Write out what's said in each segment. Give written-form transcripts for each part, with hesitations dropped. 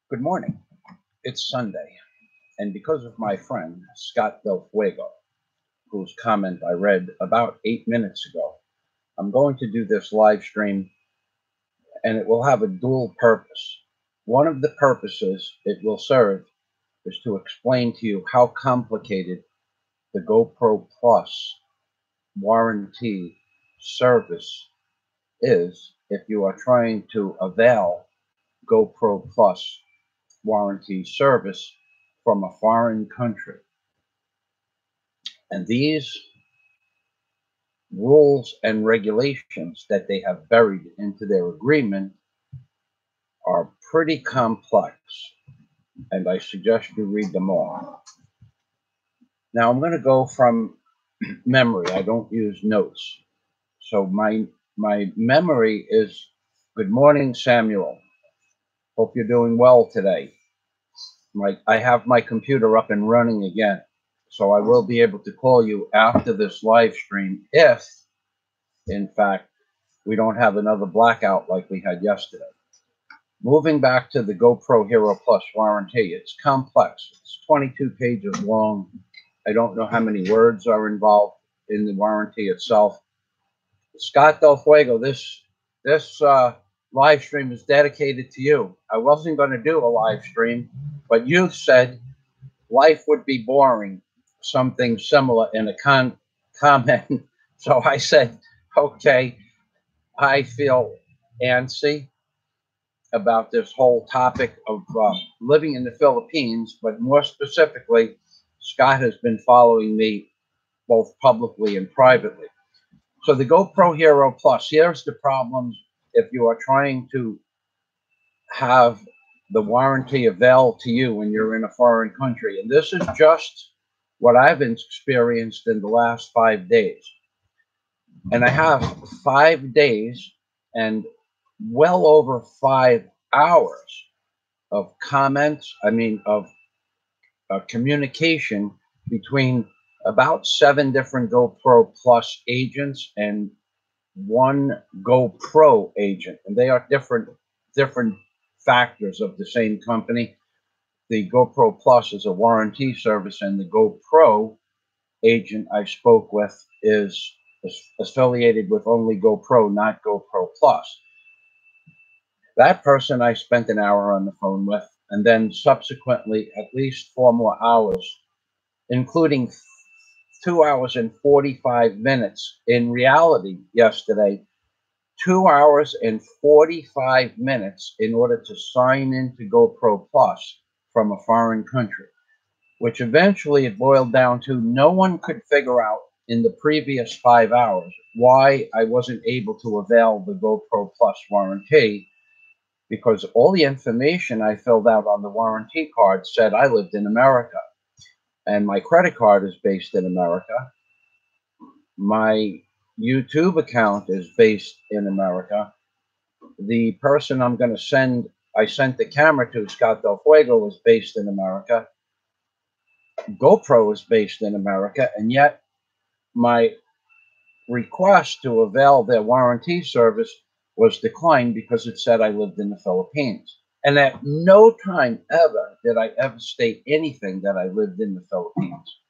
Good morning. It's Sunday, and because of my friend Scott Del Fuego, whose comment I read about 8 minutes ago, I'm going to do this live stream, and it will have a dual purpose. One of the purposes it will serve is to explain to you how complicated the GoPro Plus warranty service is if you are trying to avail GoPro Plus warranty service from a foreign country. And these rules and regulations that they have buried into their agreement are pretty complex, and I suggest you read them all. Now, I'm going to go from memory. I don't use notes. So my memory is, good morning, Samuel. Hope you're doing well today. I have my computer up and running again, so I will be able to call you after this live stream if, in fact, we don't have another blackout like we had yesterday. Moving back to the GoPro Hero Plus warranty, it's complex. It's 22 pages long. I don't know how many words are involved in the warranty itself. Scott Del Fuego, this live stream is dedicated to you. I wasn't going to do a live stream, but you said life would be boring, something similar in a comment. So I said, okay, I feel antsy about this whole topic of living in the Philippines, but more specifically, Scott has been following me both publicly and privately. So the GoPro Hero Plus, here's the problems if you are trying to have the warranty avail to you when you're in a foreign country. And this is just what I've experienced in the last 5 days. And I have 5 days and well over 5 hours of comments, of communication between about 7 different GoPro Plus agents and one GoPro agent. And they are different factors of the same company. The GoPro Plus is a warranty service, and the GoPro agent I spoke with is affiliated with only GoPro, not GoPro Plus. That person I spent an hour on the phone with, and then subsequently at least 4 more hours, including 2 hours and 45 minutes. In reality, yesterday, 2 hours and 45 minutes in order to sign into GoPro Plus from a foreign country, which eventually it boiled down to no one could figure out in the previous 5 hours why I wasn't able to avail the GoPro Plus warranty, because all the information I filled out on the warranty card said I lived in America, and my credit card is based in America. My YouTube account is based in America. The person I sent the camera to, Scott Del Fuego, is based in America. GoPro is based in America, and yet my request to avail their warranty service was declined because it said I lived in the Philippines. And at no time ever did I ever state anything that I lived in the Philippines.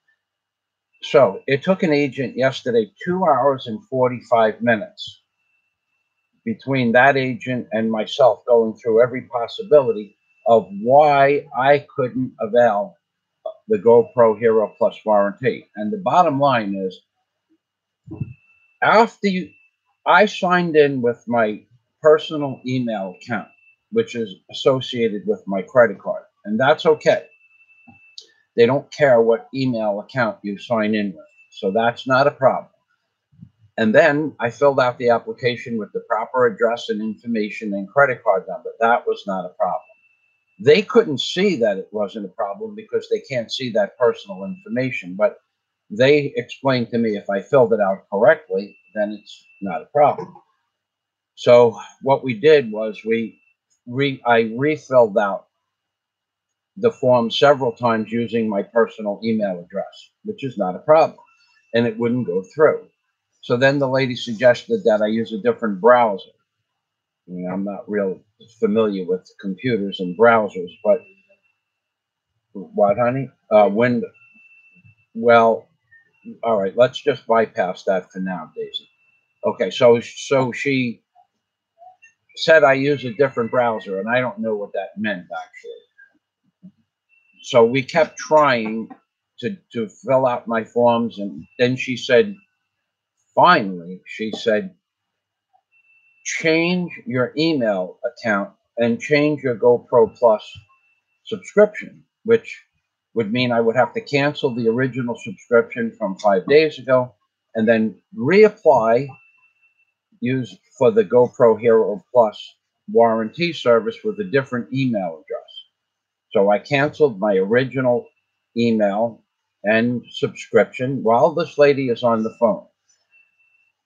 So it took an agent yesterday 2 hours and 45 minutes between that agent and myself going through every possibility of why I couldn't avail the GoPro Hero Plus warranty. And the bottom line is, after I signed in with my personal email account, which is associated with my credit card, and that's okay. They don't care what email account you sign in with, so that's not a problem. And then I filled out the application with the proper address and information and credit card number. That was not a problem. They couldn't see that it wasn't a problem because they can't see that personal information, but they explained to me if I filled it out correctly, then it's not a problem. So what we did was I refilled out the form several times using my personal email address, which is not a problem, and it wouldn't go through. So then the lady suggested that I use a different browser. I'm not real familiar with computers and browsers, but what, honey? When, well, all right, let's just bypass that for now, Daisy. Okay, so she said I use a different browser, and I don't know what that meant actually. So we kept trying to fill out my forms, and then she said, finally, she said, change your email account and change your GoPro Plus subscription, which would mean I would have to cancel the original subscription from 5 days ago and then reapply, use for the GoPro Hero Plus warranty service with a different email address. So I canceled my original email and subscription while this lady is on the phone.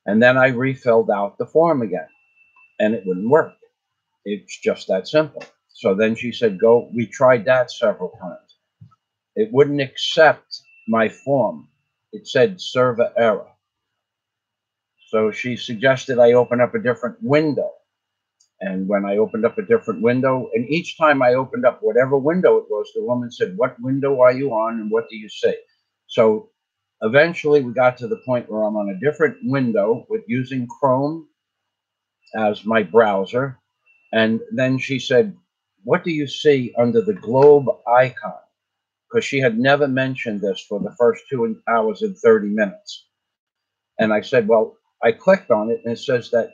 And then I refilled out the form again, and it wouldn't work. It's just that simple. So then she said, go. We tried that several times. It wouldn't accept my form. It said server error. So she suggested I open up a different window. And when I opened up a different window, and each time I opened up whatever window it was, the woman said, what window are you on and what do you say? So eventually we got to the point where I'm on a different window with using Chrome as my browser. And then she said, what do you see under the globe icon? Because she had never mentioned this for the first 2 hours and 30 minutes. And I said, well, I clicked on it and it says that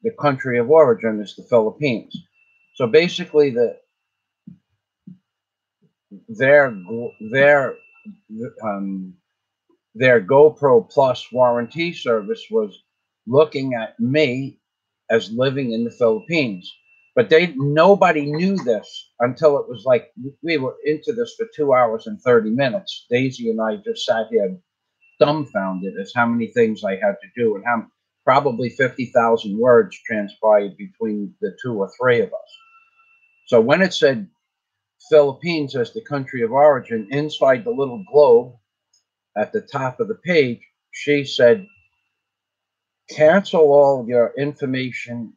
the country of origin is the Philippines. So basically, their um, their GoPro Plus warranty service was looking at me as living in the Philippines. But nobody knew this until it was like we were into this for 2 hours and 30 minutes. Daisy and I just sat here dumbfounded as how many things I had to do and how probably 50,000 words transpired between the two or three of us. So when it said Philippines as the country of origin, inside the little globe at the top of the page, she said, cancel all your information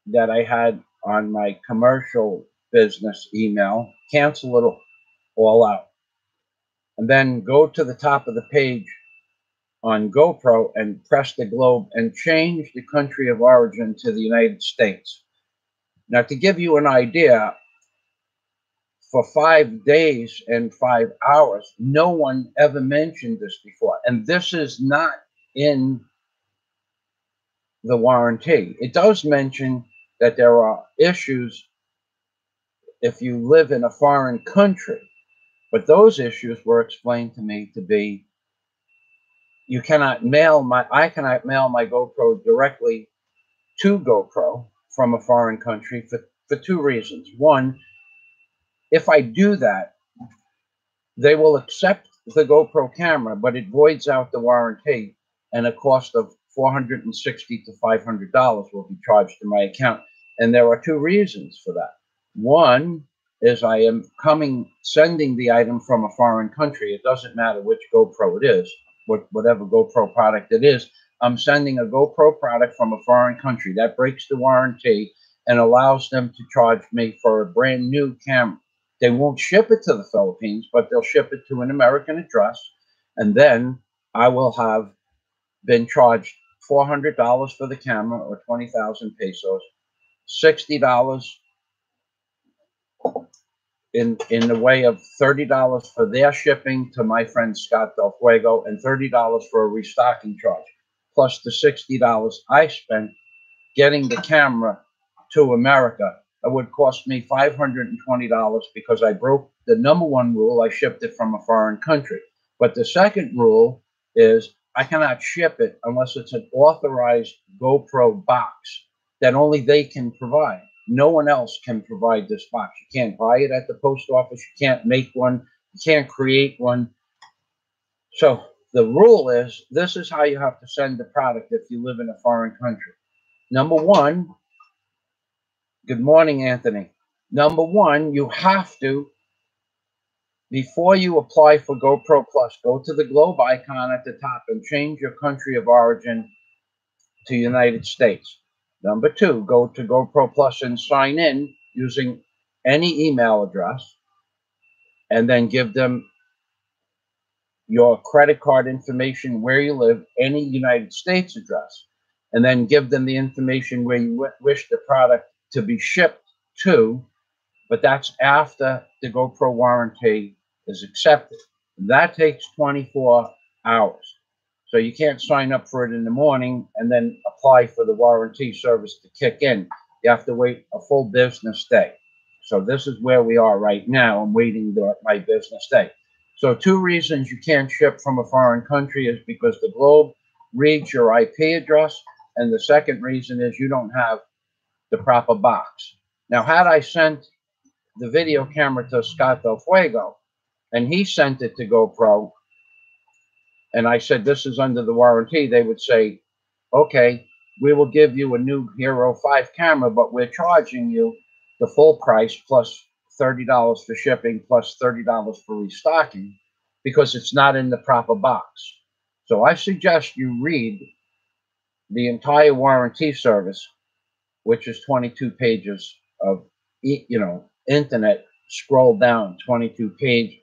that I had on my commercial business email, cancel it all out. And then go to the top of the page on GoPro and press the globe and change the country of origin to the United States. Now, to give you an idea, for 5 days and 5 hours, no one ever mentioned this before. And this is not in the warranty. It does mention that there are issues if you live in a foreign country, but those issues were explained to me to be I cannot mail my GoPro directly to GoPro from a foreign country for two reasons. One, if I do that, they will accept the GoPro camera, but it voids out the warranty, and a cost of $460 to $500 will be charged to my account. And there are two reasons for that. One is I am sending the item from a foreign country. It doesn't matter which GoPro it is, whatever GoPro product it is. I'm sending a GoPro product from a foreign country. That breaks the warranty and allows them to charge me for a brand new camera. They won't ship it to the Philippines, but they'll ship it to an American address. And then I will have been charged $400 for the camera, or 20,000 pesos, $60 in the way of $30 for their shipping to my friend Scott Del Fuego, and $30 for a restocking charge, plus the $60 I spent getting the camera to America. It would cost me $520 because I broke the number one rule. I shipped it from a foreign country. But the second rule is I cannot ship it unless it's an authorized GoPro box that only they can provide. No one else can provide this box. You can't buy it at the post office. You can't make one. You can't create one. So the rule is this is how you have to send the product if you live in a foreign country. Number one, good morning, Anthony. Number one, you have to, before you apply for GoPro Plus, go to the globe icon at the top and change your country of origin to United States. Number two, go to GoPro Plus and sign in using any email address, and then give them your credit card information, where you live, any United States address, and then give them the information where you wish the product to be shipped to, but that's after the GoPro warranty is accepted. That takes 24 hours. So you can't sign up for it in the morning and then apply for the warranty service to kick in. You have to wait a full business day. So this is where we are right now. I'm waiting my business day. So two reasons you can't ship from a foreign country is because the Globe reads your IP address, and the second reason is you don't have the proper box. Now, had I sent the video camera to Scott Del Fuego, and he sent it to GoPro, and I said, this is under the warranty, they would say, okay, we will give you a new Hero 5 camera, but we're charging you the full price plus $30 for shipping plus $30 for restocking because it's not in the proper box. So I suggest you read the entire warranty service, which is 22 pages of, internet, scroll down 22 pages.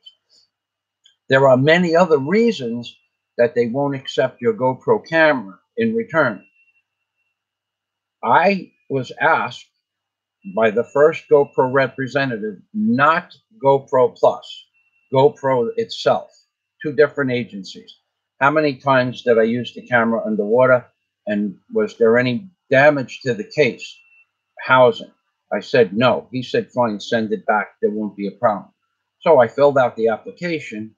There are many other reasons that they won't accept your GoPro camera in return. I was asked by the first GoPro representative, not GoPro Plus, GoPro itself, two different agencies. How many times did I use the camera underwater, and was there any damage to the case housing? I said no. He said, fine, send it back. There won't be a problem. So I filled out the application,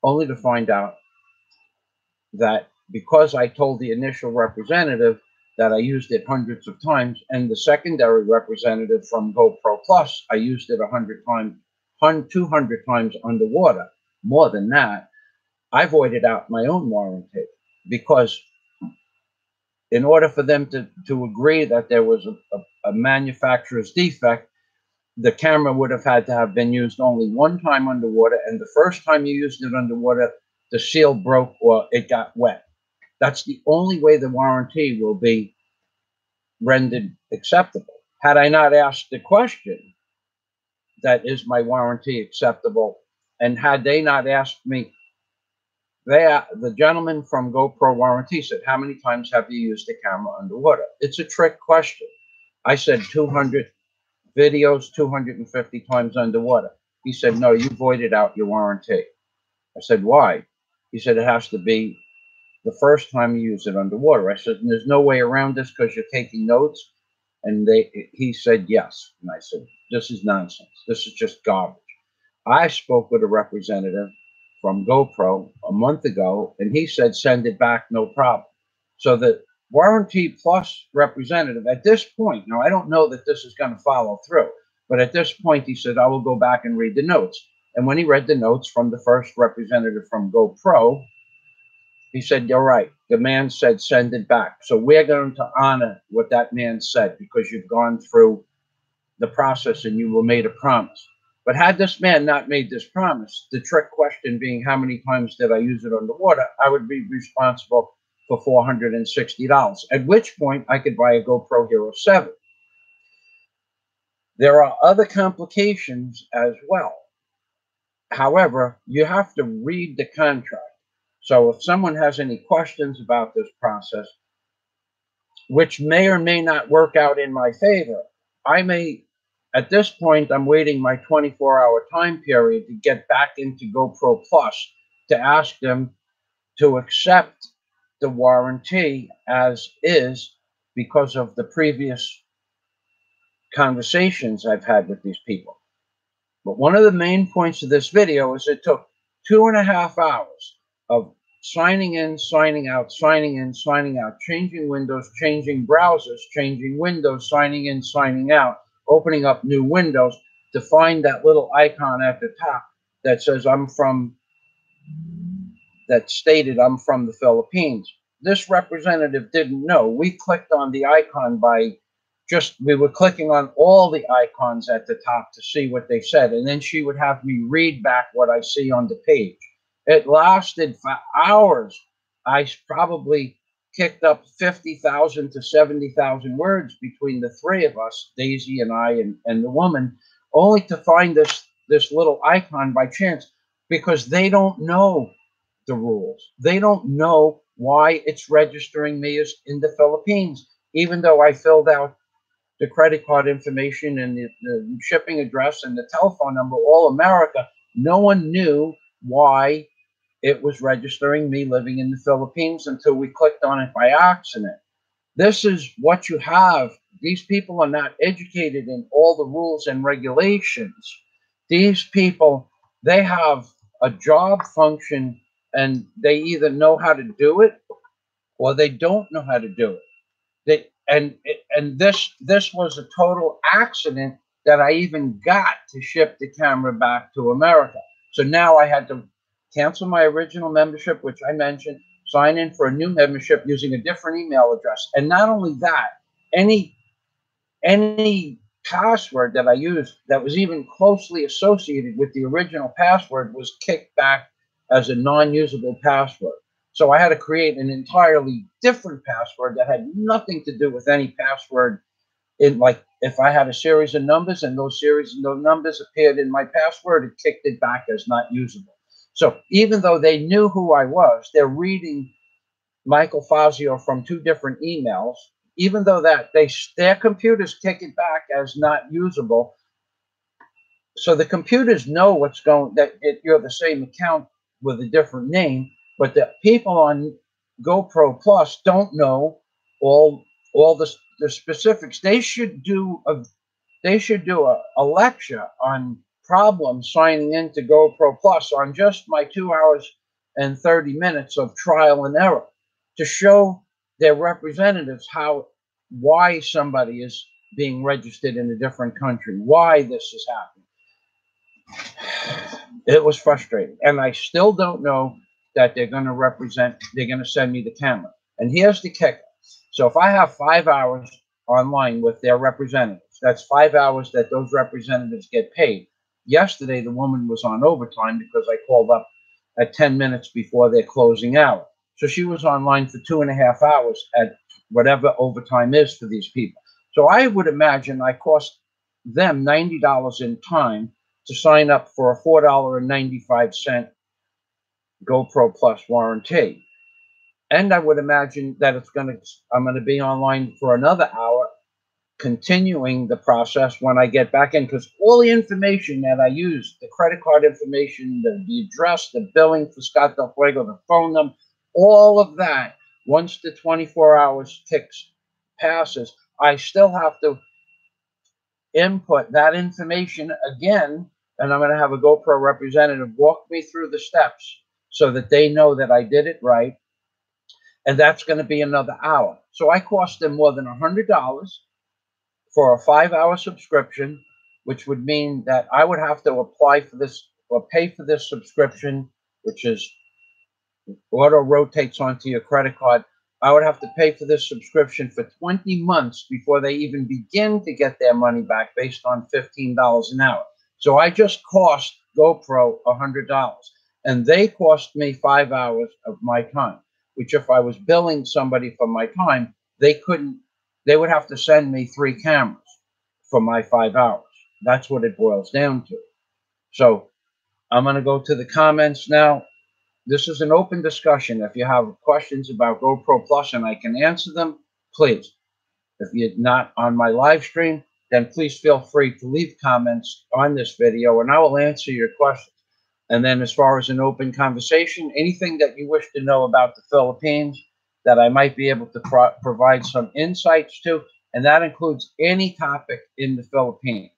only to find out that because I told the initial representative that I used it hundreds of times, and the secondary representative from GoPro Plus, I used it 100 times, 200 times underwater, more than that, I voided out my own warranty because in order for them to agree that there was a manufacturer's defect, the camera would have had to have been used only one time underwater, and the first time you used it underwater, the seal broke or it got wet. That's the only way the warranty will be rendered acceptable. Had I not asked the question, that is my warranty acceptable? And had they not asked me, the gentleman from GoPro Warranty said, how many times have you used the camera underwater? It's a trick question. I said 200 videos, 250 times underwater. He said, no, you voided out your warranty. I said, why? He said, it has to be the first time you use it underwater. I said, there's no way around this because you're taking notes. And he said, yes. And I said, this is nonsense. This is just garbage. I spoke with a representative from GoPro a month ago, and he said, send it back, no problem. So the Warranty Plus representative at this point, now I don't know that this is going to follow through, but at this point, he said, I will go back and read the notes. And when he read the notes from the first representative from GoPro, he said, you're right. The man said, send it back. So we're going to honor what that man said because you've gone through the process and you were made a promise. But had this man not made this promise, the trick question being how many times did I use it underwater, I would be responsible for $460, at which point I could buy a GoPro Hero 7. There are other complications as well. However, you have to read the contract. So if someone has any questions about this process, which may or may not work out in my favor, I may, at this point, I'm waiting my 24-hour time period to get back into GoPro Plus to ask them to accept the warranty as is because of the previous conversations I've had with these people. But one of the main points of this video is it took 2.5 hours of signing in, signing out, signing in, signing out, changing windows, changing browsers, changing windows, signing in, signing out, opening up new windows to find that little icon at the top that says that stated I'm from the Philippines. This representative didn't know. We clicked on the icon we were clicking on all the icons at the top to see what they said. And then she would have me read back what I see on the page. It lasted for hours. I probably kicked up 50,000 to 70,000 words between the three of us, Daisy and I and the woman, only to find this little icon by chance, because they don't know the rules. They don't know why it's registering me as in the Philippines, even though I filled out the credit card information and the shipping address and the telephone number, all America. No one knew why it was registering me living in the Philippines until we clicked on it by accident. This is what you have. These people are not educated in all the rules and regulations. These people, they have a job function and they either know how to do it or they don't know how to do it. This was a total accident that I even got to ship the camera back to America. So now I had to cancel my original membership, which I mentioned, sign in for a new membership using a different email address. And not only that, any password that I used that was even closely associated with the original password was kicked back as a non-usable password. So I had to create an entirely different password that had nothing to do with any password. In, like, if I had a series of numbers and those series of numbers appeared in my password, it kicked it back as not usable. So even though they knew who I was, they're reading Michael Fazio from two different emails. Even though that their computers kick it back as not usable, so the computers know what's going, you're the same account with a different name, but the people on GoPro Plus don't know all the specifics. They should do a lecture on problems signing into GoPro Plus on just my 2 hours and 30 minutes of trial and error to show their representatives why somebody is being registered in a different country, why this is happening. It was frustrating. And I still don't know that they're going to send me the camera. And here's the kicker. So if I have 5 hours online with their representatives, that's 5 hours that those representatives get paid. Yesterday, the woman was on overtime because I called up at 10 minutes before their closing hour. So she was online for 2.5 hours at whatever overtime is for these people. So I would imagine I cost them $90 in time to sign up for a $4.95 GoPro Plus warranty. And I would imagine that I'm going to be online for another hour, continuing the process when I get back in, because all the information that I use, the credit card information, the address, the billing for Scott Del Fuego, the phone number, all of that, once the 24 hours passes, I still have to input that information again, and I'm going to have a GoPro representative walk me through the steps so that they know that I did it right. And that's going to be another hour. So I cost them more than $100 for a 5-hour subscription, which would mean that I would have to apply for this or pay for this subscription, which is auto rotates onto your credit card. I would have to pay for this subscription for 20 months before they even begin to get their money back based on $15 an hour. So I just cost GoPro $100, and they cost me 5 hours of my time, which if I was billing somebody for my time, they would have to send me 3 cameras for my 5 hours. That's what it boils down to. So I'm going to go to the comments now. This is an open discussion. If you have questions about GoPro Plus and I can answer them, please. If you're not on my live stream, then please feel free to leave comments on this video and I will answer your questions. And then as far as an open conversation, anything that you wish to know about the Philippines that I might be able to provide some insights to, and that includes any topic in the Philippines,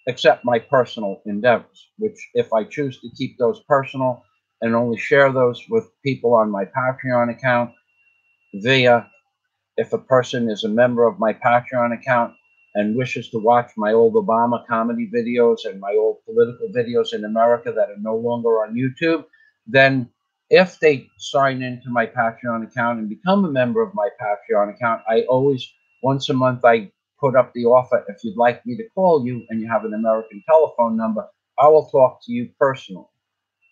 except my personal endeavors, which if I choose to keep those personal and only share those with people on my Patreon account if a person is a member of my Patreon account and wishes to watch my old Obama comedy videos and my old political videos in America that are no longer on YouTube, then if they sign into my Patreon account and become a member of my Patreon account, I always, once a month, I put up the offer. If you'd like me to call you and you have an American telephone number, I will talk to you personally,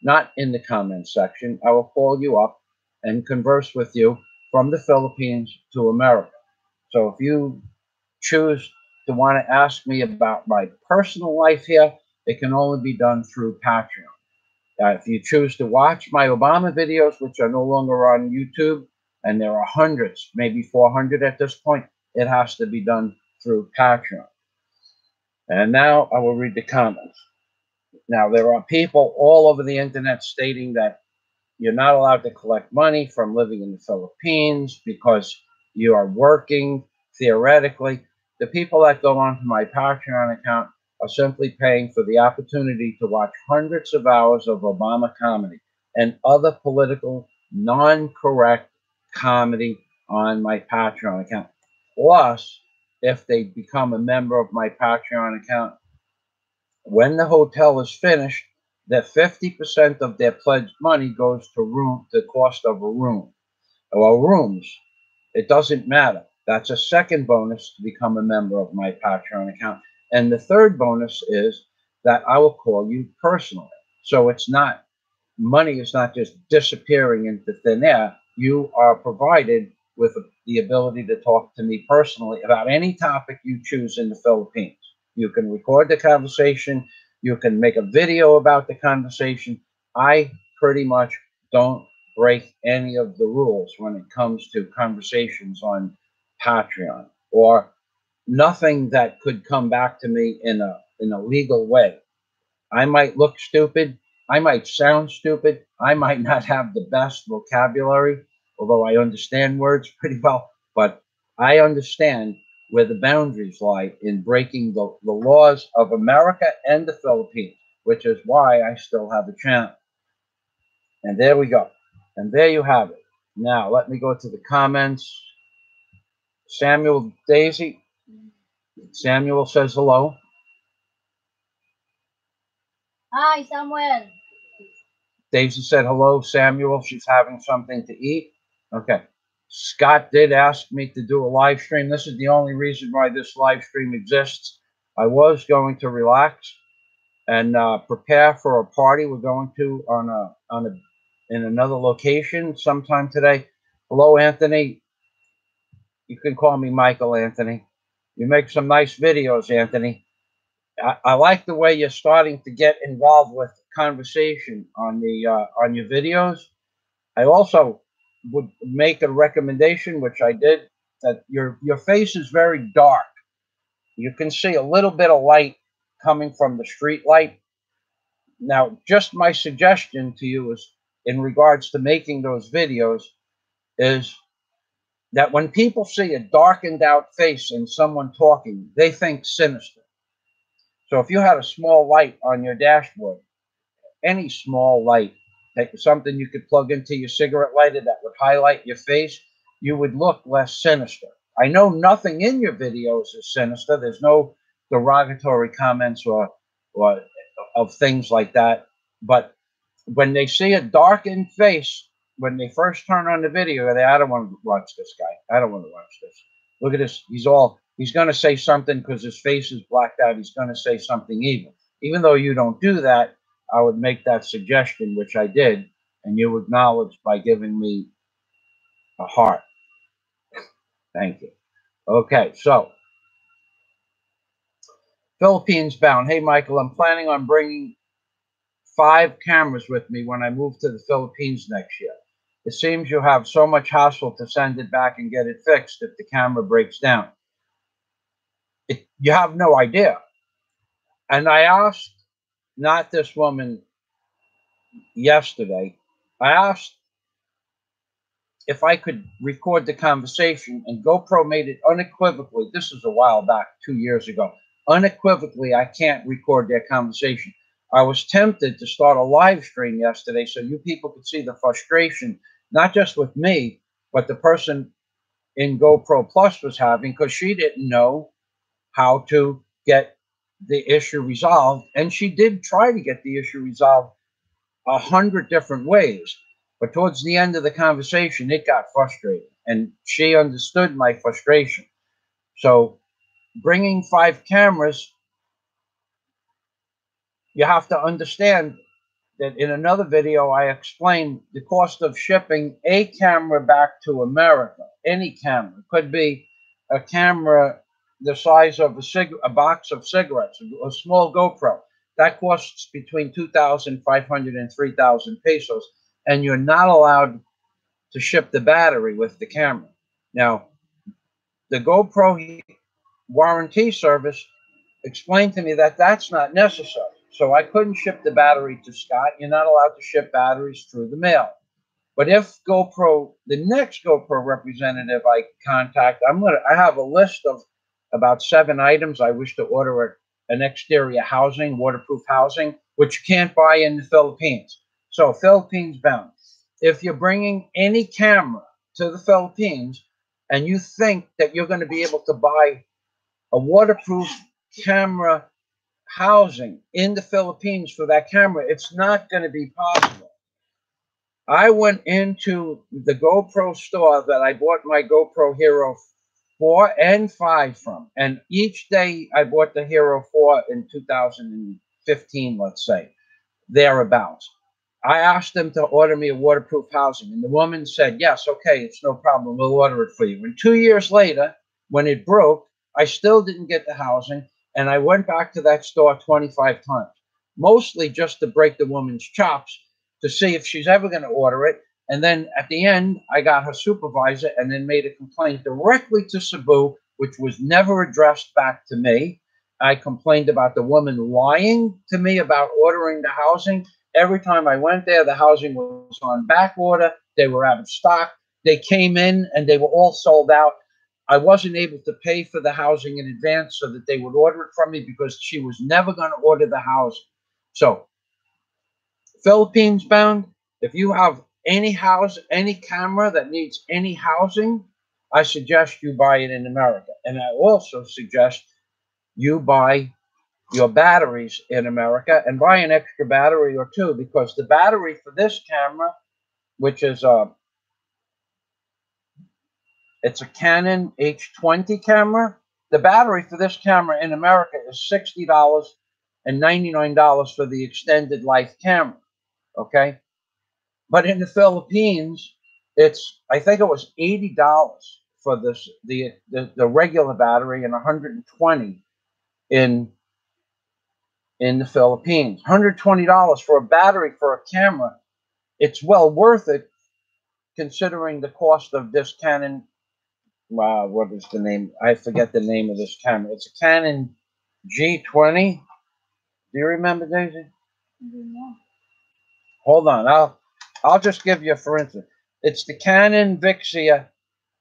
not in the comments section. I will call you up and converse with you from the Philippines to America. So if you choose to want to ask me about my personal life here, it can only be done through Patreon. If you choose to watch my Obama videos, which are no longer on YouTube, and there are hundreds, maybe 400 at this point, it has to be done through Patreon. And now I will read the comments. Now, there are people all over the internet stating that you're not allowed to collect money from living in the Philippines because you are working theoretically. The people that go onto my Patreon account are simply paying for the opportunity to watch hundreds of hours of Obama comedy and other political, non-correct comedy on my Patreon account. Plus, if they become a member of my Patreon account, when the hotel is finished, that 50% of their pledged money goes to the cost of a room. Well, rooms, it doesn't matter. That's a second bonus to become a member of my Patreon account. And the third bonus is that I will call you personally. So it's not, money is not just disappearing into thin air. You are provided with the ability to talk to me personally about any topic you choose in the Philippines. You can record the conversation. You can make a video about the conversation. I pretty much don't break any of the rules when it comes to conversations on Patreon, or nothing that could come back to me in a legal way. I might look stupid. I might sound stupid. I might not have the best vocabulary, although I understand words pretty well. But I understand where the boundaries lie in breaking the laws of America and the Philippines, which is why I still have a channel. And there we go. And there you have it. Now, let me go to the comments. Samuel Daisy. Samuel says hello. Hi, Samuel. Daisy said hello, Samuel. She's having something to eat. Okay. Scott did ask me to do a live stream. This is the only reason why this live stream exists. I was going to relax and prepare for a party we're going to in another location sometime today. Hello, Anthony. You can call me Michael, Anthony. You make some nice videos, Anthony. I like the way you're starting to get involved with conversation on your videos. I also would make a recommendation, which I did, that your face is very dark. You can see a little bit of light coming from the street light. Now, just my suggestion to you is, in regards to making those videos, is that when people see a darkened out face and someone talking, they think sinister. So if you had a small light on your dashboard, any small light, like something you could plug into your cigarette lighter that would highlight your face, you would look less sinister. I know nothing in your videos is sinister. There's no derogatory comments or of things like that. But when they see a darkened face, when they first turn on the video, I don't want to watch this guy. I don't want to watch this. Look at this. He's going to say something because his face is blacked out. He's going to say something evil. Even though you don't do that, I would make that suggestion, which I did, and you acknowledged by giving me a heart. Thank you. Okay, so Philippines bound. Hey, Michael, I'm planning on bringing 5 cameras with me when I move to the Philippines next year. It seems you have so much hassle to send it back and get it fixed if the camera breaks down. You have no idea. And I asked, not this woman yesterday, I asked if I could record the conversation, and GoPro made it unequivocally, this is a while back, 2 years ago, unequivocally, I can't record their conversation. I was tempted to start a live stream yesterday so you people could see the frustration, not just with me, but the person in GoPro Plus was having, because she didn't know how to get the issue resolved. And she did try to get the issue resolved 100 different ways. But towards the end of the conversation, it got frustrating, and she understood my frustration. So bringing 5 cameras, you have to understand that in another video I explained the cost of shipping a camera back to America. Any camera. It could be a camera the size of a box of cigarettes, a small GoPro. That costs between 2,500 and 3,000 pesos, and you're not allowed to ship the battery with the camera. Now, the GoPro warranty service explained to me that that's not necessary. So I couldn't ship the battery to Scott. You're not allowed to ship batteries through the mail. But if GoPro, the next GoPro representative I contact, I have a list of about 7 items I wish to order at an exterior housing, waterproof housing, which you can't buy in the Philippines. So Philippines bound. If you're bringing any camera to the Philippines and you think that you're going to be able to buy a waterproof camera housing in the Philippines for that camera, it's not going to be possible. I went into the GoPro store that I bought my GoPro Hero 4 and 5 from, and each day I bought the Hero 4 in 2015, let's say, thereabouts. I asked them to order me a waterproof housing, and the woman said, yes, okay, it's no problem, we'll order it for you. And 2 years later, when it broke, I still didn't get the housing, and I went back to that store 25 times, mostly just to break the woman's chops to see if she's ever going to order it. And then at the end, I got her supervisor and then made a complaint directly to Cebu, which was never addressed back to me. I complained about the woman lying to me about ordering the housing. Every time I went there, the housing was on back order. They were out of stock. They came in and they were all sold out. I wasn't able to pay for the housing in advance so that they would order it from me because she was never going to order the housing. So, Philippines bound, if you have any camera that needs any housing, I suggest you buy it in America. And I also suggest you buy your batteries in America and buy an extra battery or two, because the battery for this camera, which is it's a Canon H20 camera, the battery for this camera in America is $60 and $99 for the extended life camera. Okay, but in the Philippines, I think it was $80 for the regular battery and 120 in the Philippines. $120 for a battery for a camera. It's well worth it considering the cost of this Canon. What is the name? I forget the name of this camera. It's a Canon G20. Do you remember, Daisy? No. Hold on. I'll just give you, for instance, it's the Canon Vixia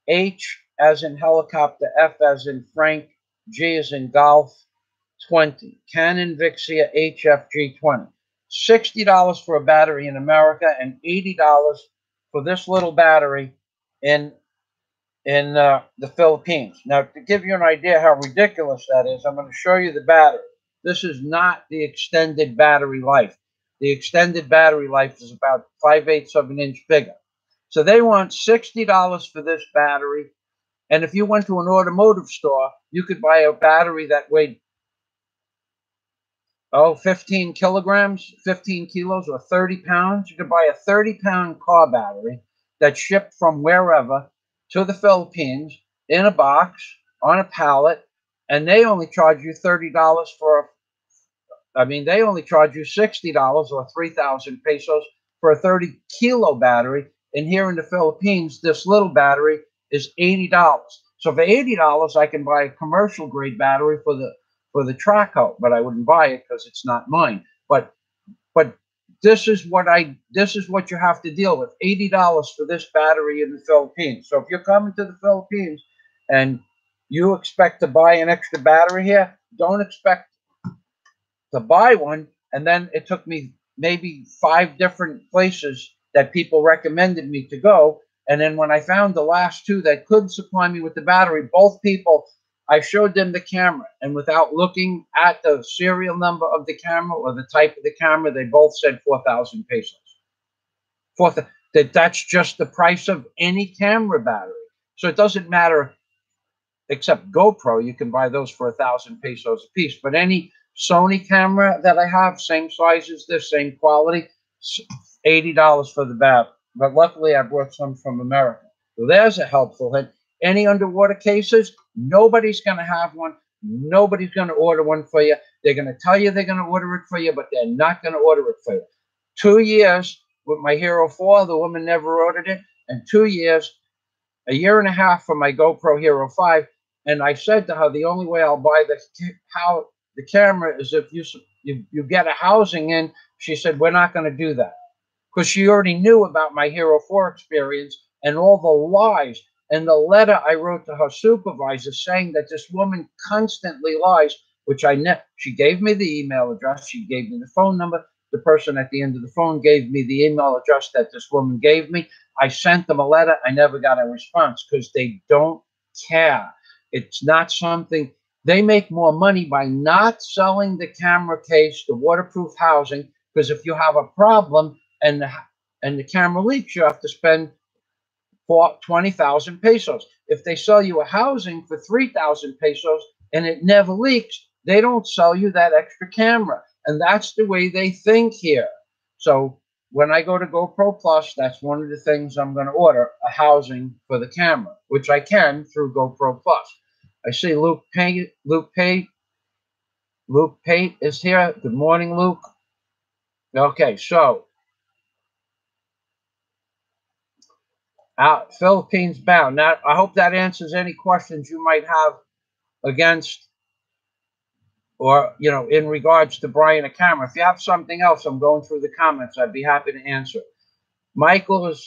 H as in helicopter, F as in Frank, G as in golf, 20. Canon Vixia HFG20. $60 for a battery in America and $80 for this little battery in the Philippines. Now, to give you an idea how ridiculous that is, I'm going to show you the battery. This is not the extended battery life. The extended battery life is about 5/8 of an inch bigger. So they want $60 for this battery. And if you went to an automotive store, you could buy a battery that weighed 15 kilograms, 15 kilos, or 30 pounds. You could buy a 30-pound car battery that's shipped from wherever to the Philippines in a box on a pallet, and they only charge you $30 they only charge you $60 or 3,000 pesos for a 30-kilo battery. And here in the Philippines, this little battery is $80. So for $80, I can buy a commercial grade battery for the Traco, but I wouldn't buy it because it's not mine. But this is what you have to deal with. $80 for this battery in the Philippines. So if you're coming to the Philippines and you expect to buy an extra battery here, don't expect to buy one. And then it took me maybe 5 different places that people recommended me to go. And then when I found the last 2 that could supply me with the battery, both people, I showed them the camera, and without looking at the serial number of the camera or the type of the camera, they both said 4,000 pesos. That's just the price of any camera battery. So it doesn't matter, except GoPro, you can buy those for 1,000 pesos a piece. But any Sony camera that I have, same size as this, same quality, $80 for the battery. But luckily, I brought some from America. So there's a helpful hint. Any underwater cases, nobody's going to have one. Nobody's going to order one for you. They're going to tell you they're going to order it for you, but they're not going to order it for you. 2 years with my Hero 4, the woman never ordered it. And 2 years, a year and a half for my GoPro Hero 5. And I said to her, the only way I'll buy the camera is if you get a housing in. She said, we're not going to do that. Because she already knew about my Hero 4 experience and all the lies and the letter I wrote to her supervisor saying that this woman constantly lies, which she gave me the email address, she gave me the phone number. The person at the end of the phone gave me the email address that this woman gave me. I sent them a letter. I never got a response because they don't care. It's not something. They make more money by not selling the camera case, the waterproof housing, because if you have a problem and the camera leaks, you have to spend 20,000 pesos. If they sell you a housing for 3,000 pesos and it never leaks, they don't sell you that extra camera. And that's the way they think here. So when I go to GoPro Plus, that's one of the things I'm going to order, a housing for the camera, which I can through GoPro Plus. I see Luke Pate is here. Good morning, Luke. Okay, so Philippines bound. Now, I hope that answers any questions you might have against or, in regards to buying a camera. If you have something else, I'm going through the comments. I'd be happy to answer.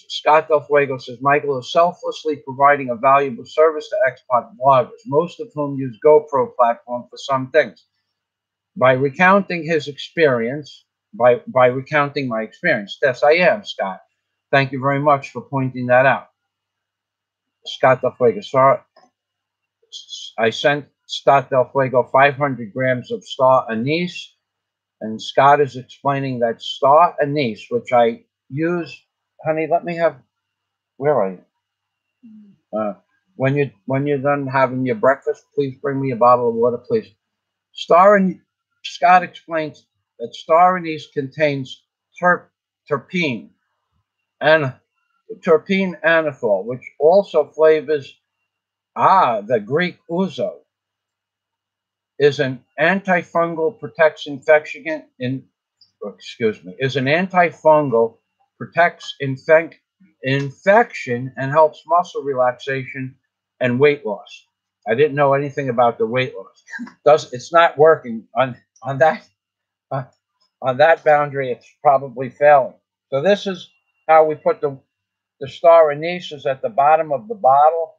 Scott Del Fuego says, Michael is selflessly providing a valuable service to expat bloggers, most of whom use GoPro platform for some things. By recounting his experience, by recounting my experience. Yes, I am, Scott. Thank you very much for pointing that out. Scott Del Fuego, sorry. I sent Scott Del Fuego 500 grams of star anise, and Scott is explaining that star anise, which I use. Honey, let me have. Where are you? When you're done having your breakfast, please bring me a bottle of water, please. Scott explains that star anise contains terpene anethol, which also flavors the Greek ouzo. Is an antifungal protects infection protects infection and helps muscle relaxation and weight loss. I didn't know anything about the weight loss. It's not working on that boundary. It's probably failing. So this is how we put the star anise is at the bottom of the bottle.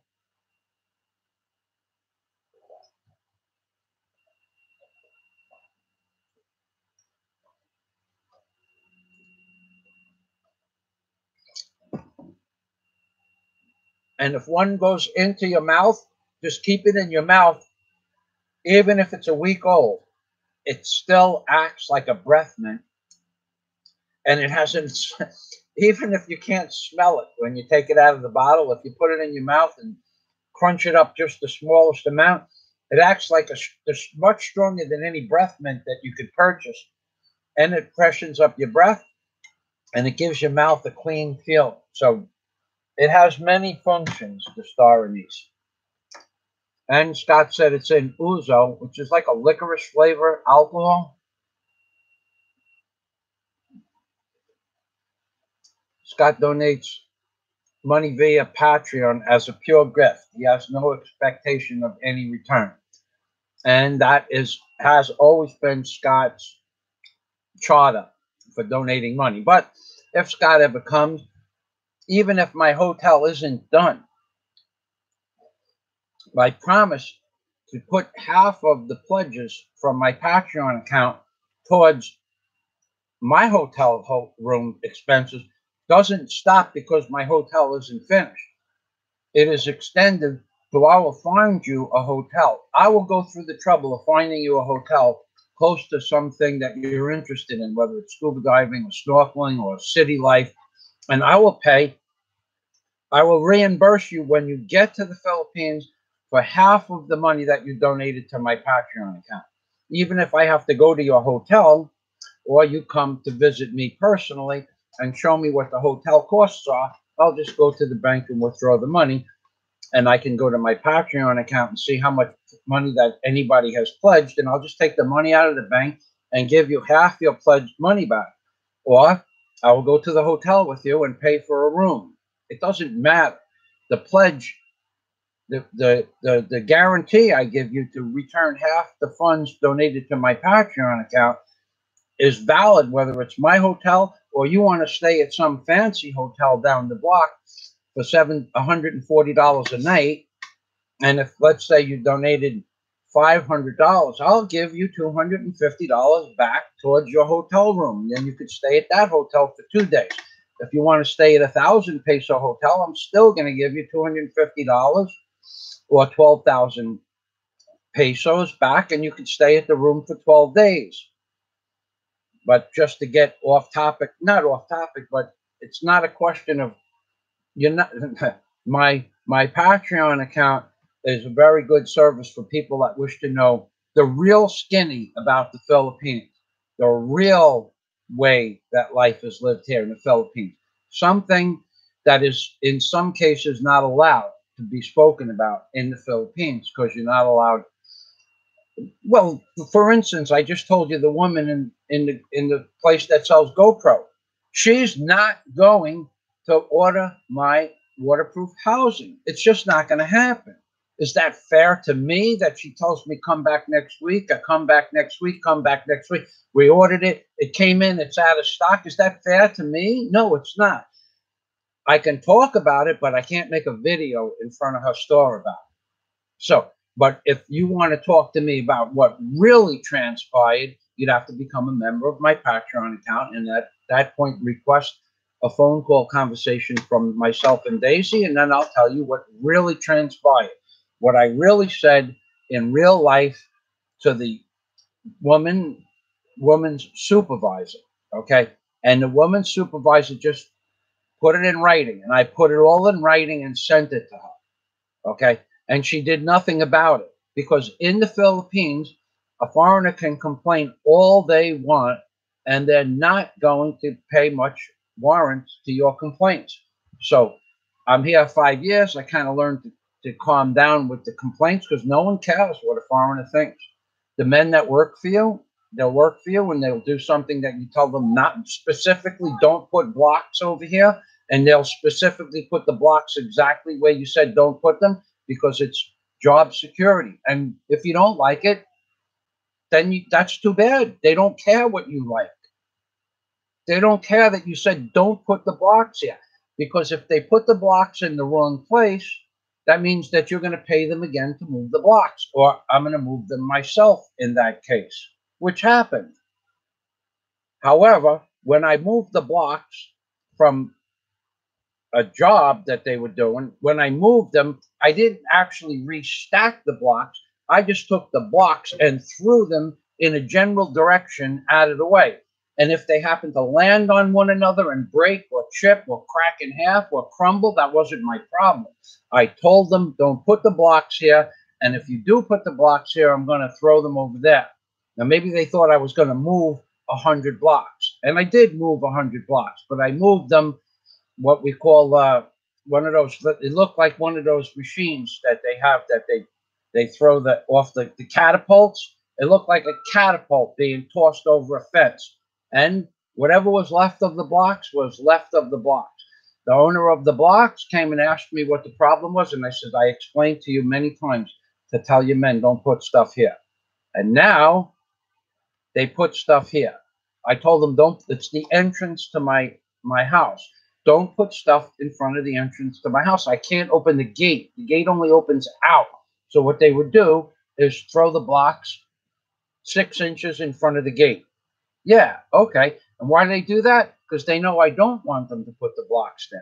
And if one goes into your mouth, just keep it in your mouth. Even if it's a week old, it still acts like a breath mint. And it hasn't, even if you can't smell it when you take it out of the bottle, if you put it in your mouth and crunch it up just the smallest amount, it acts like much stronger than any breath mint that you could purchase. And it freshens up your breath and it gives your mouth a clean feel. So it has many functions, the star anise. And Scott said it's in ouzo, which is like a licorice flavor alcohol. Scott donates money via Patreon as a pure gift. He has no expectation of any return. And that has always been Scott's charter for donating money. But if Scott ever comes, even if my hotel isn't done, I promise to put half of the pledges from my Patreon account towards my hotel room expenses. Doesn't stop because my hotel isn't finished. It is extended to I will find you a hotel. I will go through the trouble of finding you a hotel close to something that you're interested in, whether it's scuba diving or snorkeling or city life, and I will pay. I will reimburse you when you get to the Philippines for half of the money that you donated to my Patreon account. Even if I have to go to your hotel or you come to visit me personally and show me what the hotel costs are. I'll just go to the bank and withdraw the money, and I can go to my Patreon account and see how much money that anybody has pledged, and I'll just take the money out of the bank and give you half your pledged money back. Or I will go to the hotel with you and pay for a room. It doesn't matter. The pledge, the guarantee I give you to return half the funds donated to my Patreon account is valid whether it's my hotel or you want to stay at some fancy hotel down the block for $140 a night. And if, let's say, you donated $500, I'll give you $250 back towards your hotel room. Then you could stay at that hotel for 2 days. If you want to stay at a 1,000 peso hotel, I'm still going to give you $250 or 12,000 pesos back, and you could stay at the room for 12 days. But just to get off topic, not off topic, but it's not a question of you're not my Patreon account is a very good service for people that wish to know the real skinny about the Philippines, the real way that life is lived here in the Philippines. Something that is in some cases not allowed to be spoken about in the Philippines because you're not allowed. Well, for instance, I just told you the woman in the place that sells GoPro. She's not going to order my waterproof housing. It's just not going to happen. Is that fair to me that she tells me come back next week? I come back next week, come back next week. We ordered it. It came in. It's out of stock. Is that fair to me? No, it's not. I can talk about it, but I can't make a video in front of her store about it. So, but if you want to talk to me about what really transpired, you'd have to become a member of my Patreon account, and at that point request a phone call conversation from myself and Daisy, and then I'll tell you what really transpired, what I really said in real life to the woman's supervisor, okay? And the woman's supervisor just put it in writing, and I put it all in writing and sent it to her, okay? And she did nothing about it because in the Philippines, a foreigner can complain all they want, and they're not going to pay much warrants to your complaints. So I'm here 5 years. I kind of learned to calm down with the complaints because no one cares what a foreigner thinks. The men that work for you, they'll work for you and they'll do something that you tell them not specifically, don't put blocks over here. And they'll specifically put the blocks exactly where you said don't put them because it's job security. And if you don't like it, then that's too bad. They don't care what you like. They don't care that you said don't put the blocks here. Because if they put the blocks in the wrong place, that means that you're going to pay them again to move the blocks. Or I'm going to move them myself in that case, which happened. However, when I moved the blocks from a job that they were doing, when I moved them, I didn't actually restack the blocks. I just took the blocks and threw them in a general direction out of the way. And if they happen to land on one another and break or chip or crack in half or crumble, that wasn't my problem. I told them, don't put the blocks here. And if you do put the blocks here, I'm going to throw them over there. Now, maybe they thought I was going to move 100 blocks. And I did move 100 blocks, but I moved them what we call one of those. It looked like one of those machines that they have that they throw off the catapults. It looked like a catapult being tossed over a fence, and whatever was left of the blocks was left of the blocks. The owner of the blocks came and asked me what the problem was, and I said, I explained to you many times to tell your men don't put stuff here, and now they put stuff here. I told them don't. It's the entrance to my house. Don't put stuff in front of the entrance to my house. I can't open the gate. The gate only opens out. So what they would do is throw the blocks 6 inches in front of the gate. Yeah, okay. And why do they do that? Because they know I don't want them to put the blocks down.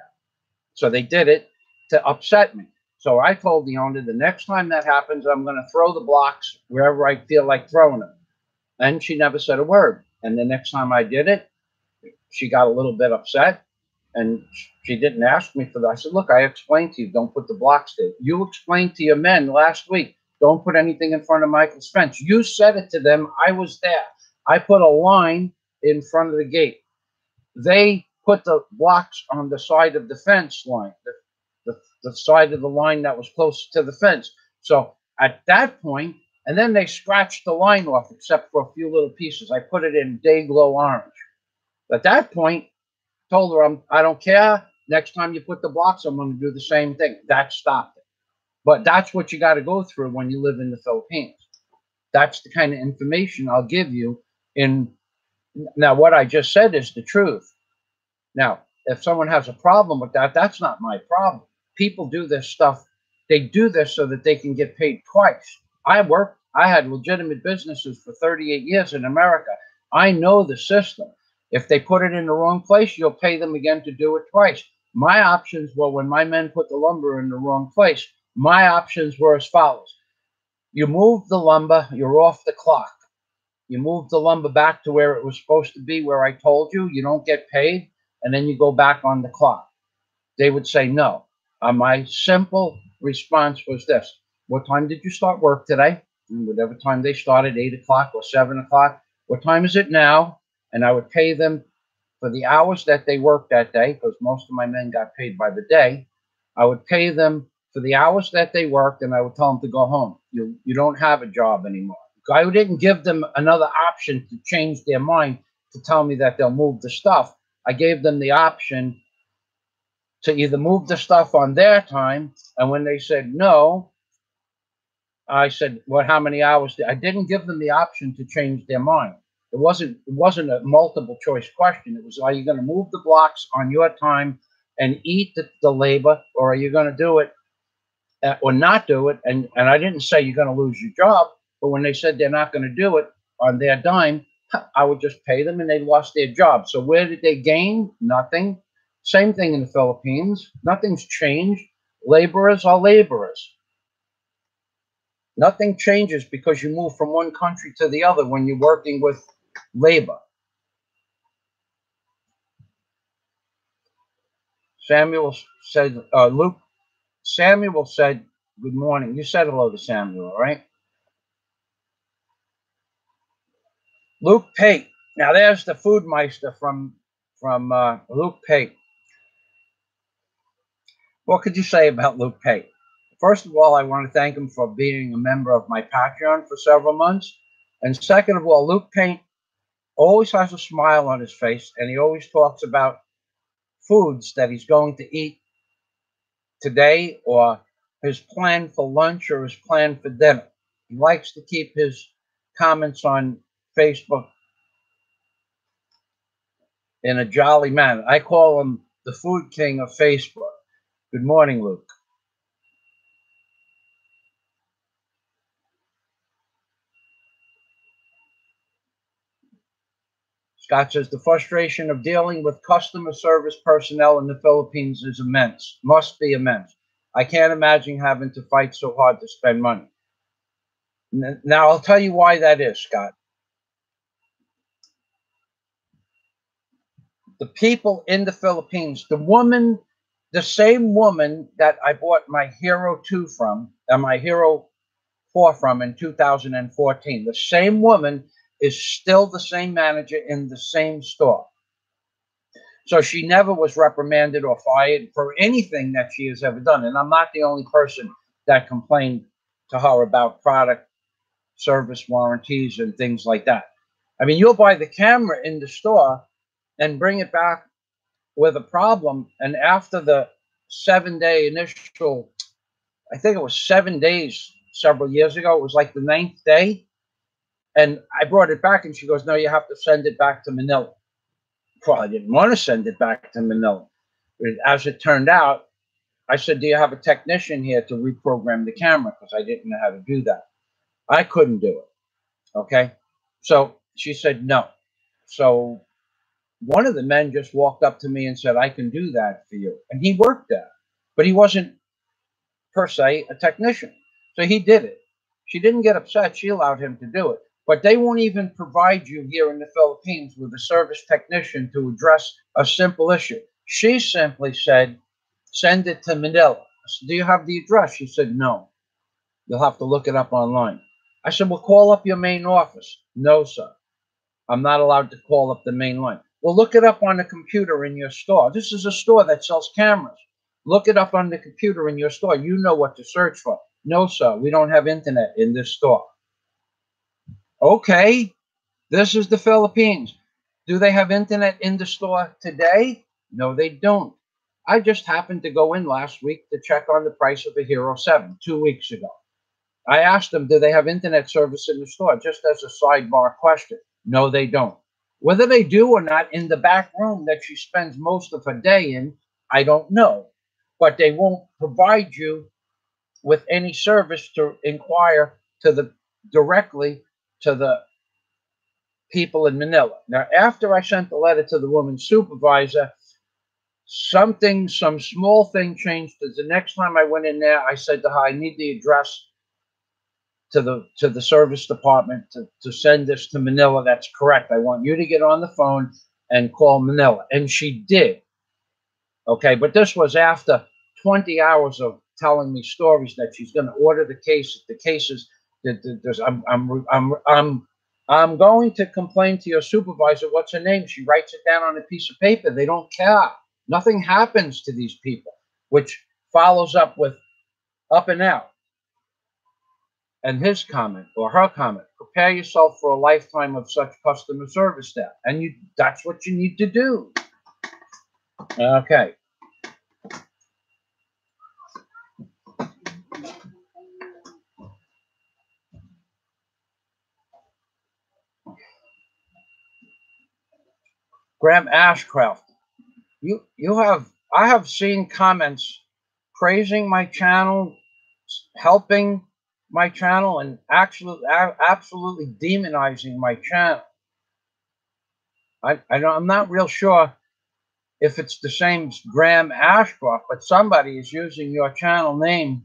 So they did it to upset me. So I told the owner, the next time that happens, I'm going to throw the blocks wherever I feel like throwing them. And she never said a word. And the next time I did it, she got a little bit upset. And she didn't ask me for that. I said, look, I explained to you, don't put the blocks there. You explained to your men last week, don't put anything in front of Michael's fence. You said it to them. I was there. I put a line in front of the gate. They put the blocks on the side of the fence line, the side of the line that was close to the fence. So at that point, and then they scratched the line off except for a few little pieces. I put it in day glow orange. At that point, told her, I don't care. Next time you put the blocks, I'm going to do the same thing. That stopped it. But that's what you got to go through when you live in the Philippines. That's the kind of information I'll give you. Now, what I just said is the truth. Now, if someone has a problem with that, that's not my problem. People do this stuff. They do this so that they can get paid twice. I had legitimate businesses for 38 years in America. I know the system. If they put it in the wrong place, you'll pay them again to do it twice. My options were, when my men put the lumber in the wrong place, my options were as follows. You move the lumber, you're off the clock. You move the lumber back to where it was supposed to be, where I told you, you don't get paid, and then you go back on the clock. They would say no. My simple response was this. What time did you start work today? And whatever time they started, 8 o'clock or 7 o'clock. What time is it now? And I would pay them for the hours that they worked that day, because most of my men got paid by the day. I would pay them for the hours that they worked, and I would tell them to go home. You don't have a job anymore. I didn't give them another option to change their mind to tell me that they'll move the stuff. I gave them the option to either move the stuff on their time, and when they said no, I said, "Well, how many hours?" I didn't give them the option to change their mind. It wasn't a multiple choice question. It was, are you going to move the blocks on your time and eat the labor, or are you going to do it or not do it? And I didn't say you're going to lose your job, but when they said they're not going to do it on their dime, I would just pay them and they lost their job. So where did they gain? Nothing. Same thing in the Philippines. Nothing's changed. Laborers are laborers. Nothing changes because you move from one country to the other when you're working with labor. Samuel said, Samuel said, good morning. You said hello to Samuel, right? Luke Pate. Now there's the food meister from Luke Pate. What could you say about Luke Pate? First of all, I want to thank him for being a member of my Patreon for several months. And second of all, Luke Pate always has a smile on his face, and he always talks about foods that he's going to eat today, or his plan for lunch, or his plan for dinner. He likes to keep his comments on Facebook in a jolly manner. I call him the food king of Facebook. Good morning, Luke. Scott says, the frustration of dealing with customer service personnel in the Philippines is immense, must be immense. I can't imagine having to fight so hard to spend money. Now, I'll tell you why that is, Scott. The people in the Philippines, the same woman that I bought my Hero 2 from, and my Hero 4 from in 2014, the same woman is still the same manager in the same store. So she never was reprimanded or fired for anything that she has ever done. And I'm not the only person that complained to her about product service warranties and things like that. I mean, you'll buy the camera in the store and bring it back with a problem. And after the 7-day initial, I think it was 7 days several years ago, it was like the 9th day. And I brought it back and she goes, no, you have to send it back to Manila. Well, I didn't want to send it back to Manila. As it turned out, I said, do you have a technician here to reprogram the camera? Because I didn't know how to do that. I couldn't do it. Okay. So she said, no. So one of the men just walked up to me and said, I can do that for you. And he worked there, but he wasn't per se a technician. So he did it. She didn't get upset. She allowed him to do it. But they won't even provide you here in the Philippines with a service technician to address a simple issue. She simply said, send it to Manila. I said, do you have the address? She said, no. You'll have to look it up online. I said, well, call up your main office. No, sir. I'm not allowed to call up the main line. Well, look it up on the computer in your store. This is a store that sells cameras. Look it up on the computer in your store. You know what to search for. No, sir, we don't have internet in this store. Okay, this is the Philippines. Do they have internet in the store today? No, they don't. I just happened to go in last week to check on the price of a Hero 7 2 weeks ago. I asked them, do they have internet service in the store? Just as a sidebar question. No, they don't. Whether they do or not, in the back room that she spends most of her day in, I don't know. But they won't provide you with any service to inquire to the directly to the people in Manila. Now, after I sent the letter to the woman's supervisor, some small thing changed. Because the next time I went in there, I said to her, I need the address to the service department to send this to Manila. That's correct. I want you to get on the phone and call Manila. And she did. Okay, but this was after 20 hours of telling me stories that she's going to order the case. The cases that there's I'm going to complain to your supervisor. What's her name? She writes it down on a piece of paper. They don't care. Nothing happens to these people, which follows up with up and out. And his comment or her comment, prepare yourself for a lifetime of such customer service staff. And that's what you need to do. Okay. Graham Ashcraft, I have seen comments praising my channel, helping my channel, and actually absolutely demonizing my channel. I'm not real sure if it's the same Graham Ashcroft, but somebody is using your channel name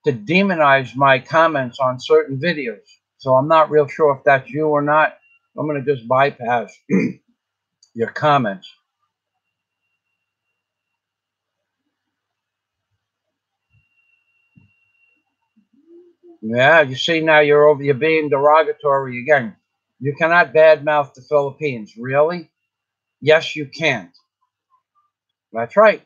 to demonize my comments on certain videos. So I'm not real sure if that's you or not. I'm going to just bypass your comments. Yeah, you see now you're being derogatory again. You cannot badmouth the Philippines. Really? Yes, you can't. That's right.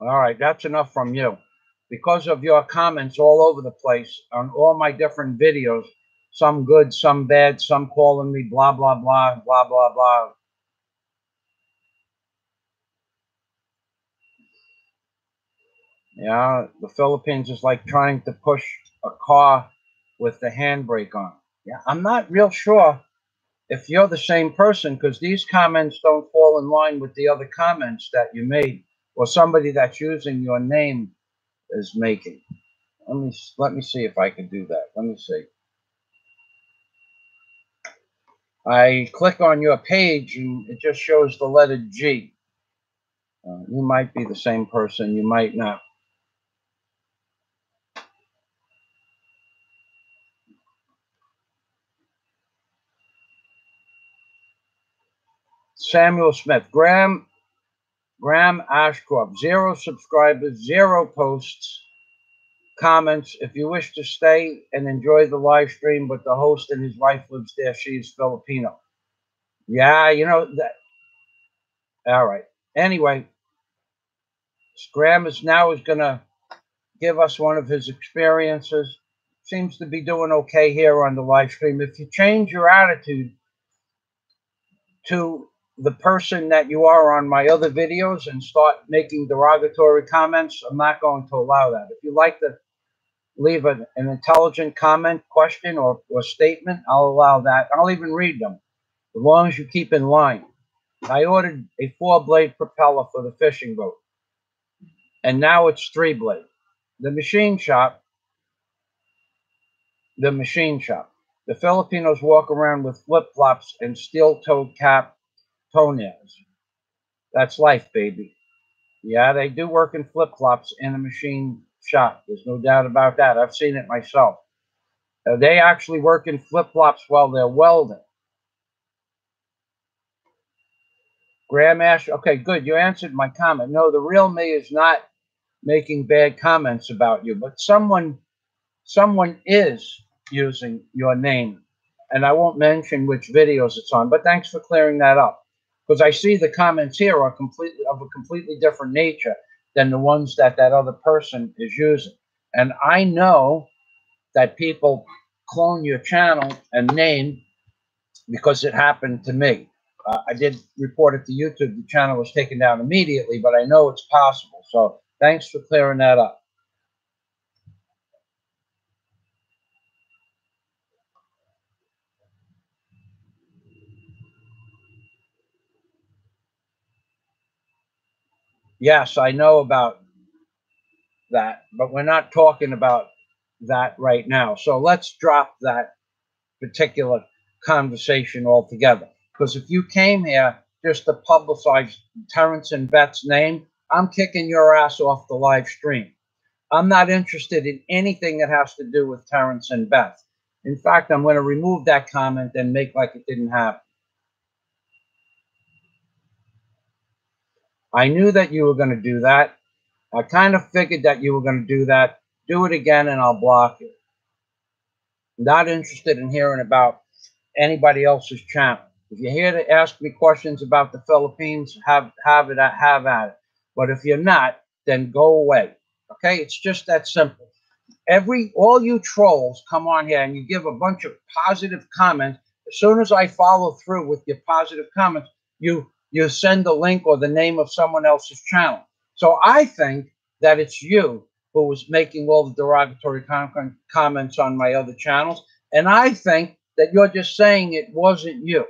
All right, that's enough from you. Because of your comments all over the place on all my different videos, some good, some bad, some calling me blah, blah, blah, blah, blah, blah. Yeah, the Philippines is like trying to push a car with the handbrake on. Yeah, I'm not real sure if you're the same person because these comments don't fall in line with the other comments that you made or somebody that's using your name is making. Let me see if I can do that. Let me see. I click on your page and it just shows the letter G. You might be the same person. You might not. Samuel Smith. Graham Ashcroft. 0 subscribers, 0 posts, comments. If you wish to stay and enjoy the live stream, but the host and his wife lives there. She is Filipino. Yeah, you know that. All right. Anyway, Graham is going to give us one of his experiences. Seems to be doing okay here on the live stream. If you change your attitude to the person that you are on my other videos and start making derogatory comments, I'm not going to allow that. If you like to leave an intelligent comment, question, or statement, I'll allow that. I'll even read them, as long as you keep in line. I ordered a 4-blade propeller for the fishing boat, and now it's 3-blade. The machine shop, the Filipinos walk around with flip-flops and steel-toed cap toenails. That's life, baby. Yeah, they do work in flip-flops in a machine shop. There's no doubt about that. I've seen it myself. They actually work in flip-flops while they're welding. Graham Ash, okay, good. You answered my comment. No, the real me is not making bad comments about you, but someone is. using your name. And I won't mention which videos it's on, but thanks for clearing that up. Because I see the comments here are completely of a completely different nature than the ones that that other person is using. And I know that people clone your channel and name because it happened to me. I did report it to YouTube. The channel was taken down immediately, but I know it's possible. So thanks for clearing that up. Yes, I know about that, but we're not talking about that right now. So let's drop that particular conversation altogether. Because if you came here just to publicize Terrence and Beth's name, I'm kicking your ass off the live stream. I'm not interested in anything that has to do with Terrence and Beth. In fact, I'm going to remove that comment and make like it didn't happen. I knew that you were going to do that. I kind of figured that you were going to do that. Do it again and I'll block you. Not interested in hearing about anybody else's channel. If you're here to ask me questions about the Philippines, have at it. But if you're not, then go away. Okay? It's just that simple. All you trolls come on here and you give a bunch of positive comments. As soon as I follow through with your positive comments, you send the link or the name of someone else's channel. So I think that it's you who was making all the derogatory comments on my other channels, and I think that you're just saying it wasn't you.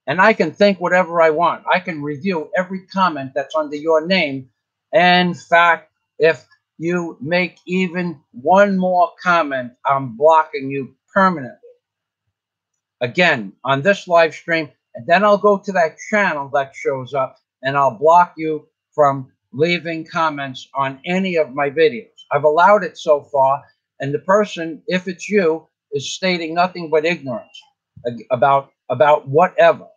And I can think whatever I want. I can review every comment that's under your name. And in fact, if you make even one more comment, I'm blocking you permanently. Again, on this live stream, and then I'll go to that channel that shows up and I'll block you from leaving comments on any of my videos. I've allowed it so far, and the person, if it's you, is stating nothing but ignorance about whatever.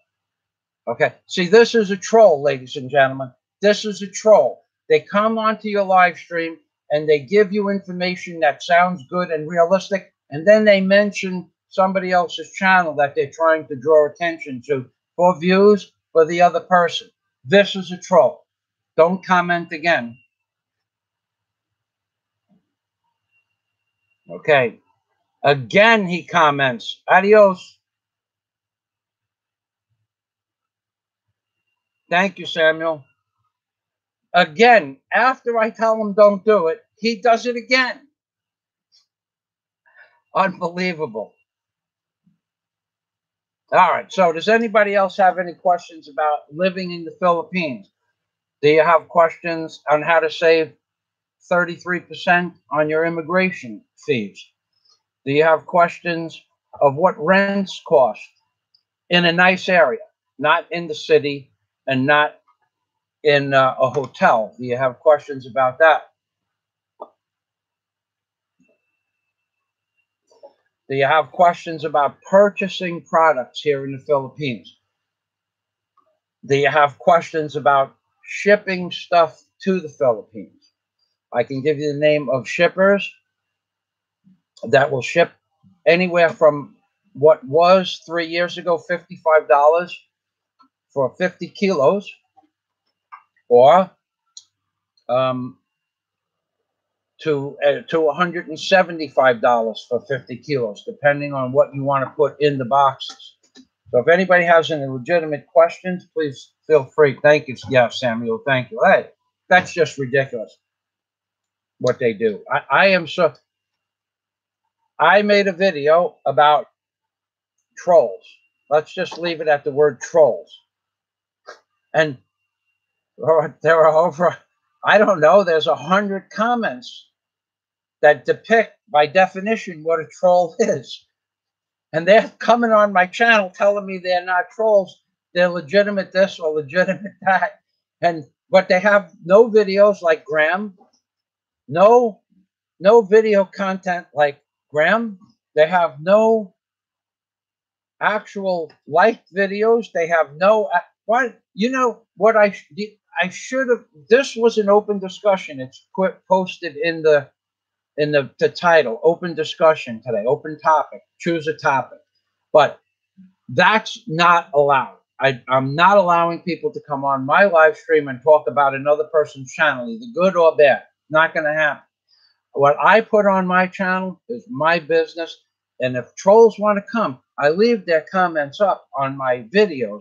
Okay. See, this is a troll, ladies and gentlemen. This is a troll. They come onto your live stream and they give you information that sounds good and realistic, and then they mention somebody else's channel that they're trying to draw attention to for views for the other person. This is a troll. Don't comment again. Okay. Again, he comments. Adios. Thank you, Samuel. Again, after I tell him don't do it, he does it again. Unbelievable. All right. So does anybody else have any questions about living in the Philippines? Do you have questions on how to save 33% on your immigration fees? Do you have questions of what rents cost in a nice area, not in the city and not in a hotel? Do you have questions about that? Do you have questions about purchasing products here in the Philippines? Do you have questions about shipping stuff to the Philippines? I can give you the name of shippers that will ship anywhere from what was 3 years ago $55 for 50 kilos, or to $175 for 50 kilos, depending on what you want to put in the boxes. So if anybody has any legitimate questions, please feel free. Thank you. Yeah, Samuel, thank you. Hey, that's just ridiculous what they do. I made a video about trolls. Let's just leave it at the word trolls. And there are over, I don't know, there's 100 comments that depict by definition what a troll is. And they're coming on my channel telling me they're not trolls. They're legitimate this or legitimate that. But they have no videos like Graham, no video content like Graham. They have no actual liked videos. They have no what what I should have. This was an open discussion. It's posted in the in the title, open discussion today, open topic, choose a topic. But that's not allowed. I'm not allowing people to come on my live stream and talk about another person's channel, either good or bad. Not going to happen. What I put on my channel is my business. And if trolls want to come, I leave their comments up on my videos.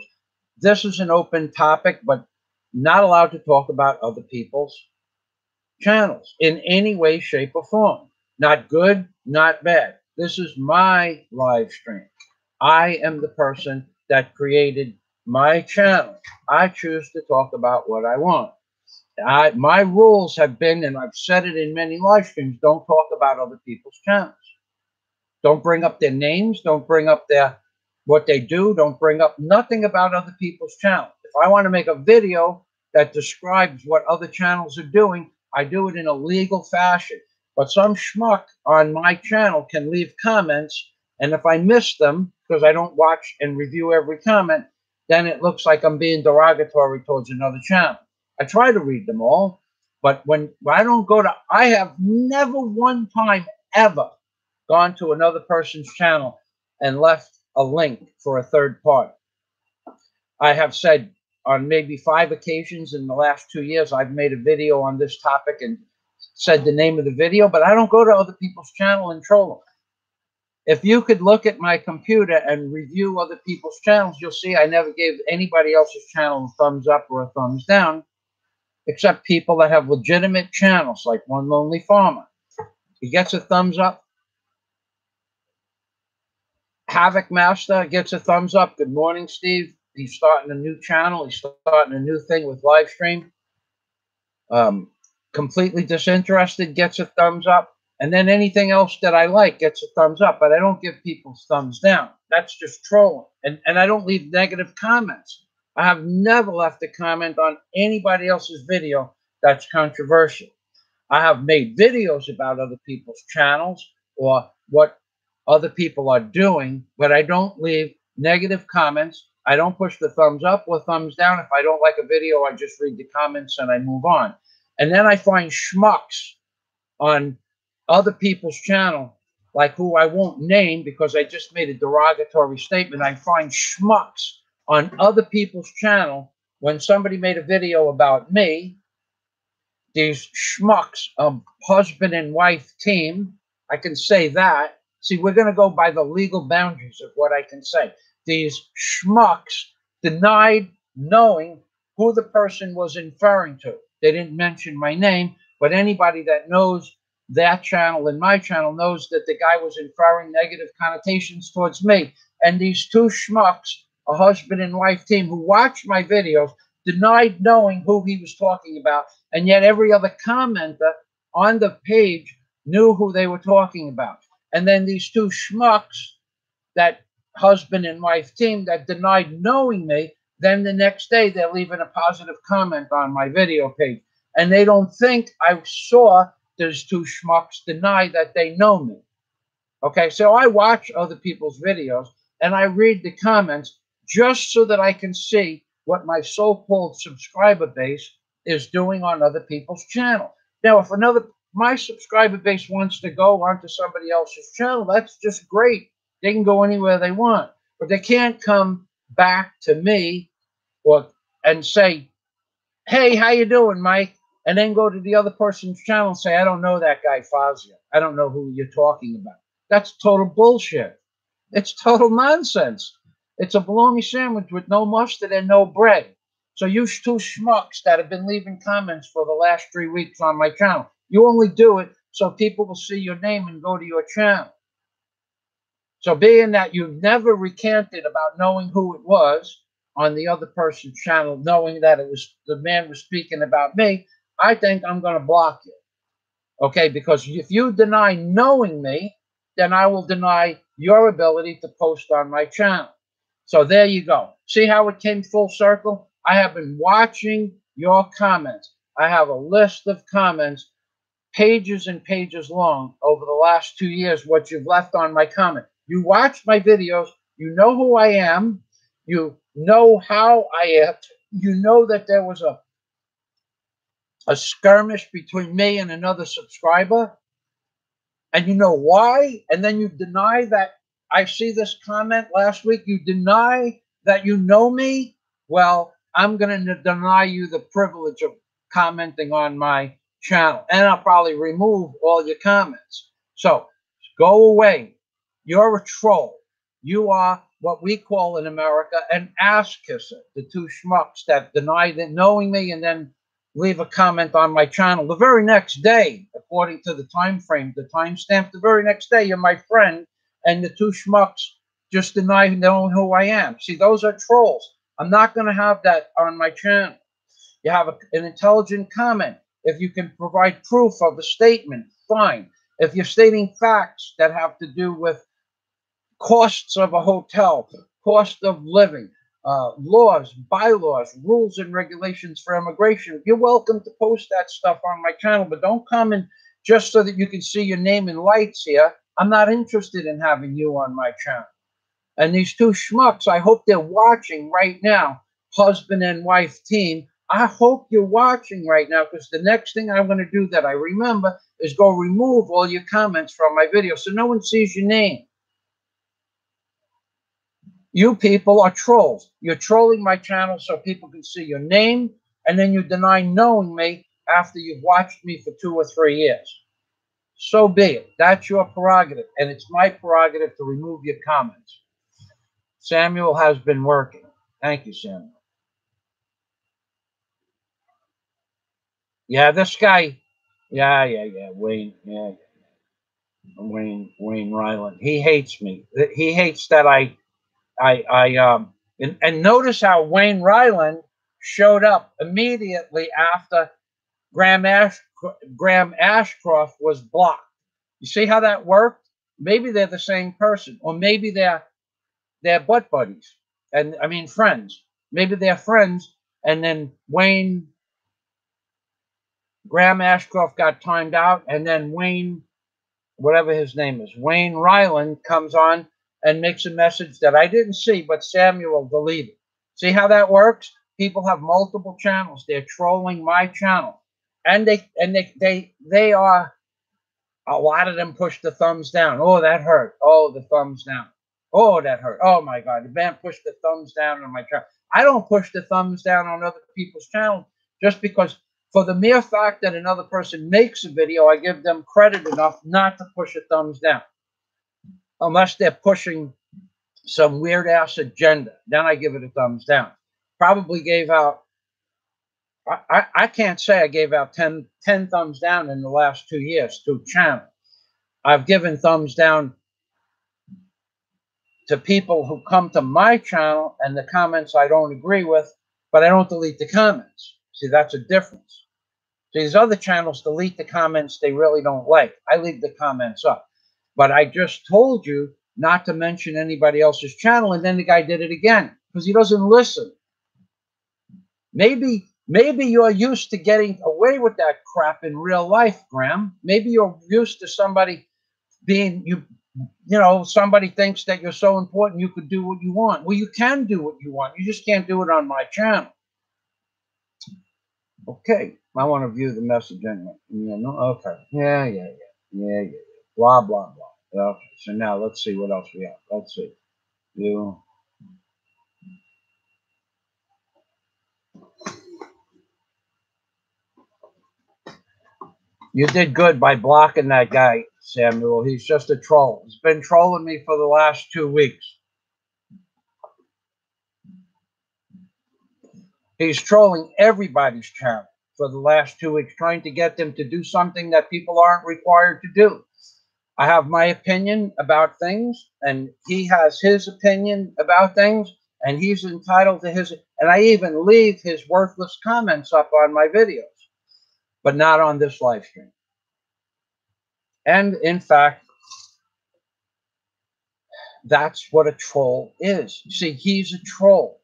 This is an open topic, but not allowed to talk about other people's channels in any way, shape, or form. Not good, not bad. This is my live stream. I am the person that created my channel. I choose to talk about what I want. My rules have been, and I've said it in many live streams, don't talk about other people's channels. Don't bring up their names. Don't bring up what they do. Don't bring up nothing about other people's channels. If I want to make a video that describes what other channels are doing, I do it in a legal fashion. But some schmuck on my channel can leave comments, and if I miss them, because I don't watch and review every comment, then it looks like I'm being derogatory towards another channel. I try to read them all, but when I don't go to, I have never one time ever gone to another person's channel and left a link for a third party. I have said on maybe 5 occasions in the last 2 years, I've made a video on this topic and said the name of the video, but I don't go to other people's channel and troll them. If you could look at my computer and review other people's channels, you'll see I never gave anybody else's channel a thumbs up or a thumbs down, except people that have legitimate channels, like One Lonely Farmer. He gets a thumbs up. Havoc Master gets a thumbs up. Good morning, Steve. He's starting a new channel. He's starting a new thing with live stream. Completely Disinterested gets a thumbs up. And then anything else that I like gets a thumbs up. But I don't give people thumbs down. That's just trolling. And I don't leave negative comments. I have never left a comment on anybody else's video that's controversial. I have made videos about other people's channels or what other people are doing, but I don't leave negative comments. I don't push the thumbs up or thumbs down. If I don't like a video, I just read the comments and I move on. And then I find schmucks on other people's channel, like who I won't name because I just made a derogatory statement. I find schmucks on other people's channel when somebody made a video about me. These schmucks, husband and wife team, I can say that. See, we're going to go by the legal boundaries of what I can say. These schmucks denied knowing who the person was referring to. They didn't mention my name, but anybody that knows that channel and my channel knows that the guy was inferring negative connotations towards me. And these two schmucks, a husband and wife team who watched my videos, denied knowing who he was talking about, and yet every other commenter on the page knew who they were talking about. And then these two schmucks, that husband and wife team that denied knowing me, then the next day they're leaving a positive comment on my video page. And they don't think I saw those two schmucks deny that they know me. Okay, so I watch other people's videos and I read the comments just so that I can see what my so-called subscriber base is doing on other people's channel. Now, if my subscriber base wants to go onto somebody else's channel, that's just great. They can go anywhere they want, but they can't come back to me and say, "Hey, how you doing, Mike?" And then go to the other person's channel and say, "I don't know that guy Fazio. I don't know who you're talking about." That's total bullshit. It's total nonsense. It's a bologna sandwich with no mustard and no bread. So you two schmucks that have been leaving comments for the last 3 weeks on my channel, you only do it so people will see your name and go to your channel. So being that you've never recanted about knowing who it was on the other person's channel, knowing that it was the man was speaking about me, I think I'm going to block you. Okay, because if you deny knowing me, then I will deny your ability to post on my channel. So there you go. See how it came full circle? I have been watching your comments. I have a list of comments, pages and pages long, over the last 2 years, what you've left on my comment. You watch my videos. You know who I am. You know how I am. You know that there was a skirmish between me and another subscriber. And you know why? And then you deny that I see this comment last week. You deny that you know me. Well, I'm going to deny you the privilege of commenting on my channel. And I'll probably remove all your comments. So go away. You're a troll. You are what we call in America an ass kisser. The two schmucks that deny that knowing me and then leave a comment on my channel the very next day, according to the time frame, the timestamp. The very next day, you're my friend, and the two schmucks just deny knowing who I am. See, those are trolls. I'm not going to have that on my channel. You have an intelligent comment. If you can provide proof of a statement, fine. If you're stating facts that have to do with costs of a hotel, cost of living, laws, bylaws, rules, and regulations for immigration. You're welcome to post that stuff on my channel, but don't come in just so that you can see your name in lights here. I'm not interested in having you on my channel. And these two schmucks, I hope they're watching right now, husband and wife team. I hope you're watching right now, because the next thing I'm going to do that I remember is go remove all your comments from my video so no one sees your name. You people are trolls. You're trolling my channel so people can see your name, and then you deny knowing me after you've watched me for 2 or 3 years. So be it. That's your prerogative, and it's my prerogative to remove your comments. Samuel has been working. Thank you, Samuel. Yeah, this guy. Yeah. Wayne. Yeah. Wayne Ryland. He hates me. He hates that and notice how Wayne Ryland showed up immediately after Graham Ashcroft was blocked. You see how that worked? Maybe they're the same person, or maybe they're butt buddies, and I mean friends. Maybe they're friends, and then Graham Ashcroft got timed out, and then whatever his name is, Wayne Ryland comes on and makes a message that I didn't see, but Samuel deleted. See how that works? People have multiple channels. They're trolling my channel. And they are, a lot of them push the thumbs down. Oh, that hurt. Oh, the thumbs down. Oh, that hurt. Oh my God, the man pushed the thumbs down on my channel. I don't push the thumbs down on other people's channels just because, for the mere fact that another person makes a video, I give them credit enough not to push a thumbs down. Unless they're pushing some weird ass agenda, then I give it a thumbs down. Probably gave out, I can't say I gave out 10 thumbs down in the last 2 years to channel. I've given thumbs down to people who come to my channel and the comments I don't agree with, but I don't delete the comments. See, that's a difference. These other channels delete the comments they really don't like. I leave the comments up. But I just told you not to mention anybody else's channel, and then the guy did it again because he doesn't listen. Maybe you're used to getting away with that crap in real life, Graham. Maybe you're used to somebody being, somebody thinks that you're so important you could do what you want. Well, you can do what you want. You just can't do it on my channel. Okay, I want to view the message anyway. Okay. Yeah. Blah, blah, blah. Okay, so now let's see what else we have. Let's see. You did good by blocking that guy, Samuel. He's just a troll. He's been trolling me for the last 2 weeks. He's trolling everybody's channel for the last 2 weeks, trying to get them to do something that people aren't required to do. I have my opinion about things, and he has his opinion about things, and he's entitled to his, and I even leave his worthless comments up on my videos, but not on this live stream. And in fact, that's what a troll is. See, he's a troll.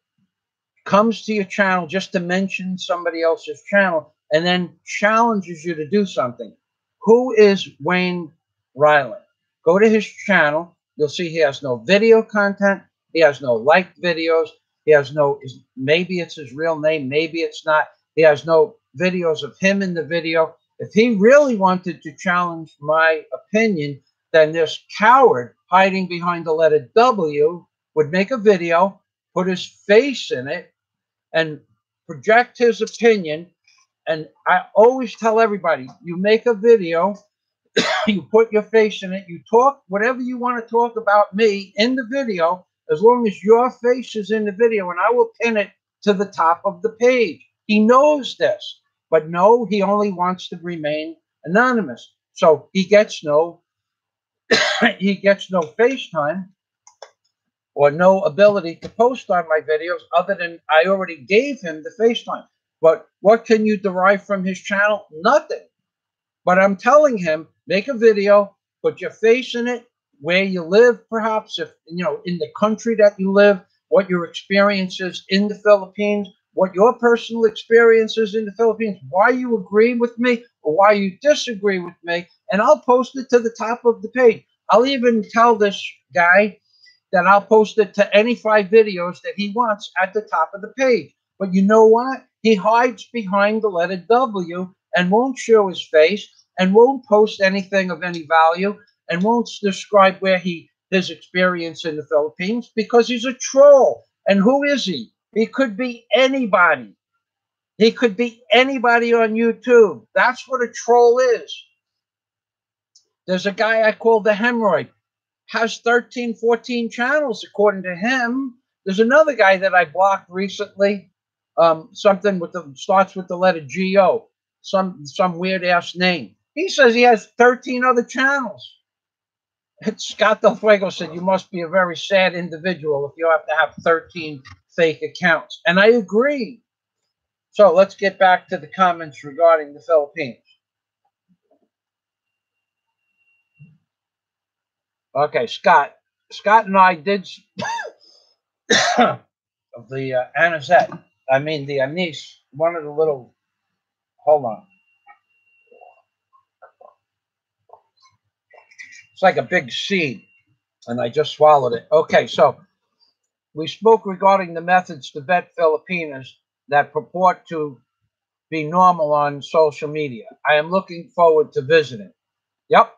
Comes to your channel just to mention somebody else's channel and then challenges you to do something. Who is Wayne Ryland? Go to his channel. You'll see he has no video content. He has no liked videos. He has no, maybe it's his real name, maybe it's not. He has no videos of him in the video. If he really wanted to challenge my opinion, then this coward hiding behind the letter W would make a video, put his face in it, and project his opinion. And I always tell everybody, you make a video, you put your face in it, you talk whatever you want to talk about me in the video, as long as your face is in the video, and I will pin it to the top of the page. He knows this, but no, he only wants to remain anonymous. So he gets no FaceTime or no ability to post on my videos other than I already gave him the FaceTime. But what can you derive from his channel? Nothing. But I'm telling him, make a video, put your face in it, where you live, perhaps, if you know, in the country that you live, what your experience is in the Philippines, what your personal experience is in the Philippines, why you agree with me or why you disagree with me, and I'll post it to the top of the page. I'll even tell this guy that I'll post it to any 5 videos that he wants at the top of the page. But you know what? He hides behind the letter W and won't show his face and won't post anything of any value and won't describe where his experience in the Philippines because he's a troll. And who is he? He could be anybody. He could be anybody on YouTube. That's what a troll is. There's a guy I call the hemorrhoid, has 13, 14 channels according to him. There's another guy that I blocked recently, something starts with the letter G-O, some weird ass name. He says he has 13 other channels. Scott Del Fuego said, you must be a very sad individual if you have to have 13 fake accounts. And I agree. So let's get back to the comments regarding the Philippines. Okay, Scott and I did of the anisette. I mean the anise. One of the little. Hold on. It's like a big seed, and I just swallowed it. Okay, so we spoke regarding the methods to vet Filipinas that purport to be normal on social media. I am looking forward to visiting. Yep.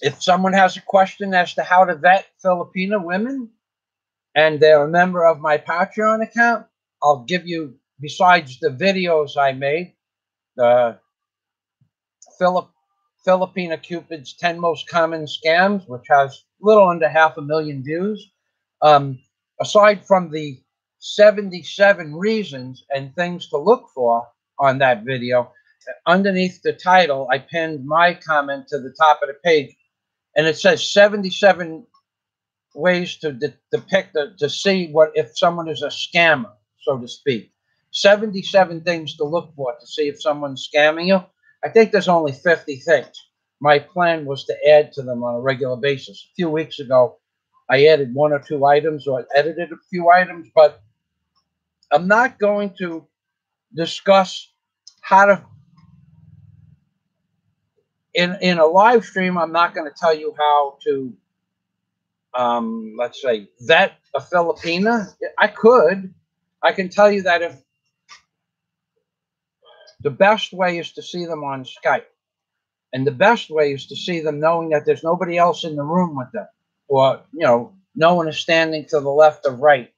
If someone has a question as to how to vet Filipina women and they're a member of my Patreon account, I'll give you, besides the videos I made, the Filipina Cupid's 10 most common scams, which has a little under 500,000 views. Aside from the 77 reasons and things to look for on that video, underneath the title, I pinned my comment to the top of the page, and it says 77 ways to depict, to see what if someone is a scammer, so to speak. 77 things to look for to see if someone's scamming you. I think there's only 50 things. My plan was to add to them on a regular basis. A few weeks ago, I added 1 or 2 items or edited a few items, but I'm not going to discuss how to, in a live stream, I'm not going to tell you how to, let's say, vet a Filipina. I can tell you that if the best way is to see them on Skype. And the best way is to see them knowing that there's nobody else in the room with them. Or, you know, no one is standing to the left or right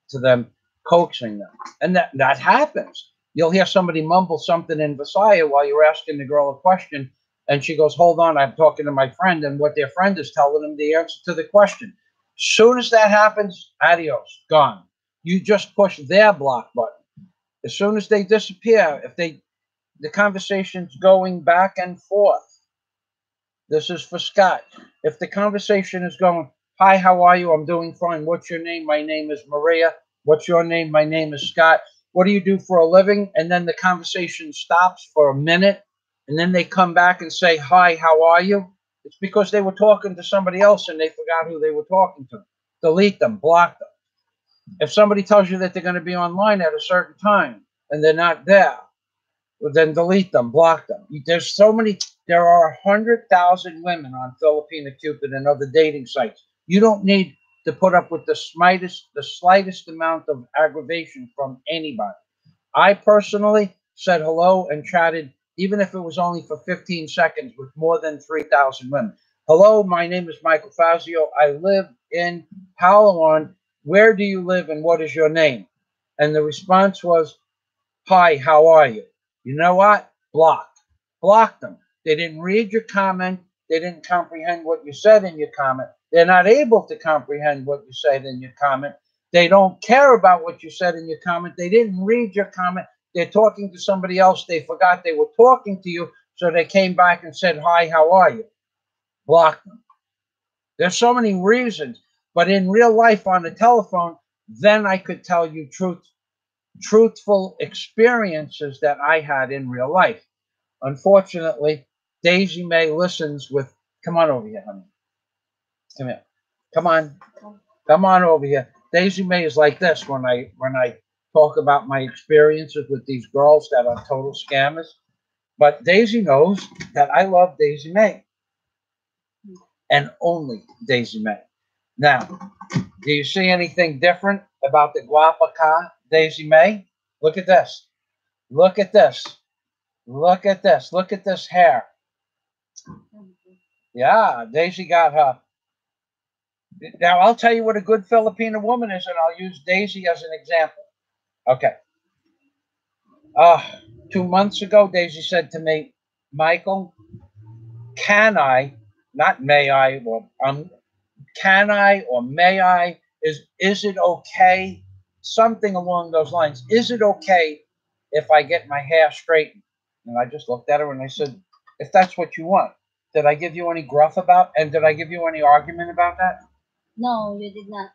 to them, coaxing them. And that happens. You'll hear somebody mumble something in Visaya while you're asking the girl a question. And she goes, hold on, I'm talking to my friend. And what their friend is telling them the answer to the question. Soon as that happens, adios, gone. You just push their block button. As soon as they disappear, if the conversation's going back and forth. This is for Scott. If the conversation is going, hi, how are you? I'm doing fine. What's your name? My name is Maria. What's your name? My name is Scott. What do you do for a living? And then the conversation stops for a minute, and then they come back and say, hi, how are you? It's because they were talking to somebody else and they forgot who they were talking to. Delete them, block them. If somebody tells you that they're going to be online at a certain time and they're not there, then delete them, block them. There are 100,000 women on Filipina Cupid and other dating sites. You don't need to put up with the slightest amount of aggravation from anybody. I personally said hello and chatted even if it was only for 15 seconds, with more than 3,000 women. Hello, my name is Michael Fazio. I live in Palawan. Where do you live and what is your name? And the response was, hi, how are you? You know what? Block. Block them. They didn't read your comment. They didn't comprehend what you said in your comment. They're not able to comprehend what you said in your comment. They don't care about what you said in your comment. They didn't read your comment. They're talking to somebody else. They forgot they were talking to you, so they came back and said, hi, how are you? Block them. There's so many reasons, but in real life on the telephone, then I could tell you truthful experiences that I had in real life. Unfortunately, Daisy May listens with, come on over here, honey. Come here. Come on. Come on over here. Daisy May is like this when I talk about my experiences with these girls that are total scammers. But Daisy knows that I love Daisy May. And only Daisy May. Now, do you see anything different about the Guapaca Daisy May? Look at this. Look at this. Look at this. Look at this hair. Yeah, Daisy got her. Now, I'll tell you what a good Filipino woman is, and I'll use Daisy as an example. Okay. 2 months ago, Daisy said to me, Michael, can I, not may I, or can I or may I, is it okay? Something along those lines. Is it okay if I get my hair straightened? And I just looked at her and I said, if that's what you want. Did I give you any gruff about, and did I give you any argument about that? No, you did not.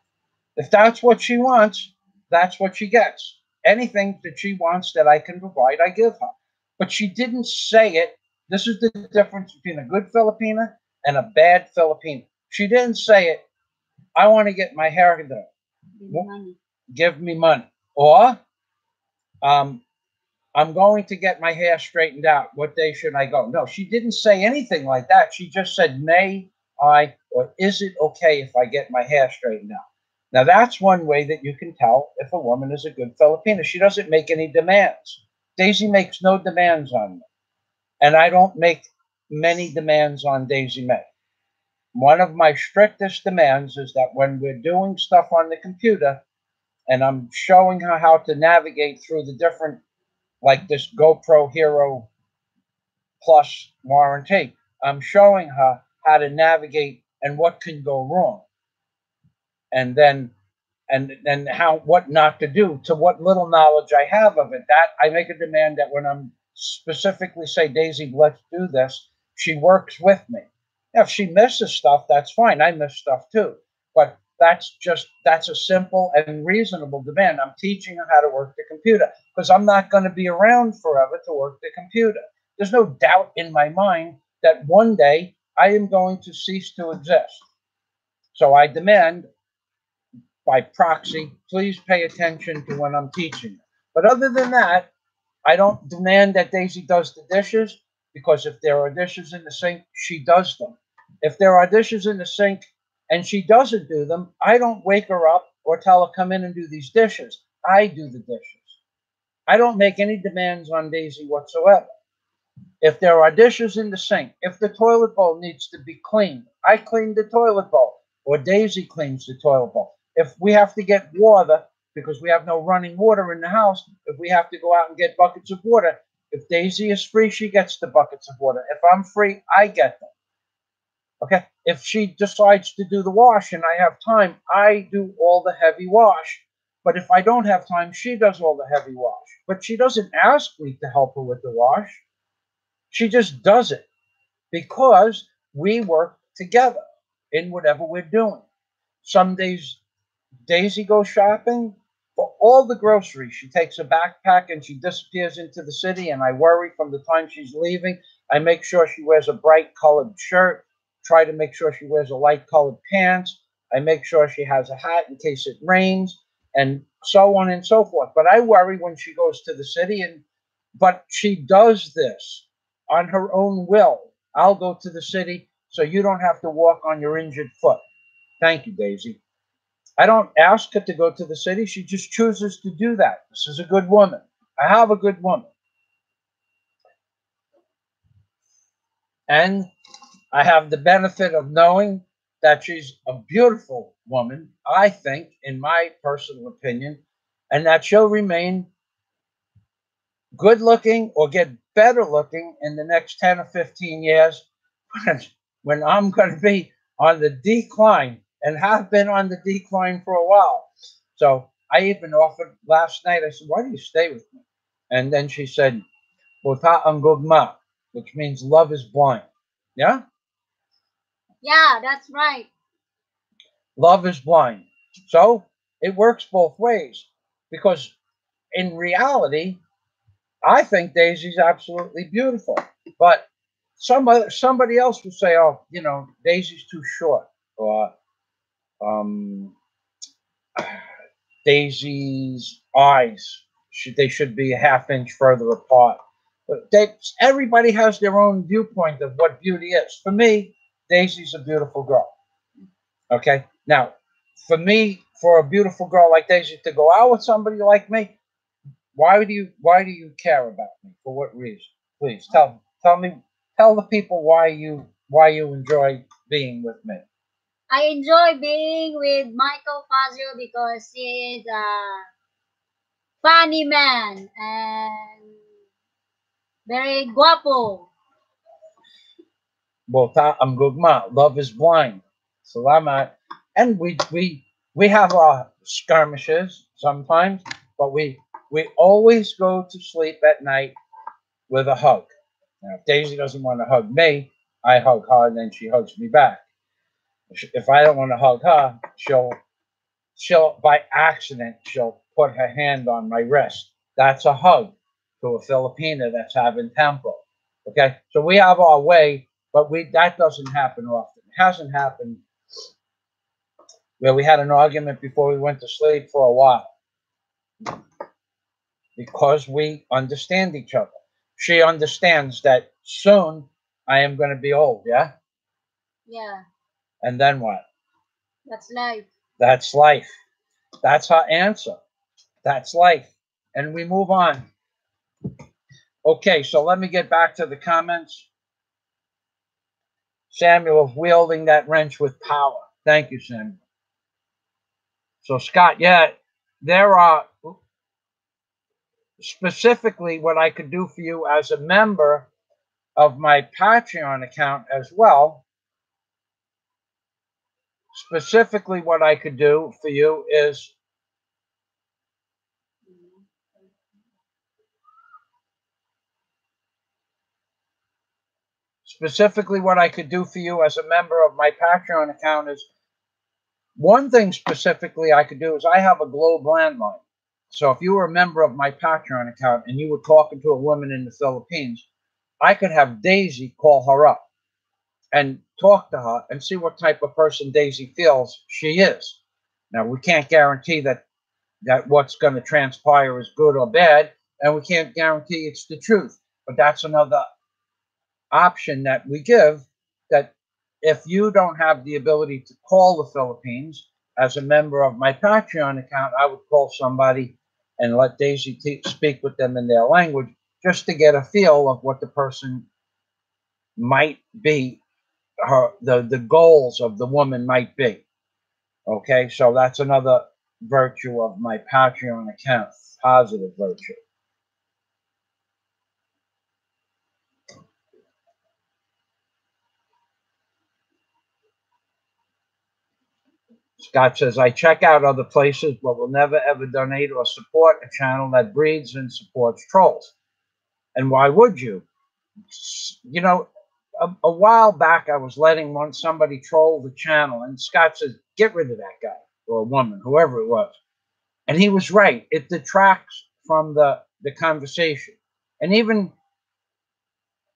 If that's what she wants, that's what she gets. Anything that she wants that I can provide, I give her. But she didn't say it. This is the difference between a good Filipina and a bad Filipina. She didn't say it. I want to get my hair done. Give me money. Give me money. Or um, I'm going to get my hair straightened out. What day should I go? No, she didn't say anything like that. She just said, may I, or is it okay if I get my hair straightened out? Now, that's one way that you can tell if a woman is a good Filipina. She doesn't make any demands. Daisy makes no demands on me. And I don't make many demands on Daisy May. One of my strictest demands is that when we're doing stuff on the computer and I'm showing her how to navigate through the different, like this GoPro Hero Plus warranty, I'm showing her how to navigate and what can go wrong. And then and how what not to do, to what little knowledge I have of it. That I make a demand that when I'm specifically say, Daisy, let's do this, she works with me. Now, if she misses stuff, that's fine. I miss stuff too. But that's a simple and reasonable demand. I'm teaching her how to work the computer because I'm not going to be around forever to work the computer. There's no doubt in my mind that one day I am going to cease to exist. So I demand by proxy, please pay attention to when I'm teaching. But other than that, I don't demand that Daisy does the dishes because if there are dishes in the sink, she does them. If there are dishes in the sink and she doesn't do them, I don't wake her up or tell her, come in and do these dishes. I do the dishes. I don't make any demands on Daisy whatsoever. If there are dishes in the sink, if the toilet bowl needs to be cleaned, I clean the toilet bowl, or Daisy cleans the toilet bowl. If we have to get water because we have no running water in the house, if we have to go out and get buckets of water, if Daisy is free, she gets the buckets of water. If I'm free, I get them. Okay? If she decides to do the wash and I have time, I do all the heavy wash. But if I don't have time, she does all the heavy wash. But she doesn't ask me to help her with the wash. She just does it because we work together in whatever we're doing. Some days Daisy goes shopping for all the groceries. She takes a backpack and she disappears into the city, and I worry from the time she's leaving. I make sure she wears a bright colored shirt, try to make sure she wears a light colored pants. I make sure she has a hat in case it rains, and so on and so forth. But I worry when she goes to the city, but she does this on her own will. I'll go to the city so you don't have to walk on your injured foot. Thank you, Daisy. I don't ask her to go to the city. She just chooses to do that. This is a good woman. I have a good woman. And I have the benefit of knowing that she's a beautiful woman, I think, in my personal opinion, and that she'll remain good looking or get better looking in the next 10 or 15 years when I'm going to be on the decline and have been on the decline for a while. So I even offered last night, I said, why do you stay with me? And then she said, Bota ang gugma, which means love is blind. Yeah? Yeah, that's right. Love is blind. So it works both ways because in reality, I think Daisy's absolutely beautiful. But somebody else will say, oh, you know, Daisy's too short. Or um, Daisy's eyes, they should be a half inch further apart. But everybody has their own viewpoint of what beauty is. For me, Daisy's a beautiful girl. Okay? Now, for me, for a beautiful girl like Daisy to go out with somebody like me, why do you care about me? For what reason? Please tell the people why you enjoy being with me. I enjoy being with Michael Fazio because he is a funny man and very guapo. Bota ang gugma. Love is blind. Salamat. And we have our skirmishes sometimes, but we always go to sleep at night with a hug. Now, if Daisy doesn't want to hug me, I hug her, and then she hugs me back. If I don't want to hug her, she'll by accident she'll put her hand on my wrist. That's a hug to a Filipina that's having tempo. Okay, so we have our way, but that doesn't happen often. It hasn't happened where we had an argument before we went to sleep for a while because we understand each other. She understands that soon I am going to be old, yeah? Yeah, And then what? that's life. That's life. That's her answer. That's life. And we move on. Okay, so let me get back to the comments. Samuel wielding that wrench with power. Thank you, Samuel. So, Scott, yeah, there are specifically what I could do for you as a member of my Patreon account as well. Specifically, what I could do for you is specifically what I could do for you as a member of my Patreon account is one thing specifically I could do is I have a Globe landline. So if you were a member of my Patreon account and you were talking to a woman in the Philippines, I could have Daisy call her up and talk to her and see what type of person Daisy feels she is. Now, we can't guarantee that what's going to transpire is good or bad, and we can't guarantee it's the truth. But that's another option that we give, that if you don't have the ability to call the Philippines as a member of my Patreon account, I would call somebody and let Daisy speak with them in their language just to get a feel of what the person might be, the goals of the woman might be. Okay, so that's another virtue of my Patreon account, positive virtue. Scott says, I check out other places, but will never ever donate or support a channel that breeds and supports trolls. And why would you? You know, a while back, I was letting somebody troll the channel, and Scott says, get rid of that guy or woman, whoever it was. And he was right. It detracts from the conversation. And even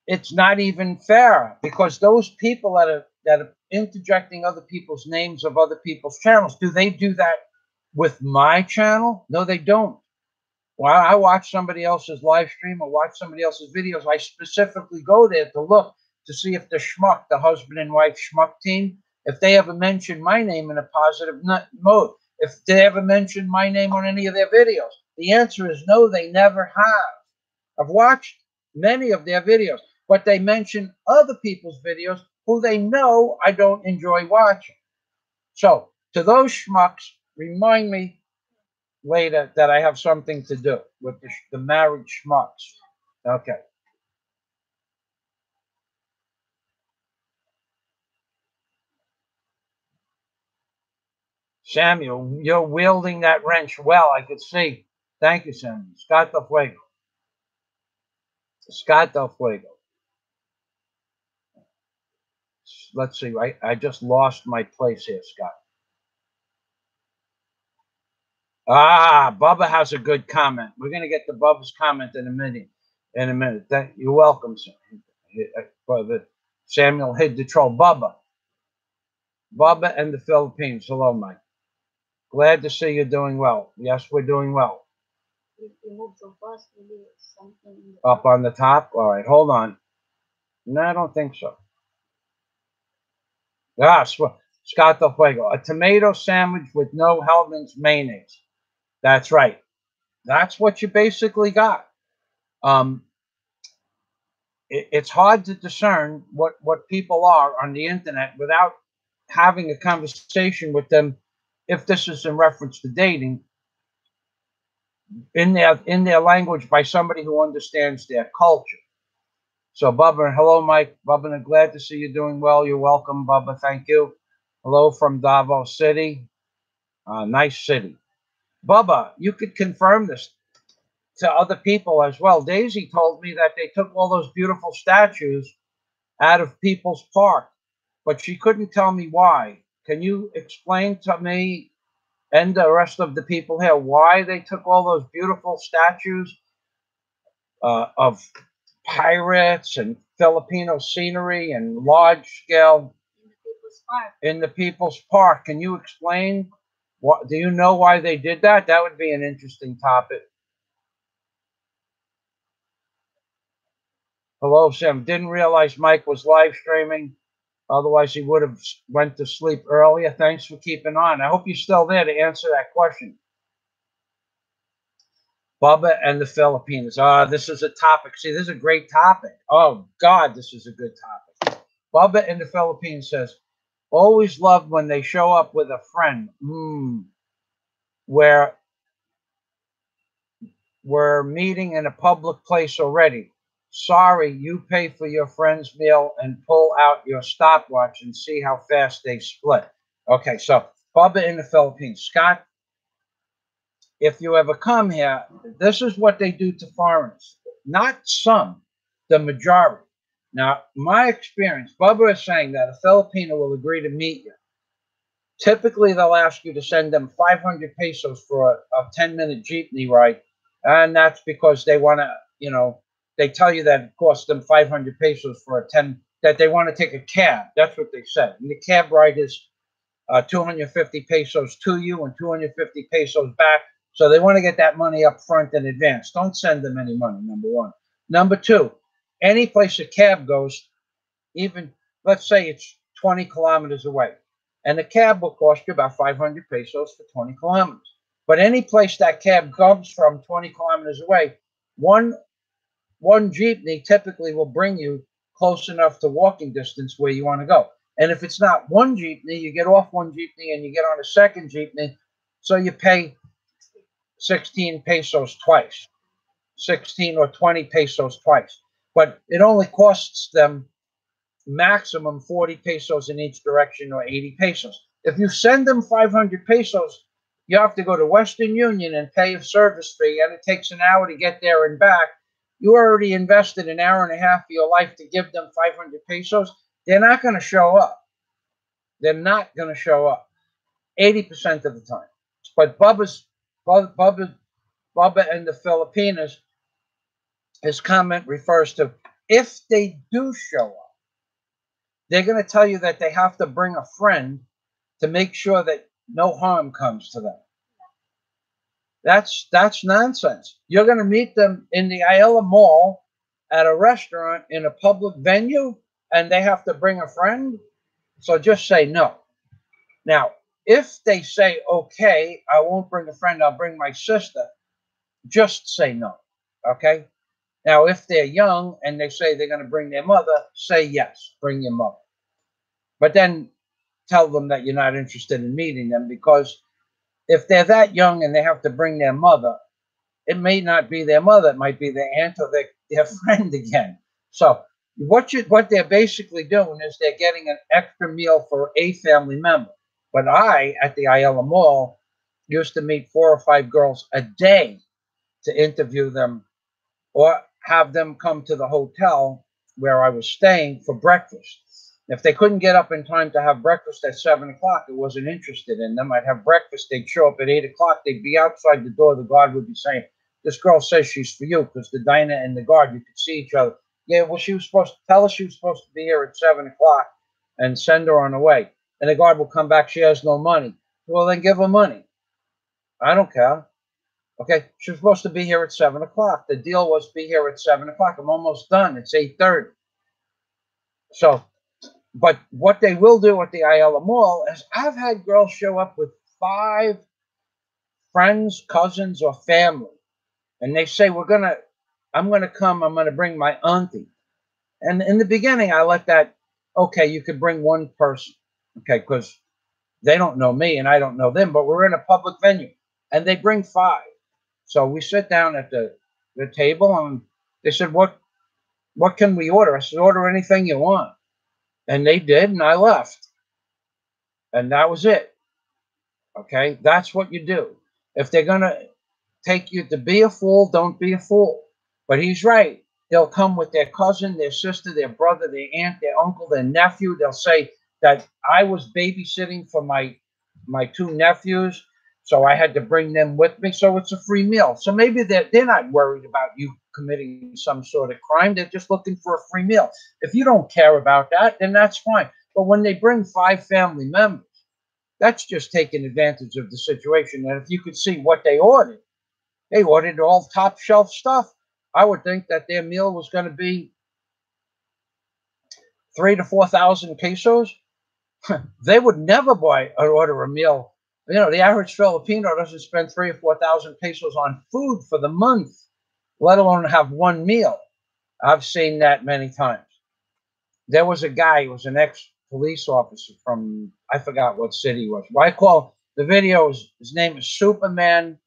it's not even fair because those people that are interjecting other people's names of other people's channels, do they do that with my channel? No, they don't. When I watch somebody else's live stream or watch somebody else's videos, I specifically go there to look to see if the schmuck, the husband and wife schmuck team, if they ever mention my name in a positive mode, if they ever mention my name on any of their videos. The answer is no, they never have. I've watched many of their videos. but they mention other people's videos who they know I don't enjoy watching. So to those schmucks, remind me later that I have something to do with the married schmucks. Okay. Samuel, you're wielding that wrench well. I could see. Thank you, Samuel. Scott Del Fuego. Scott Del Fuego. Let's see. I just lost my place here, Scott. Ah, Bubba has a good comment. We're going to get to Bubba's comment in a minute. You're welcome, Samuel hid the troll. Bubba and the Philippines. Hello, Mike. Glad to see you're doing well. Yes, we're doing well. If you move so fast, maybe something Up on the top? All right, hold on. No, I don't think so. Ah, Scott Del Fuego. A tomato sandwich with no Hellman's mayonnaise. That's right. That's what you basically got. It's hard to discern what people are on the internet without having a conversation with them, if this is in reference to dating, in their language by somebody who understands their culture. So Bubba, hello, Mike. Bubba, I'm glad to see you doing well. You're welcome, Bubba. Thank you. Hello from Davos City. Nice city. Bubba, you could confirm this to other people as well. Daisy told me that they took all those beautiful statues out of People's Park, but she couldn't tell me why. Can you explain to me and the rest of the people here why they took all those beautiful statues of pirates and Filipino scenery and large scale in the People's Park? Can you explain? What do you know why they did that? That would be an interesting topic. Hello, Sam. Didn't realize Mike was live streaming. Otherwise, he would have went to sleep earlier. Thanks for keeping on. I hope you're still there to answer that question. Bubba and the Philippines. This is a topic. See, this is a great topic. Oh, God, this is a good topic. Bubba in the Philippines says, always loved when they show up with a friend. Where we're meeting in a public place already. Sorry, you pay for your friend's meal and pull out your stopwatch and see how fast they split. Okay, so Bubba in the Philippines. Scott, if you ever come here, this is what they do to foreigners. Not some, the majority. Now, my experience, Bubba is saying that a Filipino will agree to meet you. Typically, they'll ask you to send them 500 pesos for a 10-minute jeepney ride. And that's because they want to, they tell you that it costs them 500 pesos for that they want to take a cab. That's what they said. And the cab ride is 250 pesos to you and 250 pesos back. So they want to get that money up front in advance. Don't send them any money, number one. Number two, any place a cab goes, even, let's say it's 20 kilometers away, and the cab will cost you about 500 pesos for 20 kilometers. But any place that cab comes from 20 kilometers away, one jeepney typically will bring you close enough to walking distance where you want to go. And if it's not one jeepney, you get off one jeepney and you get on a second jeepney, so you pay 16 pesos twice, 16 or 20 pesos twice. But it only costs them maximum 40 pesos in each direction or 80 pesos. If you send them 500 pesos, you have to go to Western Union and pay a service fee, and it takes an hour to get there and back. You already invested an hour and a half of your life to give them 500 pesos. They're not going to show up. They're not going to show up 80% of the time. But Bubba and the Filipinos, his comment refers to if they do show up, they're going to tell you that they have to bring a friend to make sure that no harm comes to them. That's nonsense. You're going to meet them in the Ayala Mall at a restaurant in a public venue, and they have to bring a friend. So just say no. Now, if they say, okay, I won't bring a friend, I'll bring my sister, just say no. Okay? Now, if they're young and they say they're going to bring their mother, say yes, bring your mother. But then tell them that you're not interested in meeting them, because if they're that young and they have to bring their mother, it may not be their mother, it might be their aunt or their friend again. So what they're basically doing is they're getting an extra meal for a family member. But I, at the Ayala Mall, used to meet 4 or 5 girls a day to interview them or have them come to the hotel where I was staying for breakfast. If they couldn't get up in time to have breakfast at 7 o'clock, I wasn't interested in them. I'd have breakfast. They'd show up at 8 o'clock. They'd be outside the door. The guard would be saying, "This girl says she's for you," because the diner and the guard, you could see each other. Yeah, well, she was supposed to tell us she was supposed to be here at 7 o'clock and send her on her way. And the guard will come back. She has no money. Well, then give her money. I don't care. Okay, she was supposed to be here at 7 o'clock. The deal was be here at 7 o'clock. I'm almost done. It's 8:30. So, but what they will do at the Ayala Mall is I've had girls show up with 5 friends, cousins, or family, and they say, I'm gonna come. I'm gonna bring my auntie. And in the beginning, I let that. Okay, you could bring one person. Okay, because they don't know me and I don't know them, but we're in a public venue, and they bring 5. So we sit down at the table, and they said, what can we order? I said, order anything you want. And they did, and I left. And that was it. Okay? That's what you do. If they're going to take you to be a fool, don't be a fool. But he's right. They'll come with their cousin, their sister, their brother, their aunt, their uncle, their nephew. They'll say that I was babysitting for my 2 nephews, so I had to bring them with me. So it's a free meal. So maybe they're not worried about you committing some sort of crime. They're just looking for a free meal. If you don't care about that, then that's fine. But when they bring 5 family members, that's just taking advantage of the situation. And if you could see what they ordered all top shelf stuff. I would think that their meal was going to be 3 to 4 thousand pesos. They would never buy or order a meal. You know, the average Filipino doesn't spend 3 or 4 thousand pesos on food for the month, let alone have one meal. I've seen that many times. There was a guy who was an ex-police officer from, I forgot what city he was. Well, I call the videos, his name is Superman,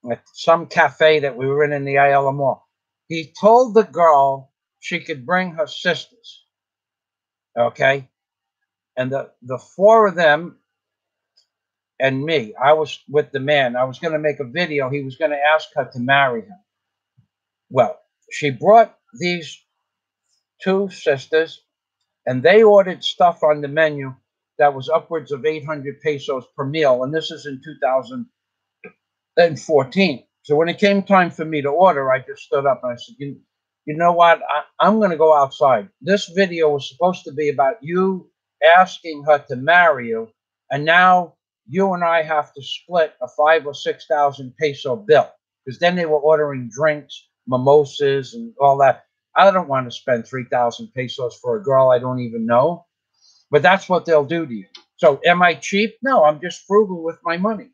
at some cafe that we were in the Ayala Mall. He told the girl she could bring her sisters, okay? And the 4 of them and me, I was with the man. I was going to make a video. He was going to ask her to marry him. Well, she brought these 2 sisters, and they ordered stuff on the menu that was upwards of 800 pesos per meal. And this is in 2014. So when it came time for me to order, I just stood up and I said, you know what? I'm going to go outside. This video was supposed to be about you asking her to marry you, and now you and I have to split a 5 or 6,000 peso bill, because then they were ordering drinks, mimosas, and all that. I don't want to spend 3,000 pesos for a girl I don't even know, but that's what they'll do to you. So am I cheap? No, I'm just frugal with my money.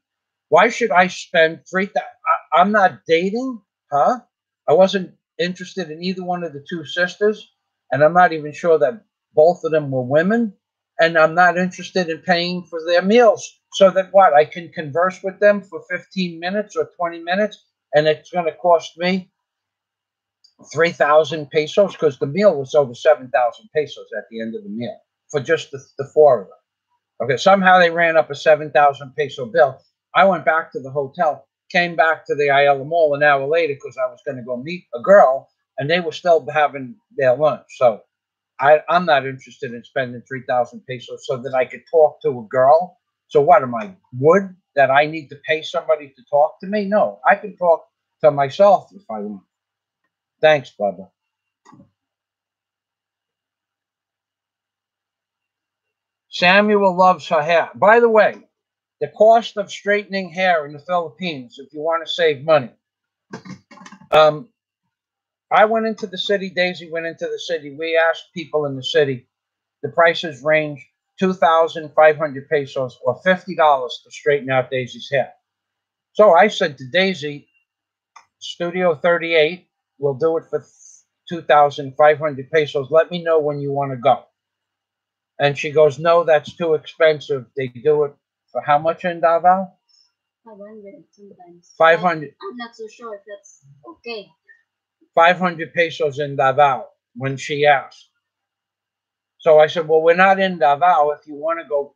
Why should I spend 3,000? I'm not dating, huh? I wasn't interested in either one of the 2 sisters, and I'm not even sure that both of them were women, and I'm not interested in paying for their meals. So that what? I can converse with them for 15 minutes or 20 minutes, and it's going to cost me 3,000 pesos, because the meal was over 7,000 pesos at the end of the meal for just the 4 of them. Okay, somehow they ran up a 7,000 peso bill. I went back to the hotel, came back to the Ayala Mall an hour later because I was going to go meet a girl, and they were still having their lunch. So I'm not interested in spending 3,000 pesos so that I could talk to a girl. So what am I, wood, that I need to pay somebody to talk to me? No, I can talk to myself if I want. Thanks, Bubba. Samuel loves her hair. By the way, the cost of straightening hair in the Philippines, if you want to save money. I went into the city, Daisy went into the city. We asked people in the city. The prices range 2,500 pesos or $50 to straighten out Daisy's hair. So I said to Daisy, Studio 38, we'll do it for 2,500 pesos. Let me know when you want to go. And she goes, no, that's too expensive. They do it for how much in Davao? 500 sometimes. 500. I'm not so sure if that's okay. 500 pesos in Davao when she asked. So I said, well, we're not in Davao. If you want to go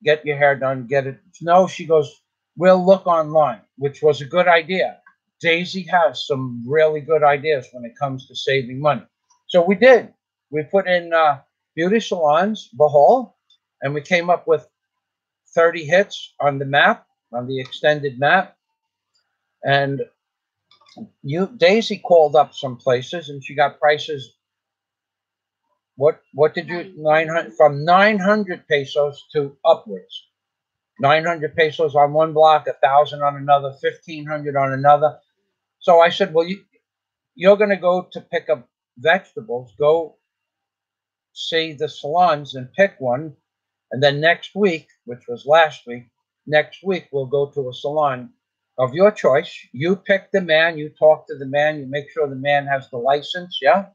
get your hair done, get it. No, she goes, we'll look online, which was a good idea. Daisy has some really good ideas when it comes to saving money. So we did. We put in beauty salons, Bohol, and we came up with 30 hits on the map, on the extended map. And Daisy called up some places and she got prices. What did you 900 from 900 pesos to upwards? 900 pesos on one block, 1,000 on another, 1,500 on another. So I said, well, you're going to go to pick up vegetables. Go see the salons and pick one. And then next week, which was last week, next week we'll go to a salon of your choice. You pick the man, you talk to the man, you make sure the man has the license, yeah?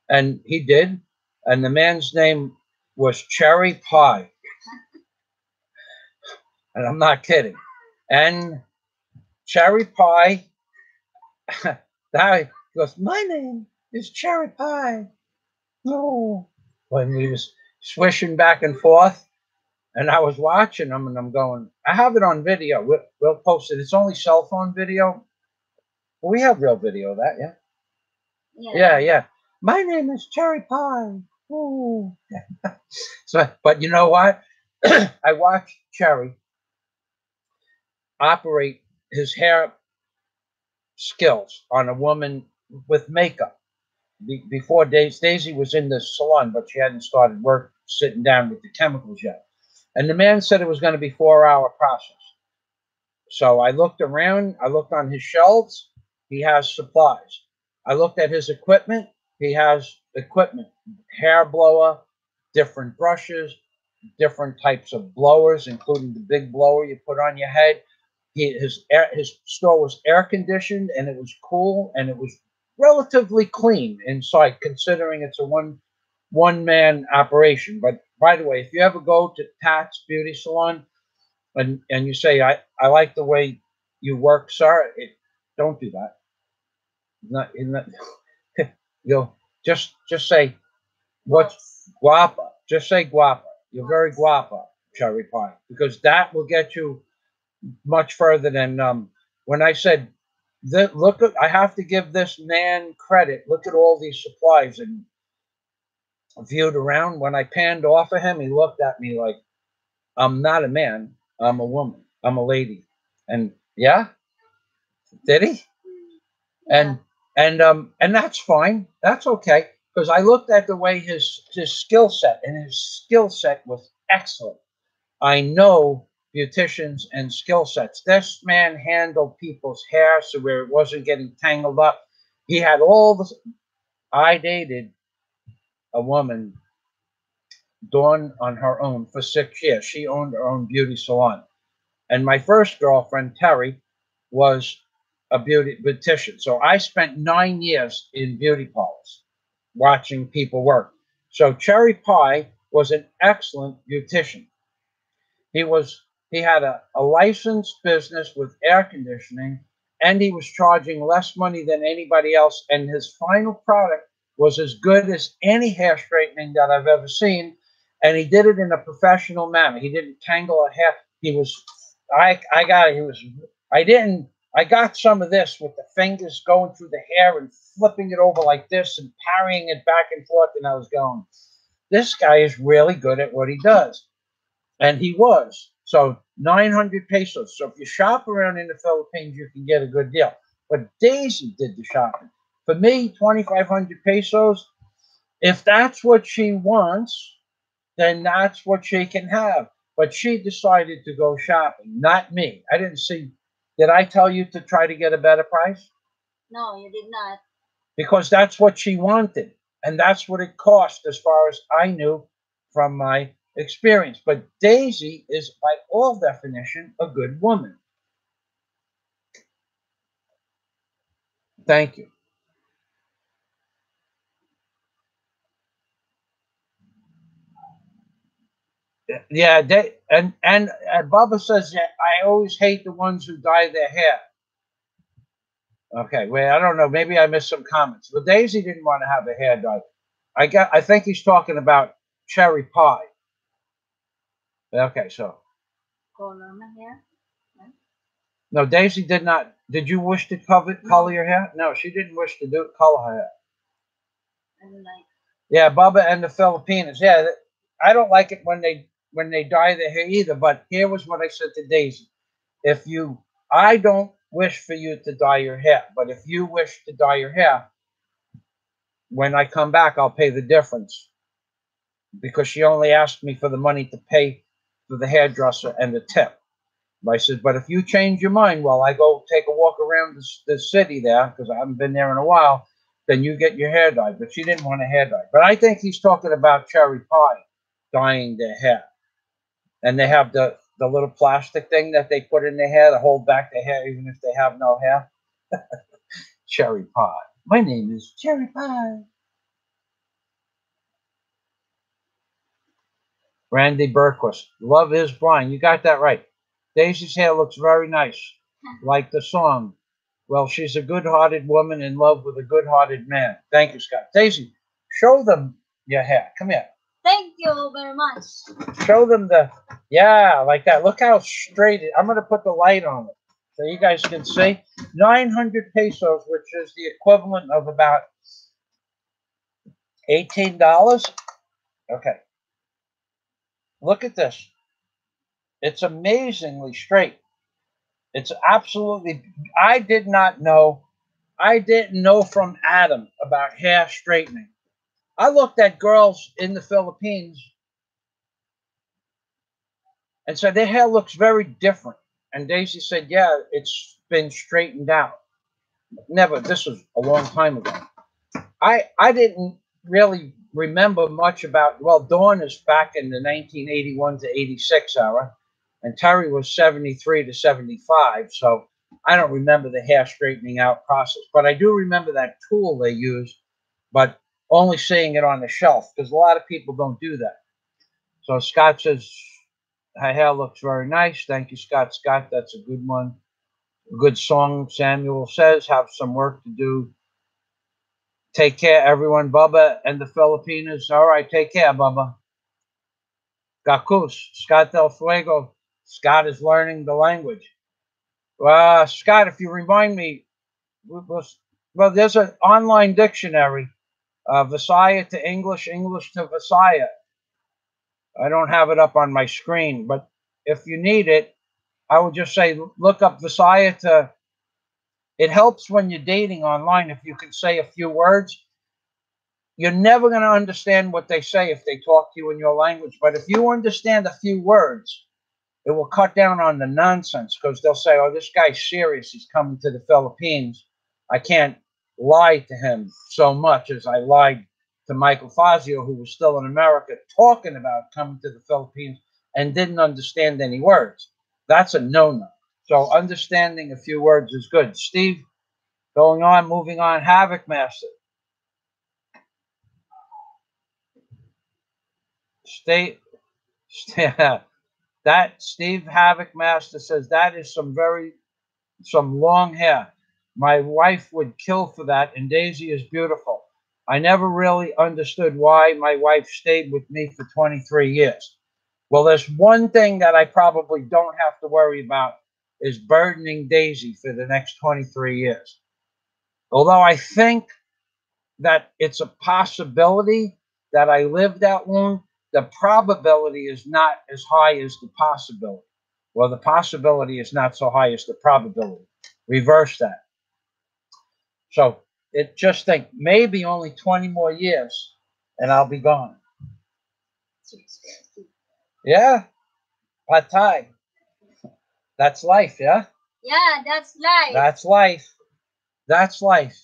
And he did. And the man's name was Cherry Pie. And I'm not kidding. And Cherry Pie, that goes, my name is Cherry Pie. No. When we was swishing back and forth, and I was watching them, and I'm going, I have it on video. We'll post it. It's only cell phone video. But we have real video of that, yeah? Yeah. My name is Cherry Pie. Ooh. So, but you know what? I watched Cherry operate his hair skills on a woman with makeup. Before Daisy was in the salon, but she hadn't started work sitting down with the chemicals yet. And the man said it was going to be a 4-hour process. So I looked around, I looked on his shelves, he has supplies. I looked at his equipment, he has equipment, hair blower, different brushes, different types of blowers, including the big blower you put on your head. His store was air conditioned and it was cool and it was relatively clean inside, considering it's a one man operation. But by the way, if you ever go to Pat's Beauty Salon and you say I like the way you work, sir, don't do that. Not you'll just say what's guapa. Just say guapa. You're very guapa, Cherry Pie, because that will get you much further than when I said that. Look at, I have to give this man credit. Look at all these supplies and viewed around. When I panned off of him, he looked at me like I'm not a man. I'm a woman. I'm a lady. And yeah, did he? And and that's fine. That's okay because I looked at the way his skill set, and his skill set was excellent. I know beauticians and skill sets. This man handled people's hair so where it wasn't getting tangled up. He had all the. I dated a woman, Dawn, on her own for 6 years. She owned her own beauty salon. And my first girlfriend, Terry, was a beautician. So I spent 9 years in beauty parlors watching people work. So Cherry Pie was an excellent beautician. He was he had a licensed business with air conditioning, and he was charging less money than anybody else. And his final product was as good as any hair straightening that I've ever seen. And he did it in a professional manner. He didn't tangle a hair. He was I got it. He was I didn't I got some of this with the fingers going through the hair and flipping it over like this and parrying it back and forth. And I was going, this guy is really good at what he does. And he was. So 900 pesos. So if you shop around in the Philippines, you can get a good deal. But Daisy did the shopping. For me, 2,500 pesos, if that's what she wants, then that's what she can have. But she decided to go shopping, not me. I didn't see. Did I tell you to try to get a better price? No, you did not. Because that's what she wanted. And that's what it cost, as far as I knew from my experience. But Daisy is, by all definition, a good woman. Thank you. Yeah, and Bubba says, yeah, I always hate the ones who dye their hair. Okay, wait, I don't know. Maybe I missed some comments. But Daisy didn't want to have a hair dye. I think he's talking about cherry pie. Okay, so Color my hair. no, Daisy did not. Did you wish to color your hair? No, she didn't wish to color her hair. I don't like. Yeah, Bubba and the Filipinos. Yeah, I don't like it when they dye their hair either. But here was what I said to Daisy: if you, I don't wish for you to dye your hair, but if you wish to dye your hair, when I come back, I'll pay the difference because she only asked me for the money to pay for the hairdresser and the tip. I said, but if you change your mind while I go take a walk around the city there, because I haven't been there in a while, then you get your hair dyed. But she didn't want a hair dye. But I think he's talking about cherry pie dyeing their hair. And they have the little plastic thing that they put in their hair to hold back their hair even if they have no hair. Cherry pie. My name is Cherry Pie. Randy Berquist. Love is blind. You got that right. Daisy's hair looks very nice, like the song. Well, she's a good-hearted woman in love with a good-hearted man. Thank you, Scott. Daisy, show them your hair. Come here. Thank you very much. Show them yeah, like that. Look how straight it. I'm going to put the light on it so you guys can see. 900 pesos, which is the equivalent of about $18. Okay. Look at this. It's amazingly straight. It's absolutely, I did not know, I didn't know from Adam about hair straightening. I looked at girls in the Philippines and said, their hair looks very different. And Daisy said, yeah, it's been straightened out. Never, this was a long time ago. I didn't really remember much about, well, Dawn is back in the 1981 to 86 era, and Terry was 73 to 75, so I don't remember the hair straightening out process. But I do remember that tool they used, but only seeing it on the shelf, because a lot of people don't do that. So Scott says, her hair looks very nice. Thank you, Scott. Scott, that's a good one. A good song, Samuel says, have some work to do. Take care, everyone. Bubba and the Filipinos. All right, take care, Bubba. Gacus, Scott Del Fuego. Scott is learning the language. Scott, if you remind me, well, there's an online dictionary, Visaya to English, English to Visaya. I don't have it up on my screen, but if you need it, I would just say look up Visaya to. It helps when you're dating online if you can say a few words. You're never going to understand what they say if they talk to you in your language. But if you understand a few words, it will cut down on the nonsense because they'll say, oh, this guy's serious. He's coming to the Philippines. I can't lie to him so much as I lied to Michael Fazio, who was still in America, talking about coming to the Philippines and didn't understand any words. That's a no-no. So understanding a few words is good. Steve, going on, moving on, Havoc Master. Stay, that Steve Havoc Master says that is some long hair. My wife would kill for that, and Daisy is beautiful. I never really understood why my wife stayed with me for 23 years. Well, there's one thing that I probably don't have to worry about is burdening Daisy for the next 23 years. Although I think that it's a possibility that I live that long, the probability is not as high as the possibility. Well, the possibility is not so high as the probability. Reverse that. So just think maybe only 20 more years and I'll be gone. Yeah, pad thai. That's life, yeah? Yeah, that's life. That's life. That's life.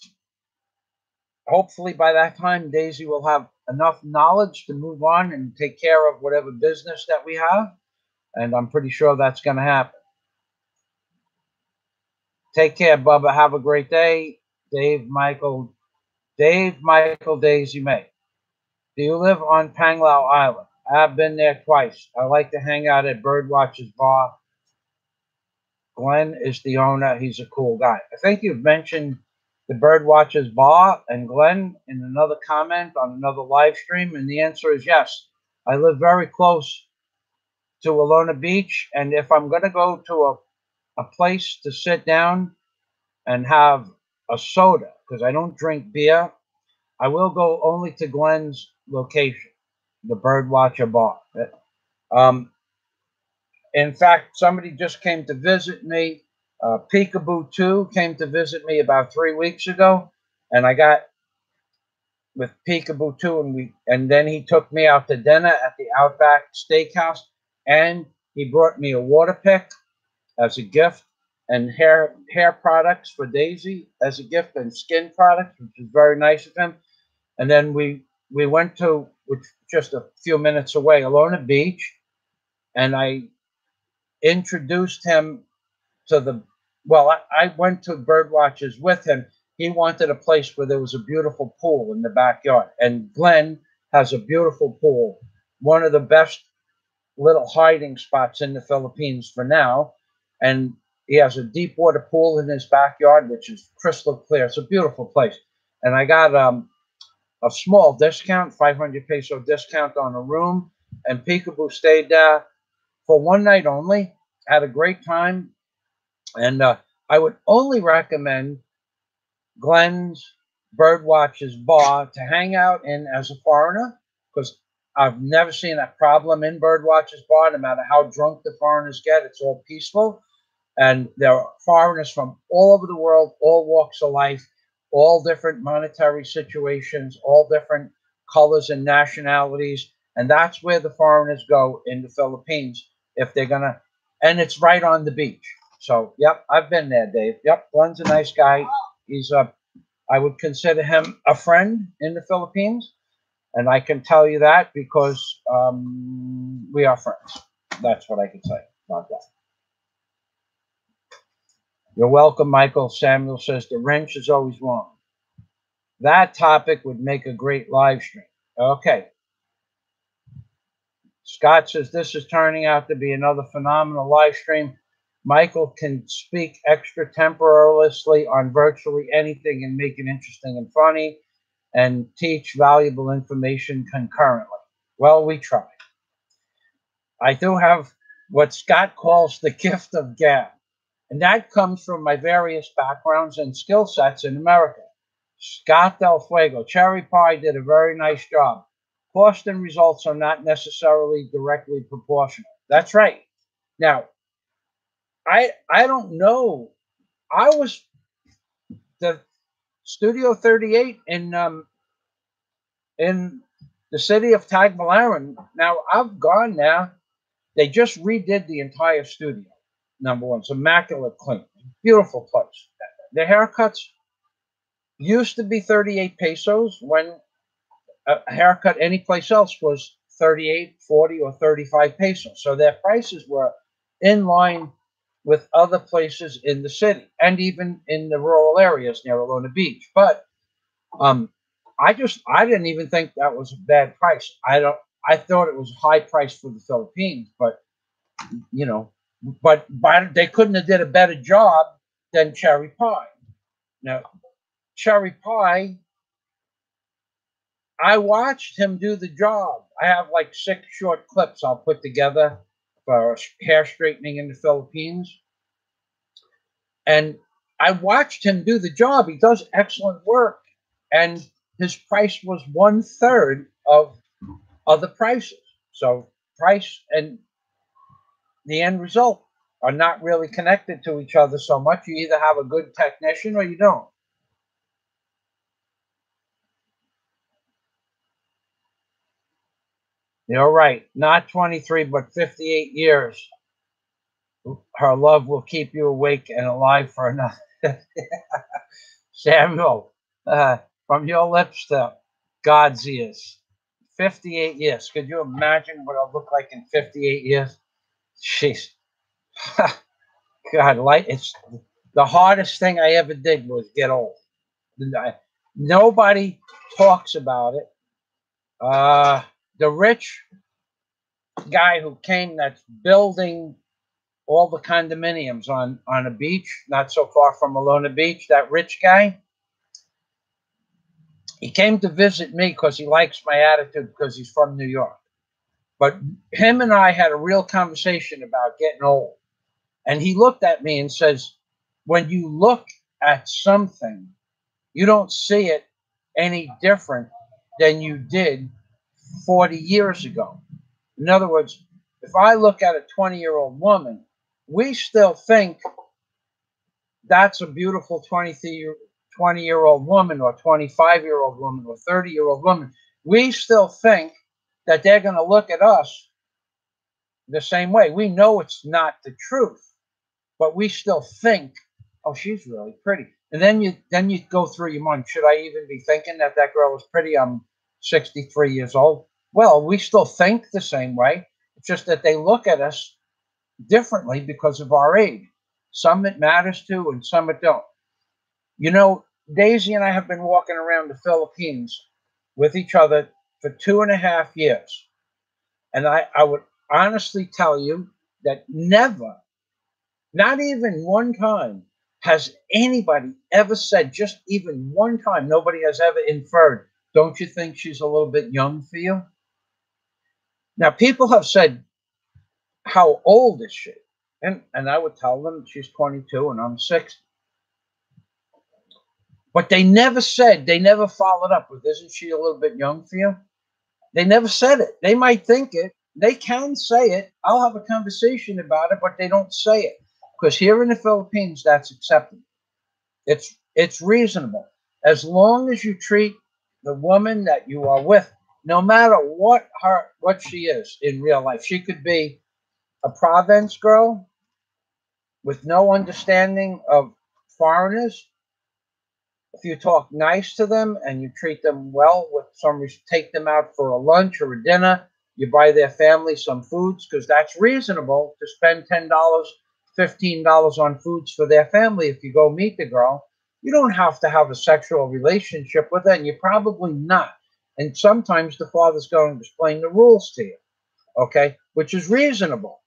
Hopefully by that time, Daisy will have enough knowledge to move on and take care of whatever business that we have. And I'm pretty sure that's going to happen. Take care, Bubba. Have a great day. Dave, Michael, Daisy May. Do you live on Panglao Island? I've been there twice. I like to hang out at Birdwatcher's Bar. Glenn is the owner. He's a cool guy. I think you've mentioned the Birdwatcher's Bar and Glenn in another comment on another live stream, and the answer is yes. I live very close to Alona Beach, and if I'm going to go to a place to sit down and have a soda, because I don't drink beer, I will go only to Glenn's location, the Birdwatcher Bar. Um, in fact, somebody just came to visit me. Peekaboo 2 came to visit me about 3 weeks ago, and I got with Peekaboo 2, and then he took me out to dinner at the Outback Steakhouse, and he brought me a water pick as a gift, and hair products for Daisy as a gift, and skin products, which is very nice of him. And then we went to, which just a few minutes away, Alona Beach, and I introduced him to the, well, I went to Birdwatchers with him. He wanted a place where there was a beautiful pool in the backyard, and Glenn has a beautiful pool, one of the best little hiding spots in the Philippines for now. And he has a deep water pool in his backyard, which is crystal clear. It's a beautiful place. And I got a small discount, 500 peso discount on a room. And Peekaboo stayed there for one night only, had a great time. And I would only recommend Glenn's Birdwatcher's Bar to hang out in as a foreigner, because I've never seen a problem in Birdwatcher's Bar. No matter how drunk the foreigners get, it's all peaceful. And there are foreigners from all over the world, all walks of life, all different monetary situations, all different colors and nationalities. And that's where the foreigners go in the Philippines if they're going to, and it's right on the beach. So, yep, I've been there, Dave. Yep, Glenn's a nice guy. He's I would consider him a friend in the Philippines. And I can tell you that because we are friends. That's what I can say about that. You're welcome, Michael. Samuel says the wrench is always wrong. That topic would make a great live stream. Okay. Scott says this is turning out to be another phenomenal live stream. Michael can speak extratemporarily on virtually anything and make it interesting and funny and teach valuable information concurrently. Well, we try. I do have what Scott calls the gift of gab, and that comes from my various backgrounds and skill sets in America. Scott Del Fuego, Cherry Pie did a very nice job. Cost and results are not necessarily directly proportional. That's right. Now, I don't know. I was the Studio 38 in the city of Tagbilaran. Now I've gone there. They just redid the entire studio. Number one, it's immaculate clean, beautiful place. The haircuts used to be 38 pesos when a haircut anyplace else was 38, 40, or 35 pesos. So their prices were in line with other places in the city and even in the rural areas near Alona Beach. But I didn't even think that was a bad price. I thought it was a high price for the Philippines, but you know, but they couldn't have did a better job than Cherry Pie. Now, Cherry Pie, I watched him do the job. I have like 6 short clips I'll put together for hair straightening in the Philippines. And I watched him do the job. He does excellent work. And his price was 1/3 of other prices. So price and the end result are not really connected to each other so much. You either have a good technician or you don't. You're right. Not 23, but 58 years. Her love will keep you awake and alive for another. Samuel, from your lips to God's ears. 58 years. Could you imagine what I'll look like in 58 years? Jeez. God, it's the hardest thing I ever did was get old. Nobody talks about it. The rich guy who came that's building all the condominiums on a beach not so far from Alona Beach, that rich guy. He came to visit me because he likes my attitude because he's from New York. But him and I had a real conversation about getting old. And he looked at me and says, when you look at something, you don't see it any different than you did 40 years ago. In other words, if I look at a 20-year-old woman, we still think that's a beautiful 20-year-old woman or 25-year-old woman or 30-year-old woman. We still think that they're going to look at us the same way. We know it's not the truth, but we still think, oh, she's really pretty. And then you go through your mind, should I even be thinking that that girl is pretty? I'm 63 years old. Well, we still think the same way. It's just that they look at us differently because of our age. Some it matters to, and some it don't. You know, Daisy and I have been walking around the Philippines with each other for 2.5 years. And I would honestly tell you that never, not even one time, has anybody ever said, just even one time, nobody has ever inferred, don't you think she's a little bit young for you? Now, people have said, how old is she? And I would tell them she's 22 and I'm 60. But they never said, they never followed up with, isn't she a little bit young for you? They never said it. They might think it. They can say it. I'll have a conversation about it, but they don't say it. Because here in the Philippines, that's accepted. It's reasonable. As long as you treat the woman that you are with, no matter what she is in real life. She could be a province girl with no understanding of foreigners. If you talk nice to them and you treat them well with some, take them out for a lunch or a dinner, you buy their family some foods because that's reasonable to spend $10, $15 on foods for their family. If you go meet the girl, you don't have to have a sexual relationship with her, and you're probably not. And sometimes the father's going to explain the rules to you, okay, which is reasonable.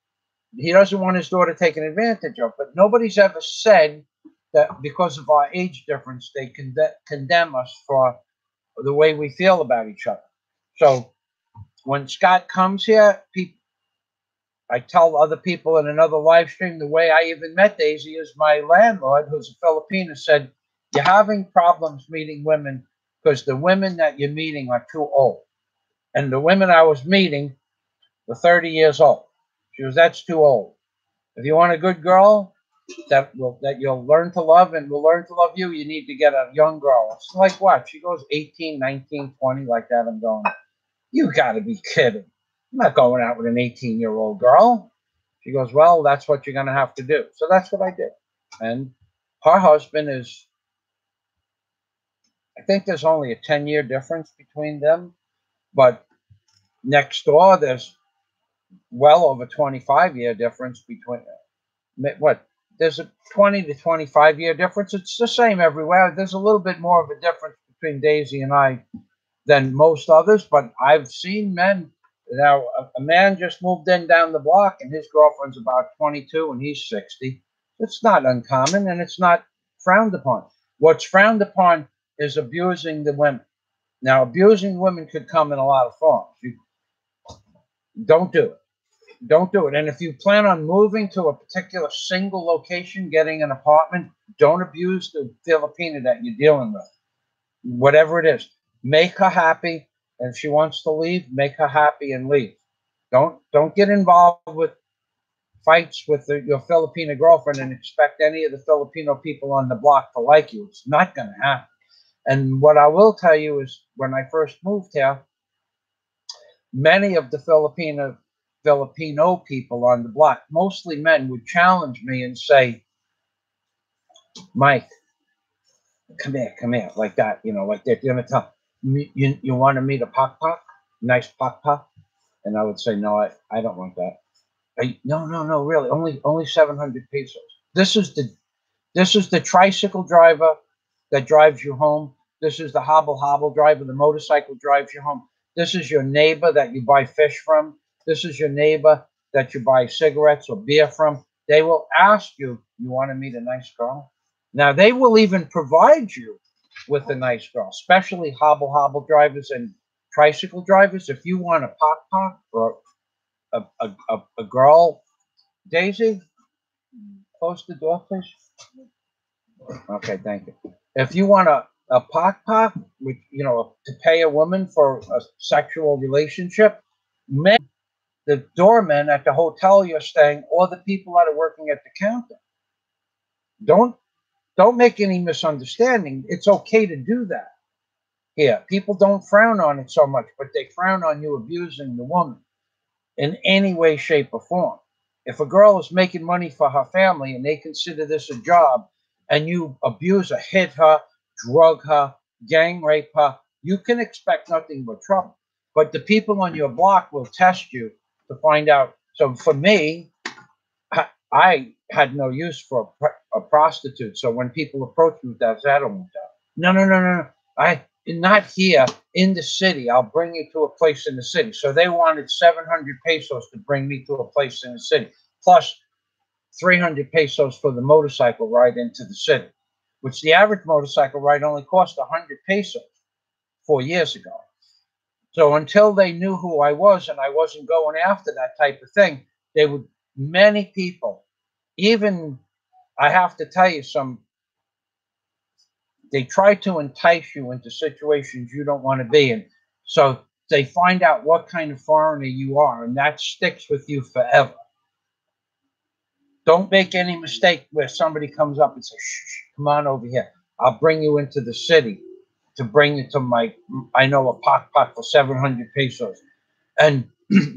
He doesn't want his daughter taken advantage of, but nobody's ever said that because of our age difference, they condemn us for the way we feel about each other. So when Scott comes here, I tell other people in another live stream, the way I even met Daisy is my landlord, who's a Filipino, said, you're having problems meeting women because the women that you're meeting are too old. And the women I was meeting were 30 years old. She was, that's too old. If you want a good girl that you'll learn to love and will learn to love you, you need to get a young girl. It's like what? She goes 18, 19, 20 like that. I'm going, you got to be kidding. I'm not going out with an 18-year-old girl. She goes, well, that's what you're going to have to do. So that's what I did. And her husband is, I think there's only a 10-year difference between them. But next door, there's well over 25-year difference between what? There's a 20 to 25-year difference. It's the same everywhere. There's a little bit more of a difference between Daisy and I than most others, but I've seen men. Now, a man just moved in down the block, and his girlfriend's about 22, and he's 60. It's not uncommon, and it's not frowned upon. What's frowned upon is abusing the women. Now, abusing women could come in a lot of forms. You don't do it. Don't do it. And if you plan on moving to a particular single location, getting an apartment, don't abuse the Filipina that you're dealing with. Whatever it is, make her happy. And if she wants to leave, make her happy and leave. Don't get involved with fights with your Filipina girlfriend and expect any of the Filipino people on the block to like you. It's not going to happen. And what I will tell you is when I first moved here, many of the Filipino people on the block, mostly men, would challenge me and say, Mike, come here, like that, like they're going to tell you want to meet a pak, nice pak? And I would say, no, I don't want that. No, really, only 700 pesos. This is the tricycle driver that drives you home. This is the hobble driver, the motorcycle drives you home. This is your neighbor that you buy fish from. This is your neighbor that you buy cigarettes or beer from. They will ask you, you want to meet a nice girl? Now, they will even provide you with a nice girl, especially hobble drivers and tricycle drivers. If you want a pop or a girl, Daisy, close the door, please. Okay, thank you. If you want a pop, which, you know, to pay a woman for a sexual relationship, the doorman at the hotel you're staying, or the people that are working at the counter. Don't don't make any misunderstanding. It's okay to do that here. People don't frown on it so much, but they frown on you abusing the woman in any way, shape, or form. If a girl is making money for her family and they consider this a job, and you abuse her, hit her, drug her, gang rape her, you can expect nothing but trouble. But the people on your block will test you to find out. So for me, I had no use for a prostitute. So when people approach me with that, I don't want that. No. I not here in the city. I'll bring you to a place in the city. So they wanted 700 pesos to bring me to a place in the city, plus 300 pesos for the motorcycle ride into the city, which the average motorcycle ride only cost 100 pesos 4 years ago. So until they knew who I was and I wasn't going after that type of thing, they would, many people, even, I have to tell you, they try to entice you into situations you don't want to be in. So they find out what kind of foreigner you are, and that sticks with you forever. Don't make any mistake where somebody comes up and says, shh, come on over here. I'll bring you into the city to bring you to I know a pot for 700 pesos. And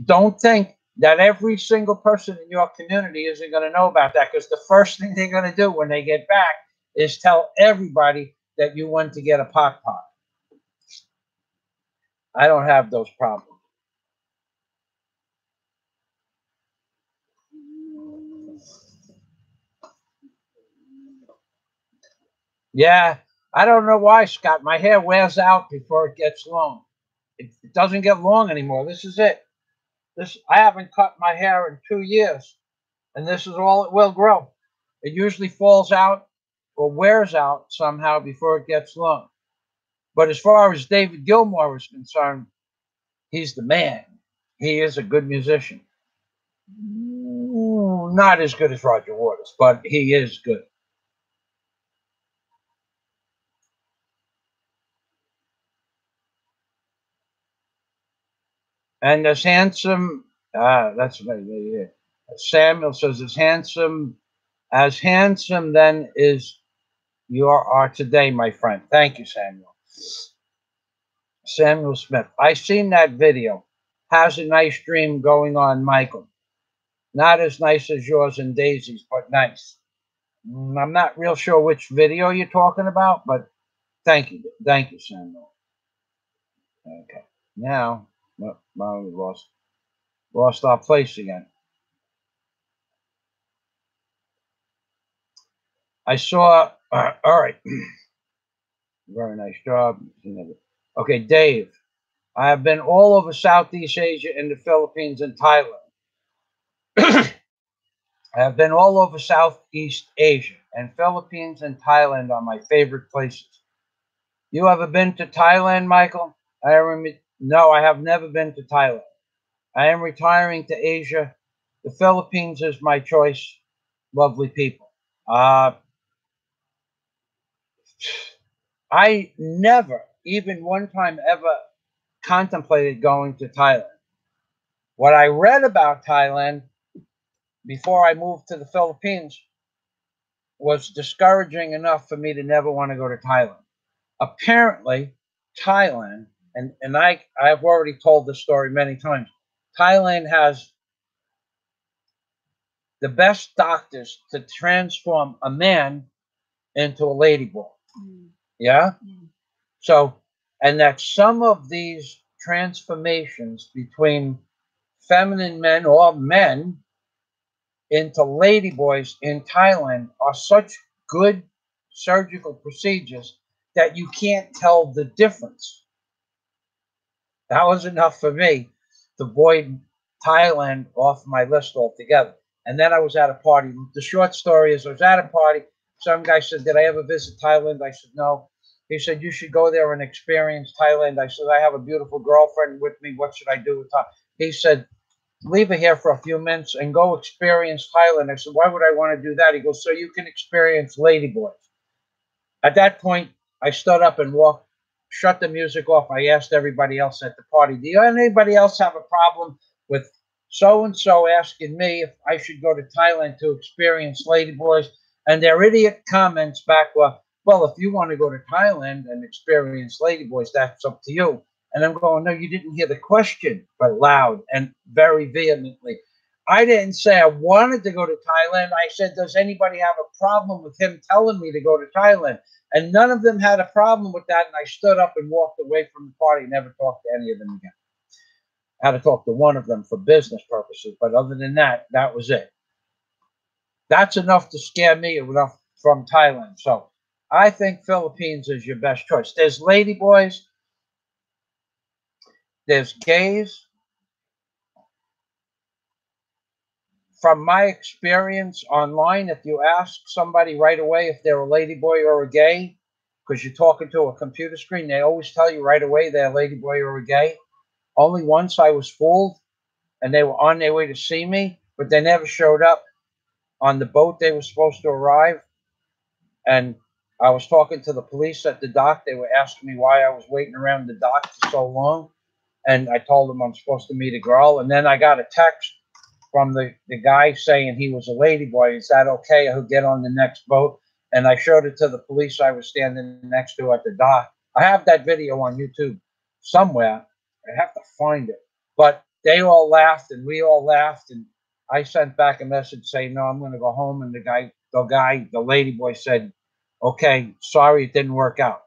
don't think that every single person in your community isn't going to know about that, because the first thing they're going to do when they get back is tell everybody that you went to get a pot. I don't have those problems. Yeah, I don't know why, Scott. My hair wears out before it gets long. It doesn't get long anymore. This is it. I haven't cut my hair in 2 years, and this is all it will grow. It usually falls out or wears out somehow before it gets long. But as far as David Gilmour is concerned, he's the man. He is a good musician. Not as good as Roger Waters, but he is good. And as handsome, that's yeah. Samuel says, as handsome then is you are today, my friend. Thank you, Samuel. Samuel Smith. I seen that video. Has a nice dream going on, Michael. Not as nice as yours and Daisy's, but nice. I'm not real sure which video you're talking about, but thank you. Thank you, Samuel. Okay. Now, we lost our place again. I saw, all right. Very nice job. Okay, Dave. I have been all over Southeast Asia and the Philippines and Thailand. I have been all over Southeast Asia, and Philippines and Thailand are my favorite places. You ever been to Thailand, Michael? No, I have never been to Thailand. I am retiring to Asia. The Philippines is my choice. Lovely people. I never, even one time ever, contemplated going to Thailand. What I read about Thailand before I moved to the Philippines was discouraging enough for me to never want to go to Thailand. Apparently, Thailand, and I've already told this story many times, Thailand has the best doctors to transform a man into a ladyboy. Yeah? So, and that some of these transformations between feminine men or men into ladyboys in Thailand are such good surgical procedures that you can't tell the difference. That was enough for me to avoid Thailand off my list altogether. And then I was at a party. The short story is I was at a party. Some guy said, "Did I ever visit Thailand?" I said, "No." He said, "You should go there and experience Thailand." I said, "I have a beautiful girlfriend with me. What should I do with her?" He said, "Leave her here for a few minutes and go experience Thailand." I said, "Why would I want to do that?" He goes, "So you can experience ladyboys." At that point, I stood up and walked, shut the music off. I asked everybody else at the party, "Do anybody else have a problem with so and so asking me if I should go to Thailand to experience ladyboys?" And their idiot comments back were, "Well, if you want to go to Thailand and experience ladyboys, that's up to you." And I'm going, "No, you didn't hear the question," but loud and very vehemently. I didn't say I wanted to go to Thailand. I said, "Does anybody have a problem with him telling me to go to Thailand?" And none of them had a problem with that. And I stood up and walked away from the party, never talked to any of them again. I had to talk to one of them for business purposes. But other than that, that was it. That's enough to scare me enough from Thailand. So I think Philippines is your best choice. There's ladyboys, there's gays. From my experience online, if you ask somebody right away if they're a ladyboy or a gay, because you're talking to a computer screen, they always tell you right away they're a ladyboy or a gay. Only once I was fooled, and they were on their way to see me, but they never showed up on the boat they were supposed to arrive. And I was talking to the police at the dock. They were asking me why I was waiting around the dock for so long. And I told them I'm supposed to meet a girl. And then I got a text from the guy saying he was a ladyboy. Is that okay? I'll get on the next boat. And I showed it to the police I was standing next to at the dock. I have that video on YouTube somewhere. I have to find it. But they all laughed and we all laughed. And I sent back a message saying, "No, I'm going to go home." And the ladyboy said, "Okay, sorry it didn't work out."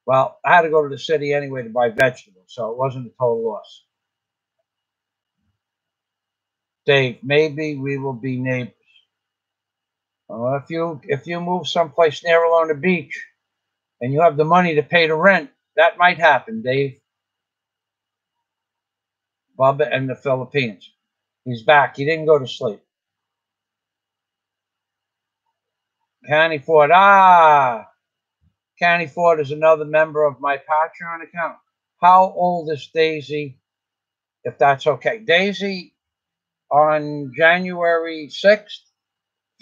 Well, I had to go to the city anyway to buy vegetables, so it wasn't a total loss. Dave, maybe we will be neighbors. If you move someplace near along the beach and you have the money to pay the rent, that might happen, Dave. Bubba in the Philippines. He's back. He didn't go to sleep. Canny Ford. Canny Ford is another member of my Patreon account. How old is Daisy, if that's okay? Daisy on January 6th?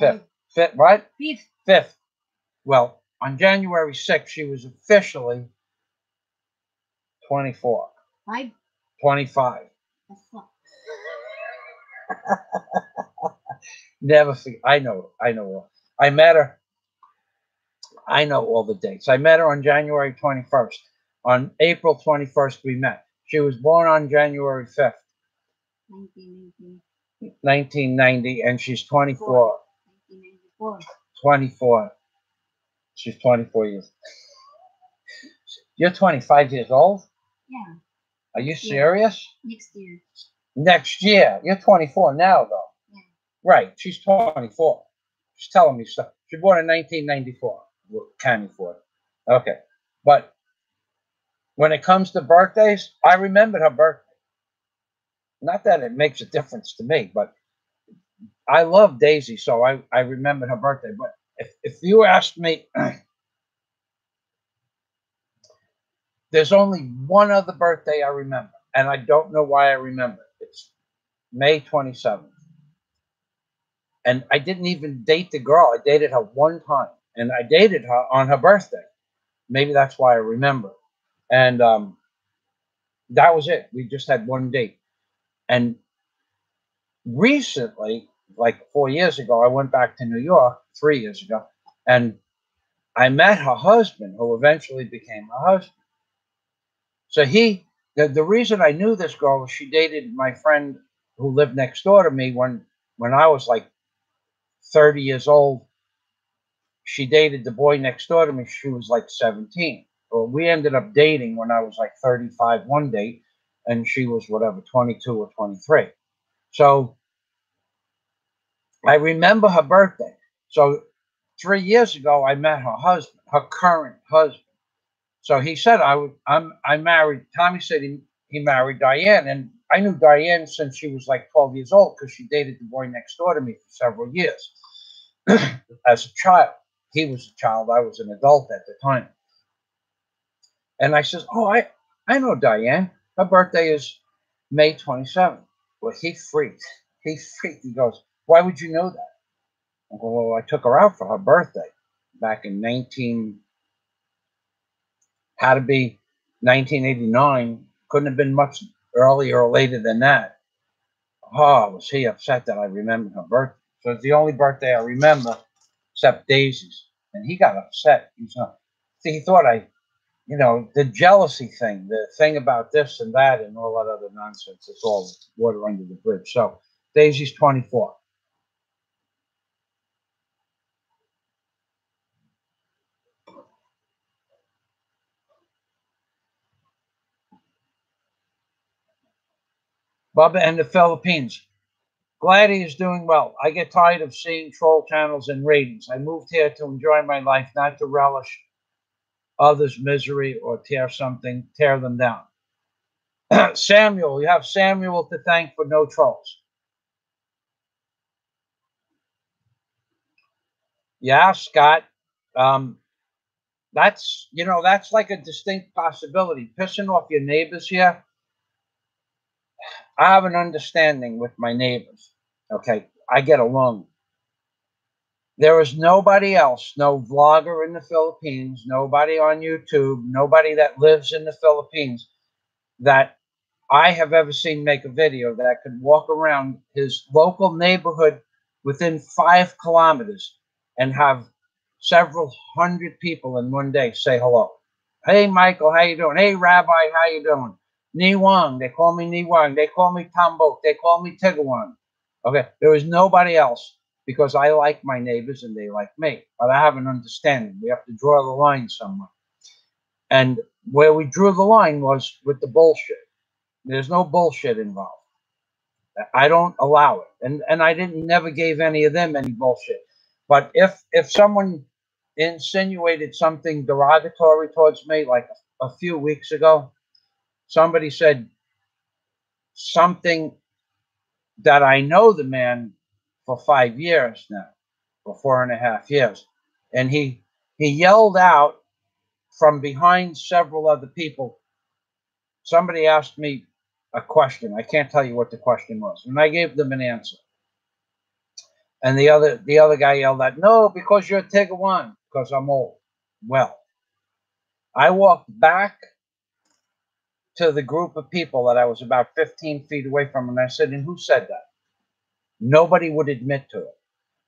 5th. Fifth, what? 5th. 5th. Well, on January 6th, she was officially 24. 5. 25. That's not. Never forget. I know. I met her. I know all the dates. I met her on January 21st. On April 21st, we met. She was born on January 5th, 1990, and she's 24. 1994. 24. She's 24 years. You're 25 years old? Yeah. Are you serious? Next year. Next year. You're 24 now, though. Yeah. Right. She's 24. She's telling me stuff. She was born in 1994. Canny Ford. Okay. But when it comes to birthdays, I remembered her birthday. Not that it makes a difference to me, but I love Daisy, so I remembered her birthday. But if you asked me, there's only one other birthday I remember, and I don't know why I remember it. It's May 27th. And I didn't even date the girl. I dated her one time, and I dated her on her birthday. Maybe that's why I remember. And that was it. We just had one date. And recently, like 4 years ago, I went back to New York 3 years ago, and I met her husband, who eventually became her husband. So the reason I knew this girl was she dated my friend who lived next door to me when I was like 30 years old. She dated the boy next door to me. She was like 17. Well, we ended up dating when I was like 35 one date, and she was whatever, 22 or 23. So I remember her birthday. So 3 years ago, I met her husband, her current husband. So he said I married. Tommy said he married Diane, and I knew Diane since she was like 12 years old because she dated the boy next door to me for several years as a child. He was a child. I was an adult at the time. And I says, oh, I know Diane. Her birthday is May 27th. Well, he freaked. He freaked. He goes, why would you know that? I go, well, I took her out for her birthday back in had to be 1989. Couldn't have been much earlier or later than that. Oh, was he upset that I remembered her birthday? So it's the only birthday I remember except Daisy's. And he got upset. He thought the jealousy thing, the thing about this and that and all that other nonsense. It's all water under the bridge. So Daisy's 24. Bubba and the Philippines. Glad he is doing well. I get tired of seeing troll channels and ratings. I moved here to enjoy my life, not to relish others' misery or tear them down. Samuel, you have Samuel to thank for no trolls. Yeah, Scott. That's like a distinct possibility. Pissing off your neighbors here. I have an understanding with my neighbors. Okay, I get along. There is nobody else, no vlogger in the Philippines, nobody on YouTube, nobody that lives in the Philippines that I have ever seen make a video that could walk around his local neighborhood within 5 kilometers and have several hundred people in one day say hello. Hey, Michael, how you doing? Hey, Rabbi, how you doing? Niwang, they call me Niwang. They call me Tambok. They call me Tigawang. Okay, there is nobody else because I like my neighbors and they like me. But I have an understanding. We have to draw the line somewhere. And where we drew the line was with the bullshit. There's no bullshit involved. I don't allow it. And I never gave any of them any bullshit. But if someone insinuated something derogatory towards me, like a few weeks ago, somebody said something that I know the man for 5 years now, for 4.5 years. And he yelled out from behind several other people. Somebody asked me a question. I can't tell you what the question was. And I gave them an answer. And the other guy yelled out, no, because you're Tigawang, because I'm old. Well, I walked back to the group of people that I was about 15 feet away from, and I said, and who said that? Nobody would admit to it.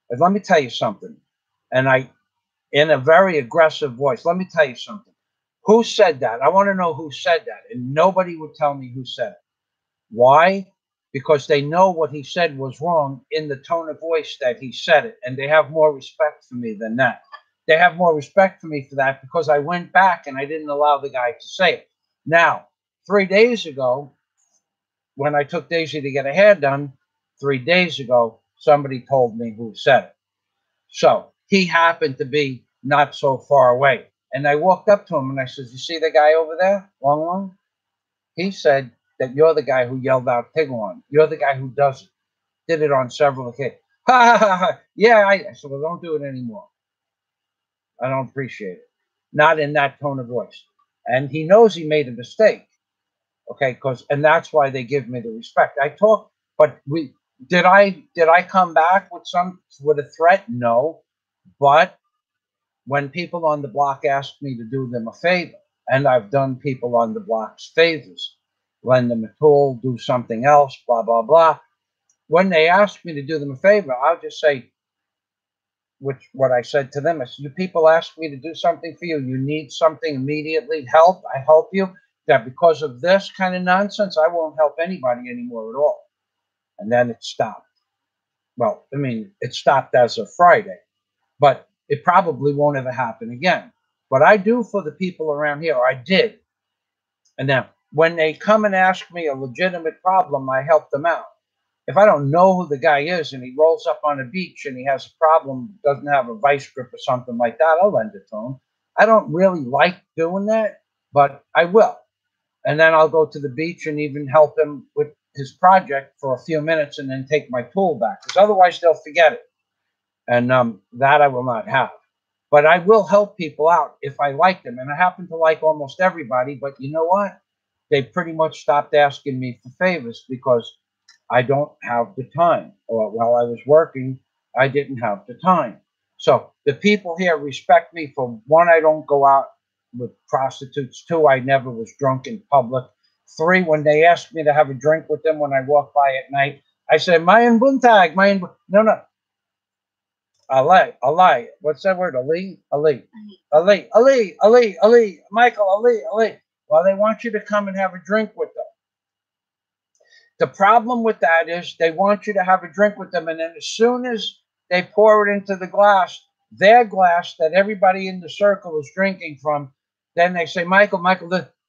But let me tell you something. And in a very aggressive voice, let me tell you something. Who said that? I want to know who said that. And nobody would tell me who said it. Why? Because they know what he said was wrong in the tone of voice that he said it. And they have more respect for me than that. They have more respect for me for that because I went back and I didn't allow the guy to say it. Now, 3 days ago, when I took Daisy to get her hair done, 3 days ago, somebody told me who said it. So he happened to be not so far away. And I walked up to him and I said, you see the guy over there, Long Long? He said that you're the guy who yelled out Tigawang. You're the guy who does it. Did it on several occasions. Ha ha ha ha. Yeah, I said, well, don't do it anymore. I don't appreciate it. Not in that tone of voice. And he knows he made a mistake. Okay, and that's why they give me the respect. I talk, but did I come back with a threat? No. But when people on the block ask me to do them a favor, and I've done people on the block's favors, lend them a tool, do something else, blah, blah, blah. When they ask me to do them a favor, I'll just say, what I said to them is, you people ask me to do something for you. You need something immediately, help, I help you. That because of this kind of nonsense, I won't help anybody anymore at all. And then it stopped. Well, I mean, it stopped as of Friday, but it probably won't ever happen again. What I do for the people around here, or I did. And now, when they come and ask me a legitimate problem, I help them out. If I don't know who the guy is and he rolls up on a beach and he has a problem, doesn't have a vice grip or something like that, I'll lend it to him. I don't really like doing that, but I will. And then I'll go to the beach and even help him with his project for a few minutes and then take my tool back, because otherwise they'll forget it. And that I will not have. But I will help people out if I like them. And I happen to like almost everybody. But you know what? They pretty much stopped asking me for favors because I don't have the time. Or while I was working, I didn't have the time. So the people here respect me for one, I don't go out with prostitutes. Two, I never was drunk in public. Three, when they ask me to have a drink with them when I walk by at night, I say, Mayan buntag, Mayan. No, no. Ali. What's that word? Ali? Ali. Michael, Ali. Well, they want you to come and have a drink with them. The problem with that is they want you to have a drink with them, and then as soon as they pour it into the glass, their glass that everybody in the circle is drinking from, then they say, Michael,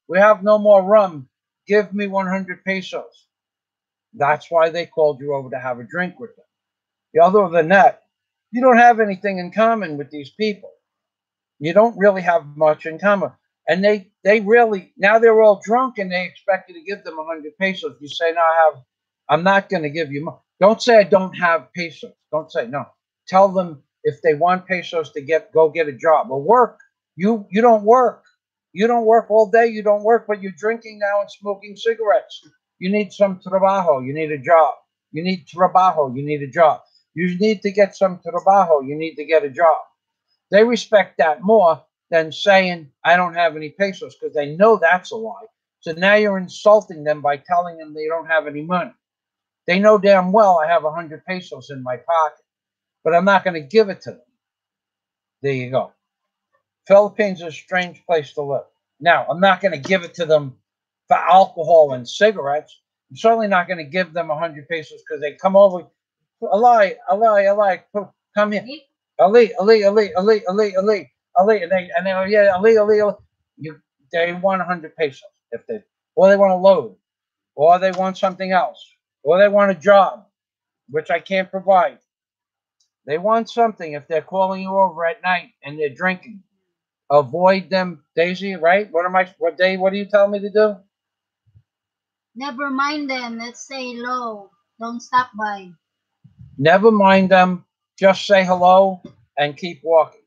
we have no more rum. Give me 100 pesos. That's why they called you over to have a drink with them. Other than that, you don't have anything in common with these people. You don't really have much in common. And they really, now they're all drunk and they expect you to give them 100 pesos. You say, no, I'm not going to give you money. Don't say I don't have pesos. Don't say no. Tell them if they want pesos to go get a job or work. You don't work. You don't work all day. You don't work, but you're drinking now and smoking cigarettes. You need some trabajo. You need a job. You need trabajo. You need a job. You need to get some trabajo. You need to get a job. They respect that more than saying, I don't have any pesos, because they know that's a lie. So now you're insulting them by telling them they don't have any money. They know damn well I have 100 pesos in my pocket, but I'm not going to give it to them. There you go. Philippines is a strange place to live. Now, I'm not going to give it to them for alcohol and cigarettes. I'm certainly not going to give them 100 pesos because they come over. Ali, come here. Ali, and they go, yeah, Ali. They want 100 pesos or they want a load, or they want something else, or they want a job, which I can't provide. They want something if they're calling you over at night and they're drinking. Avoid them, Daisy. Right? What do you tell me to do? Never mind them. Let's say hello. Don't stop by. Never mind them. Just say hello and keep walking.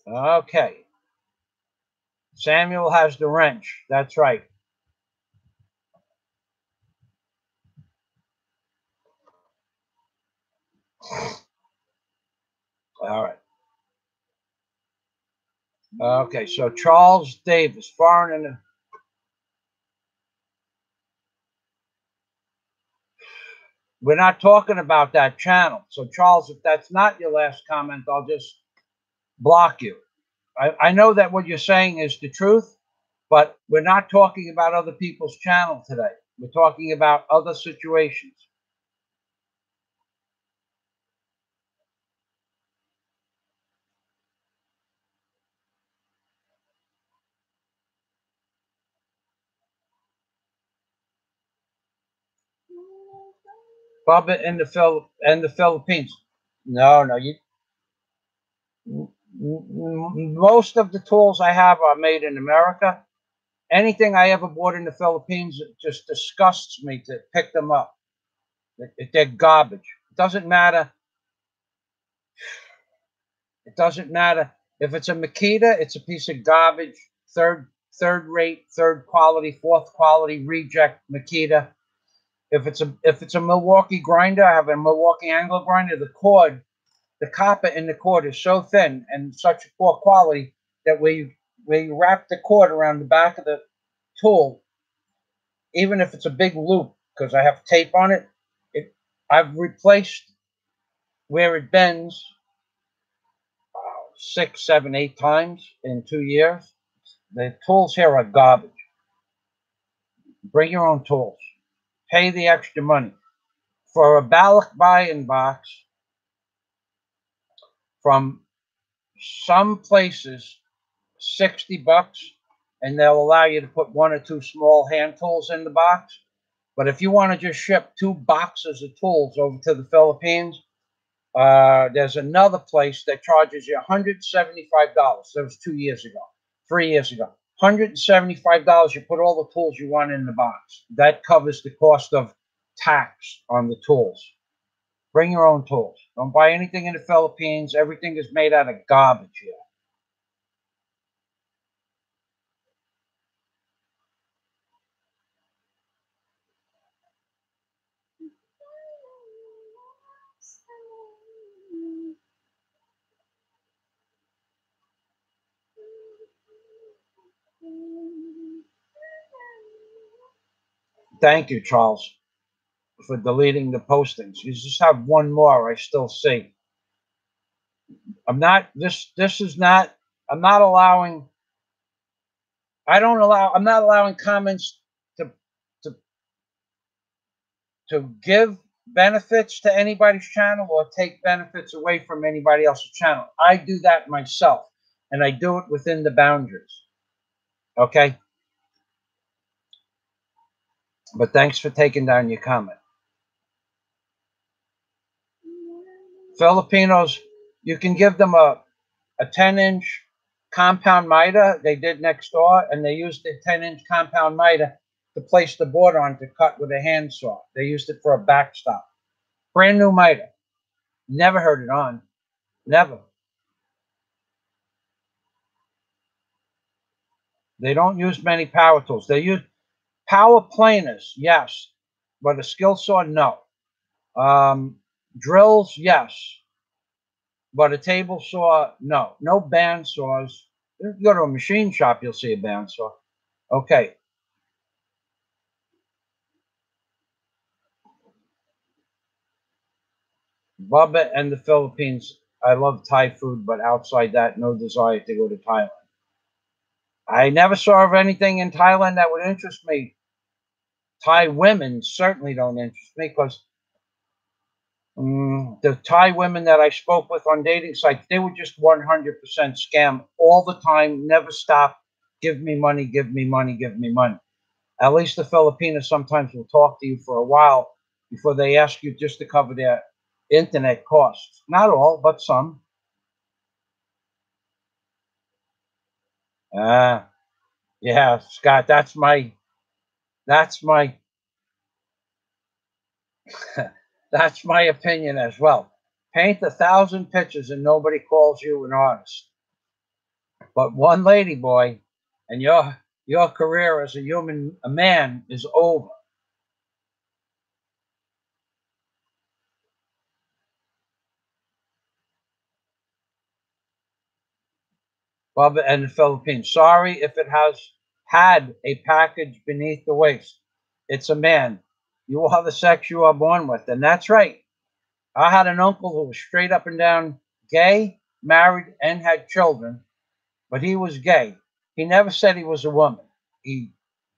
Okay. Samuel has the wrench. That's right. All right. Okay, so Charles Davis, foreign and we're not talking about that channel. So Charles, if that's not your last comment, I'll just block you. I know that what you're saying is the truth, but we're not talking about other people's channel today. We're talking about other situations. Bubba in the Philippines. No, most of the tools I have are made in America. Anything I ever bought in the Philippines, it just disgusts me to pick them up. They're garbage. It doesn't matter. It doesn't matter if it's a Makita. It's a piece of garbage. Third rate, third quality, fourth quality reject Makita. If it's a Milwaukee grinder, I have a Milwaukee angle grinder. The copper in the cord is so thin and such poor quality that where you wrap the cord around the back of the tool, even if it's a big loop, because I have tape on it, I've replaced where it bends 6, 7, 8 times in 2 years. The tools here are garbage. Bring your own tools. Pay the extra money. For a balikbayan box from some places, $60, and they'll allow you to put 1 or 2 small hand tools in the box. But if you want to just ship 2 boxes of tools over to the Philippines, There's another place that charges you $175. That was 2 years ago, 3 years ago. $175. You put all the tools you want in the box. That covers the cost of tax on the tools. Bring your own tools. Don't buy anything in the Philippines. Everything is made out of garbage here. Thank you, Charles, for deleting the postings. You just have one more I still see. I'm not this is not I'm not allowing I'm not allowing comments to to to give benefits to anybody's channel or take benefits away from anybody else's channel. I do that myself, and I do it within the boundaries. Okay? But thanks for taking down your comment. Filipinos, you can give them a 10-inch compound miter they did next door, and they used the 10-inch compound miter to place the board on to cut with a handsaw. They used it for a backstop. Brand new miter. Never heard it on. Never. They don't use many power tools. They use power planers, yes, but a skill saw, no. Drills, yes, but a table saw, no. No band saws. If you go to a machine shop, you'll see a band saw. Okay. Bubba and the Philippines. I love Thai food, but outside that, no desire to go to Thailand. I never saw of anything in Thailand that would interest me. Thai women certainly don't interest me because the Thai women that I spoke with on dating sites, they were just 100% scam all the time, never stop. Give me money, give me money, give me money. At least the Filipinos sometimes will talk to you for a while before they ask you just to cover their internet costs. Not all, but some. Yeah, Scott, that's my that's my opinion as well. Paint 1,000 pictures and nobody calls you an artist. But one lady boy, and your career as a man is over. Bubba and the Philippines. Sorry if it has had a package beneath the waist. It's a man. You are the sex you are born with, and that's right. I had an uncle who was straight up and down gay, married, and had children, but he was gay. He never said he was a woman. He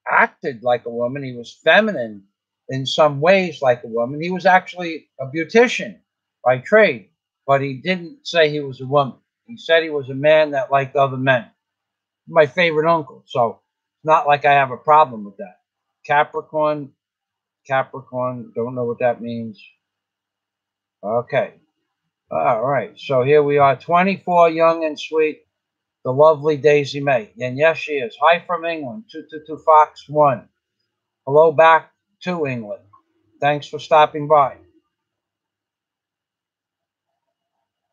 acted like a woman. He was feminine in some ways like a woman. He was actually a beautician by trade, but he didn't say he was a woman. He said he was a man that liked other men. My favorite uncle, so it's not like I have a problem with that. Capricorn, Capricorn, don't know what that means. Okay. All right. So here we are, 24, young and sweet, the lovely Daisy May. And yes, she is. Hi from England, 222 Fox 1. Hello back to England. Thanks for stopping by.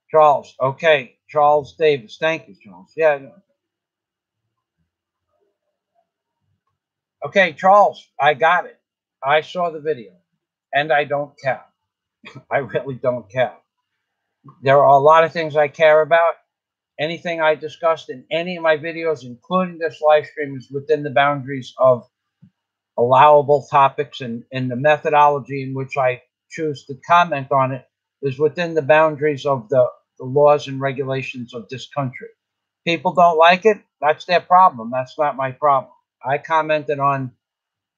Charles. Okay. Charles Davis. Thank you, Charles. Yeah. Okay, Charles, I got it. I saw the video. And I don't care. I really don't care. There are a lot of things I care about. Anything I discussed in any of my videos, including this live stream, is within the boundaries of allowable topics, and the methodology in which I choose to comment on it is within the boundaries of the laws and regulations of this country. People don't like it. That's their problem. That's not my problem. I commented on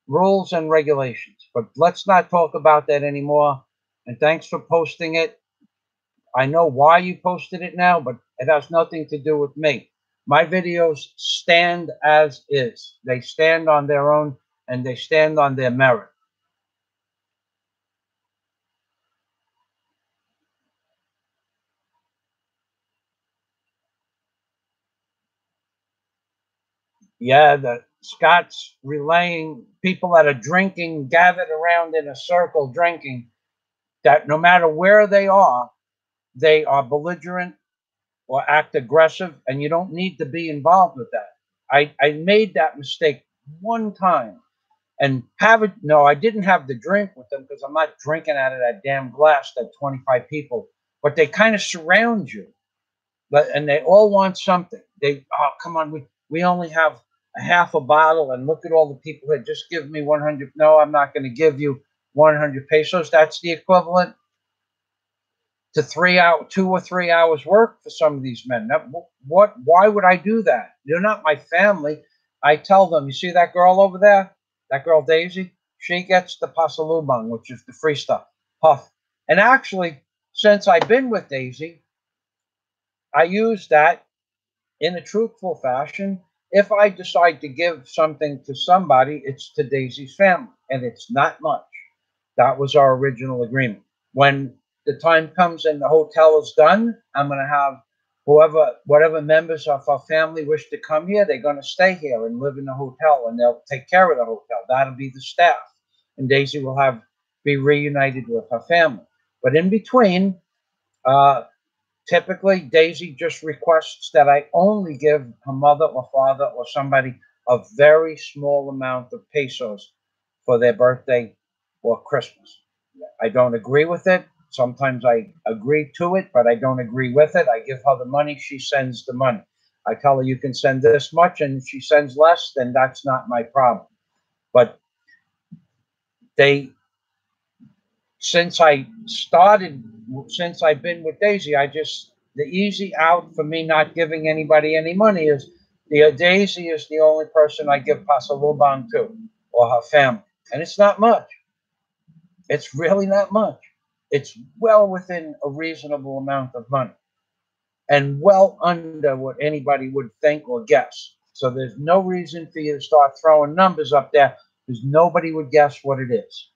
rules and regulations, but let's not talk about that anymore. And thanks for posting it. I know why you posted it now, but it has nothing to do with me. My videos stand as is. They stand on their own, and they stand on their merit. Yeah, the Scott's relaying people that are drinking, gathered around in a circle drinking, that no matter where they are belligerent or act aggressive, and you don't need to be involved with that. I made that mistake one time and have it. No, I didn't have the drink with them because I'm not drinking out of that damn glass that 25 people, but they kind of surround you. And they all want something. Oh, come on, we only have a half a bottle, and look at all the people here. Just give me 100. No, I'm not going to give you 100 pesos. That's the equivalent to 2 or 3 hours work for some of these men. Why would I do that? They're not my family. I tell them, you see that girl over there? That girl Daisy? She gets the pasalubong, which is the free stuff. Puff. And actually, since I've been with Daisy, I use that in a truthful fashion. If I decide to give something to somebody, it's to Daisy's family, and it's not much. That was our original agreement. When the time comes and the hotel is done, I'm going to have whatever members of our family wish to come here, they're going to stay here and live in the hotel, and they'll take care of the hotel. That'll be the staff, and Daisy will be reunited with her family. But in between, typically, Daisy just requests that I only give her mother or father or somebody a very small amount of pesos for their birthday or Christmas. I don't agree with it. Sometimes I agree to it, but I don't agree with it. I give her the money, she sends the money. I tell her you can send this much, and if she sends less, then that's not my problem. But they since I started, since I've been with Daisy, the easy out for me not giving anybody any money is Daisy is the only person I give pasalubong to, or her family. And it's not much. It's really not much. It's well within a reasonable amount of money and well under what anybody would think or guess. So there's no reason for you to start throwing numbers up there because nobody would guess what it is.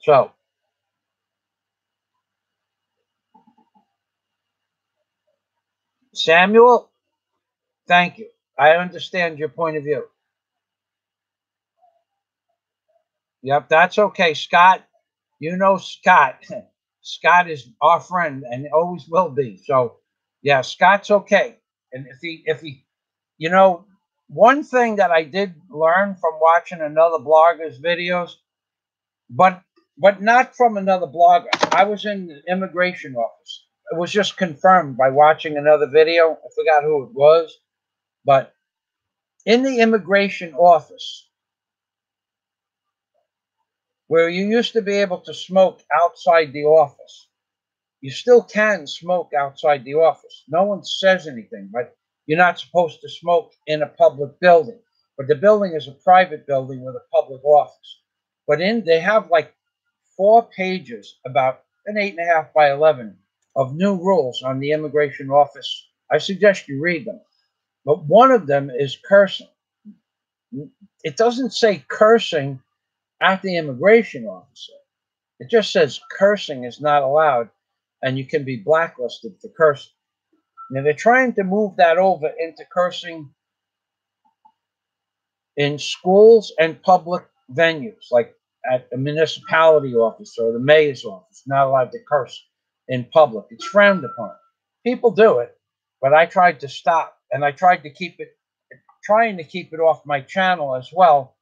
So, Samuel, thank you. I understand your point of view. Yep, that's okay. Scott, you know Scott. Scott is our friend and always will be. So, yeah, Scott's okay. And if he, you know, one thing that I did learn from watching another blogger's videos, but not from another blogger. I was in the immigration office. It was just confirmed by watching another video. I forgot who it was, but in the immigration office, where you used to be able to smoke outside the office, you still can smoke outside the office. No one says anything, but you're not supposed to smoke in a public building. But the building is a private building with a public office. But they have like 4 pages, about an 8.5 by 11, of new rules on the immigration office. I suggest you read them. But one of them is cursing. It doesn't say cursing at the immigration officer. It just says cursing is not allowed, and you can be blacklisted for cursing. Now they're trying to move that over into cursing in schools and public venues, like at a municipality office or the mayor's office. Not allowed to curse in public. It's frowned upon. People do it, but I tried to stop, and I tried to trying to keep it off my channel as well.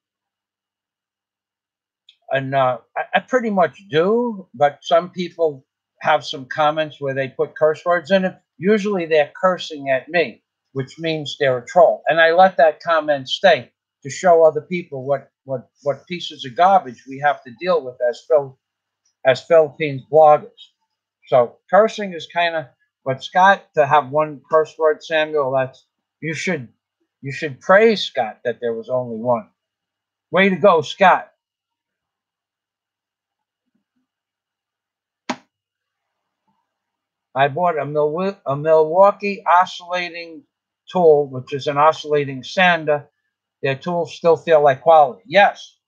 And I pretty much do, but some people have some comments where they put curse words in it. Usually they're cursing at me, which means they're a troll. And I let that comment stay to show other people what pieces of garbage we have to deal with as Philippines bloggers. So cursing is kind of, but Scott, to have one curse word, Samuel, that's you should praise Scott that there was only one. Way to go, Scott. I bought a Milwaukee oscillating tool, which is an oscillating sander. Their tools still feel like quality. Yes,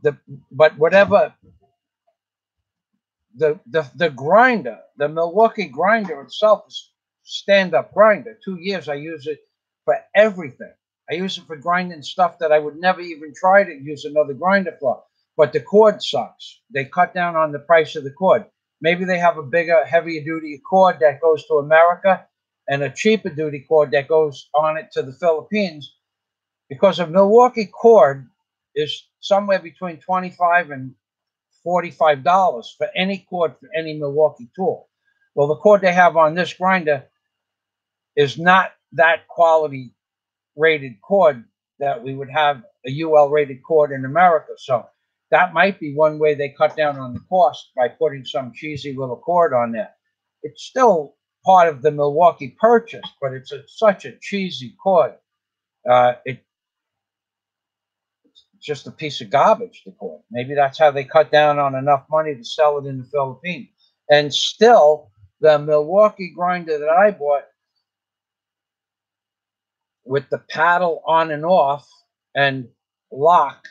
but whatever the grinder, the Milwaukee grinder itself is stand-up grinder. 2 years I use it for everything. I use it for grinding stuff that I would never even try to use another grinder for. But the cord sucks. They cut down on the price of the cord. Maybe they have a bigger, heavier duty cord that goes to America and a cheaper duty cord that goes on it to the Philippines, because a Milwaukee cord is somewhere between $25 and $45 for any cord for any Milwaukee tool. Well, the cord they have on this grinder is not that quality rated cord that we would have a UL rated cord in America. So that might be one way they cut down on the cost, by putting some cheesy little cord on there. It's still part of the Milwaukee purchase, but it's such a cheesy cord. It's just a piece of garbage, the cord. Maybe that's how they cut down on enough money to sell it in the Philippines. And still, the Milwaukee grinder that I bought with the paddle on and off and lock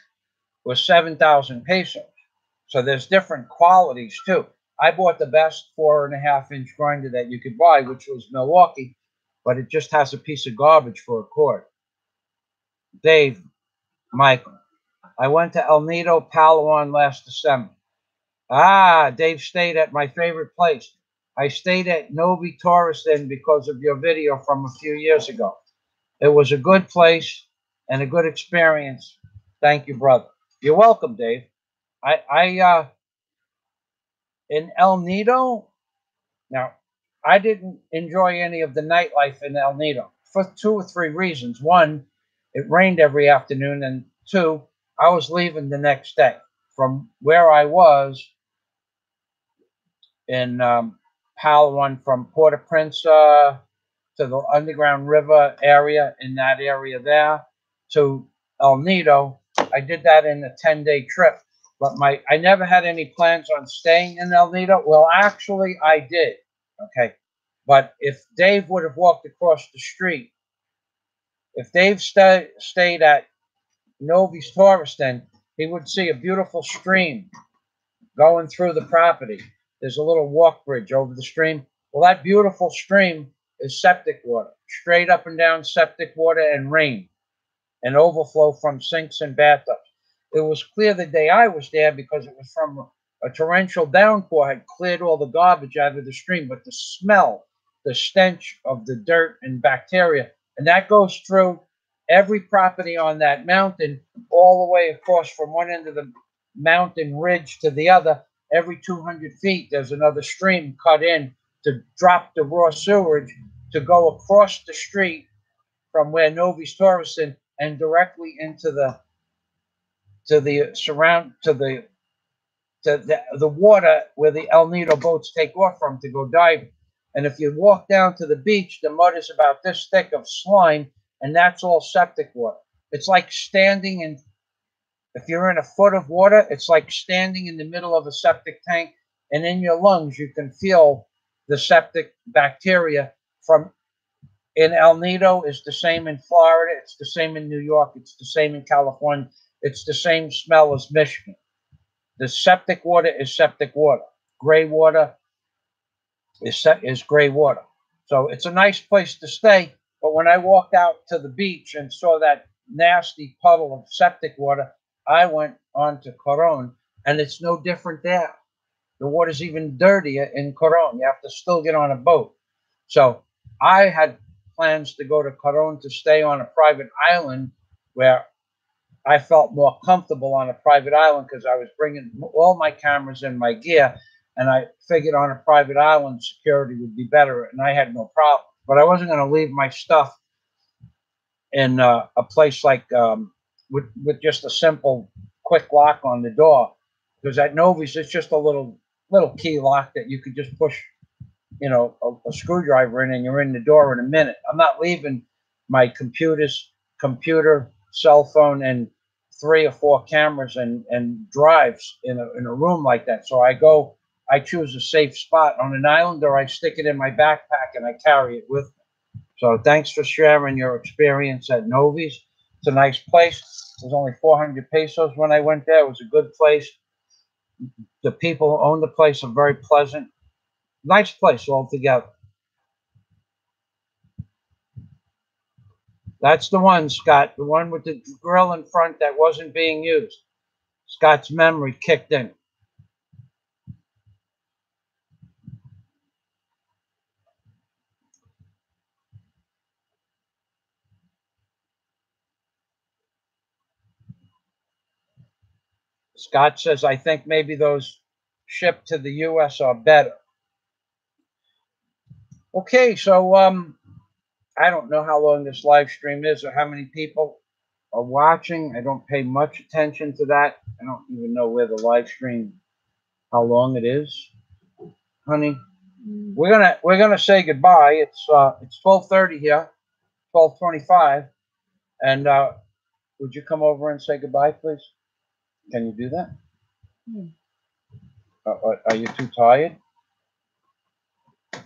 was 7,000 pesos. So there's different qualities too. I bought the best 4.5-inch grinder that you could buy, which was Milwaukee, but it just has a piece of garbage for a cord. Dave, Michael, I went to El Nido, Palawan last December. Ah, Dave stayed at my favorite place. I stayed at Novi Tourist Inn because of your video from a few years ago. It was a good place and a good experience. Thank you, brother. You're welcome, Dave. In El Nido, now, I didn't enjoy any of the nightlife in El Nido for 2 or 3 reasons. One, it rained every afternoon, and 2, I was leaving the next day from where I was in Palawan, from Port-au-Prince to the Underground River area, in that area there, to El Nido. I did that in a 10-day trip. But I never had any plans on staying in El Nido. Well, actually, I did. Okay. But if Dave would have walked across the street, if Dave stayed at Novi's Tourist Inn, he would see a beautiful stream going through the property. There's a little walk bridge over the stream. Well, that beautiful stream is septic water, straight up and down septic water and rain, and overflow from sinks and bathtubs. It was clear the day I was there because it was from a torrential downpour had cleared all the garbage out of the stream, but the smell, the stench of the dirt and bacteria, and that goes through every property on that mountain, all the way across from one end of the mountain ridge to the other. Every 200 feet, there's another stream cut in to drop the raw sewage to go across the street from where Novi's Tourist Inn and directly into the water where the El Nido boats take off from to go diving. And if you walk down to the beach, the mud is about this thick of slime, and that's all septic water. It's like standing in, if you're in a foot of water, it's like standing in the middle of a septic tank, and in your lungs you can feel the septic bacteria from. In El Nido, it's the same in Florida, it's the same in New York, it's the same in California, it's the same smell as Michigan. The septic water is septic water. Gray water is gray water. So it's a nice place to stay. But when I walked out to the beach and saw that nasty puddle of septic water, I went on to Coron, and it's no different there. The water's even dirtier in Coron. You have to still get on a boat. So I had plans to go to Coron to stay on a private island where I felt more comfortable on a private island, because I was bringing all my cameras and my gear, and I figured on a private island security would be better, and I had no problem. But I wasn't going to leave my stuff in a place like with just a simple quick lock on the door, because at Novi's it's just a little key lock that you could just push, a screwdriver in, and you're in the door in a minute. I'm not leaving my computer, cell phone, and 3 or 4 cameras and drives in a room like that. So I choose a safe spot on an island, or I stick it in my backpack and I carry it with me. So thanks for sharing your experience at Novi's. It's a nice place. It was only 400 pesos when I went there. It was a good place. The people who own the place are very pleasant. Nice place altogether. That's the one, Scott. The one with the grill in front that wasn't being used. Scott's memory kicked in. Scott says, I think maybe those shipped to the U.S. are better. Okay, so I don't know how long this live stream is or how many people are watching. I don't pay much attention to that. I don't even know where the live stream, how long it is, honey. We're gonna say goodbye. It's 12:30 here, 12:25, and would you come over and say goodbye, please? Can you do that? Are you too tired?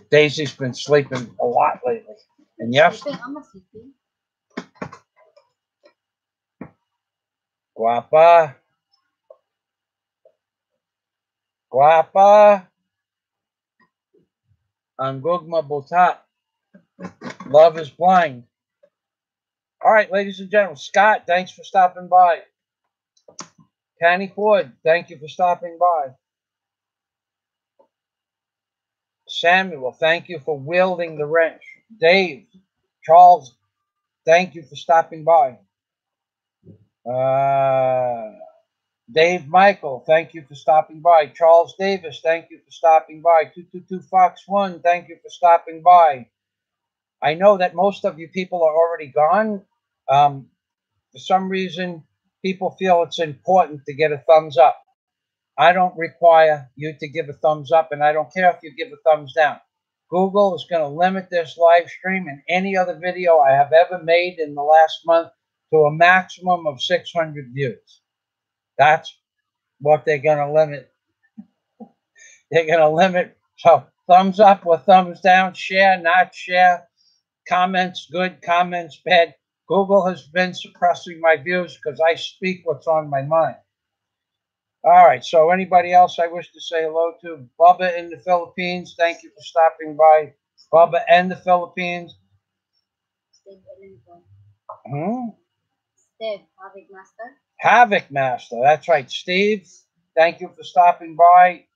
Daisy's been sleeping a lot lately, and yes, guapa, guapa, angugma botat. Love is blind. All right, ladies and gentlemen, Scott, thanks for stopping by. Canny Ford, thank you for stopping by. Samuel, thank you for wielding the wrench. Dave, Charles, thank you for stopping by. Dave Michael, thank you for stopping by. Charles Davis, thank you for stopping by. 222 Fox 1, thank you for stopping by. I know that most of you people are already gone. For some reason, people feel it's important to get a thumbs up. I don't require you to give a thumbs up, and I don't care if you give a thumbs down. Google is going to limit this live stream and any other video I have ever made in the last month to a maximum of 600 views. That's what they're going to limit. They're going to limit. So thumbs up or thumbs down, share, not share, comments good, comments bad. Google has been suppressing my views because I speak what's on my mind. All right, so anybody else I wish to say hello to? Bubba in the Philippines, thank you for stopping by. Bubba and the Philippines. Steve, Havoc Master. Havoc Master, that's right. Steve, thank you for stopping by.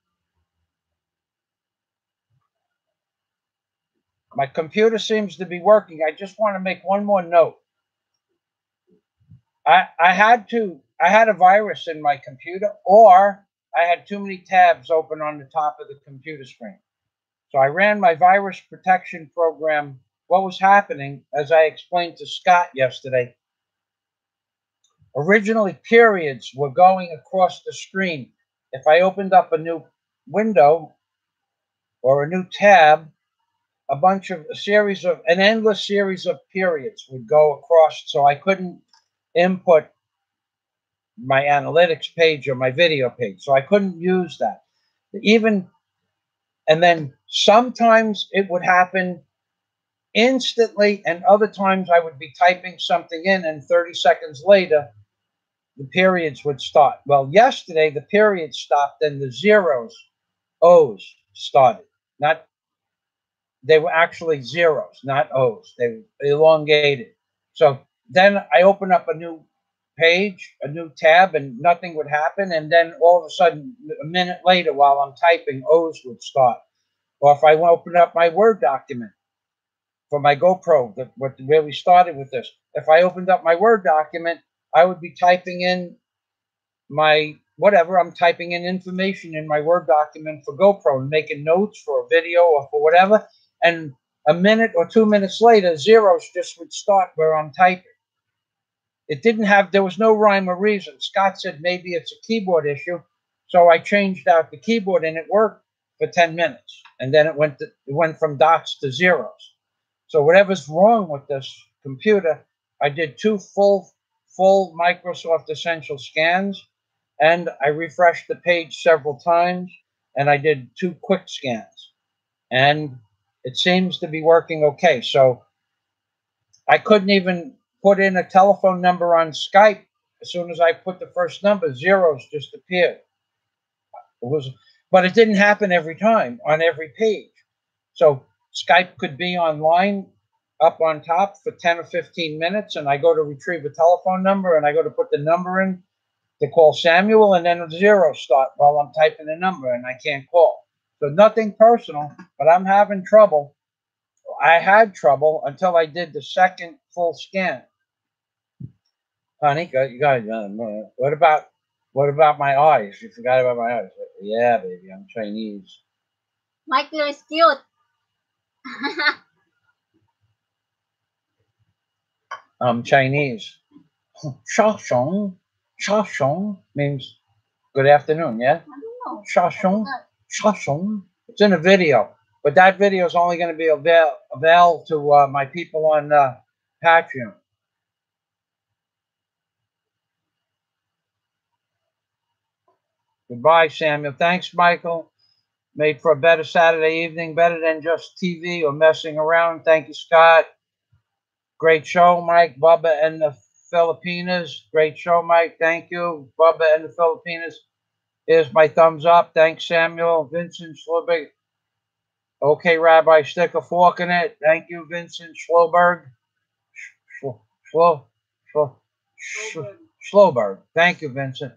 My computer seems to be working. I just want to make one more note. I had a virus in my computer, or I had too many tabs open on the top of the computer screen. So I ran my virus protection program. What was happening, as I explained to Scott yesterday, originally periods were going across the screen. If I opened up a new window or a new tab, an endless series of periods would go across, so I couldn't input my analytics page or my video page. So I couldn't use that. And then sometimes it would happen instantly, and other times I would be typing something in, and 30 seconds later, the periods would start. Well, yesterday, the periods stopped, and the zeros, O's, started. They were actually zeros, not O's. They were elongated. So then I open up a new page, a new tab, and nothing would happen. And then all of a sudden, a minute later, while I'm typing, O's would start. Or if I open up my Word document for my GoPro, where we started with this, if I opened up my Word document, I would be typing in my whatever. I'm typing in information in my Word document for GoPro and making notes for a video or for whatever. And a minute or 2 minutes later, zeros just would start where I'm typing. There was no rhyme or reason. Scott said maybe it's a keyboard issue. So I changed out the keyboard and it worked for 10 minutes. And then it went from dots to zeros. So whatever's wrong with this computer, I did 2 full Microsoft Essential scans, and I refreshed the page several times, and I did 2 quick scans. And it seems to be working okay. So I couldn't even put in a telephone number on Skype. As soon as I put the first number, zeros just appeared. But it didn't happen every time on every page. So Skype could be online up on top for 10 or 15 minutes, and I go to retrieve a telephone number, and I go to put the number in to call Samuel, and then a zero start while I'm typing the number, and I can't call. So nothing personal, but I'm having trouble. I had trouble until I did the second full scan. Honey, you got what about my eyes? You forgot about my eyes. Yeah, baby, I'm Chinese. Michael is cute. I'm Chinese. Shashong. Shashong means good afternoon, yeah? I don't know. Shashong. Shashong. It's in a video, but that video is only going to be available to my people on Patreon. Goodbye, Samuel. Thanks, Michael. Made for a better Saturday evening, better than just TV or messing around. Thank you, Scott. Great show, Mike. Bubba and the Filipinas. Great show, Mike. Thank you. Bubba and the Filipinas. Here's my thumbs up. Thanks, Samuel. Vincent Schloberg. Okay, Rabbi, stick a fork in it. Thank you, Vincent Schloberg. Schloberg. Thank you, Vincent.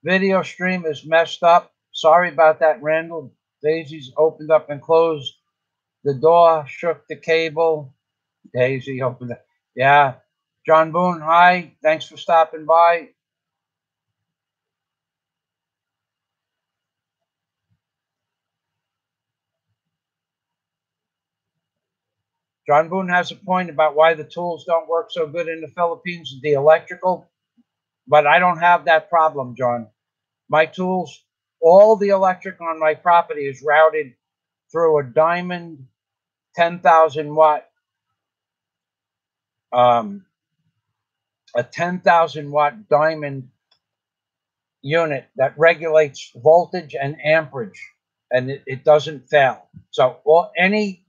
Video stream is messed up. Sorry about that, Randall. Daisy's opened up and closed the door, shook the cable. Daisy opened it. Yeah. John Boone, hi. Thanks for stopping by. John Boone has a point about why the tools don't work so good in the Philippines, the electrical. But I don't have that problem, John. My tools, all the electric on my property is routed through a diamond 10,000 watt, a 10,000 watt diamond unit that regulates voltage and amperage, and it doesn't fail. So any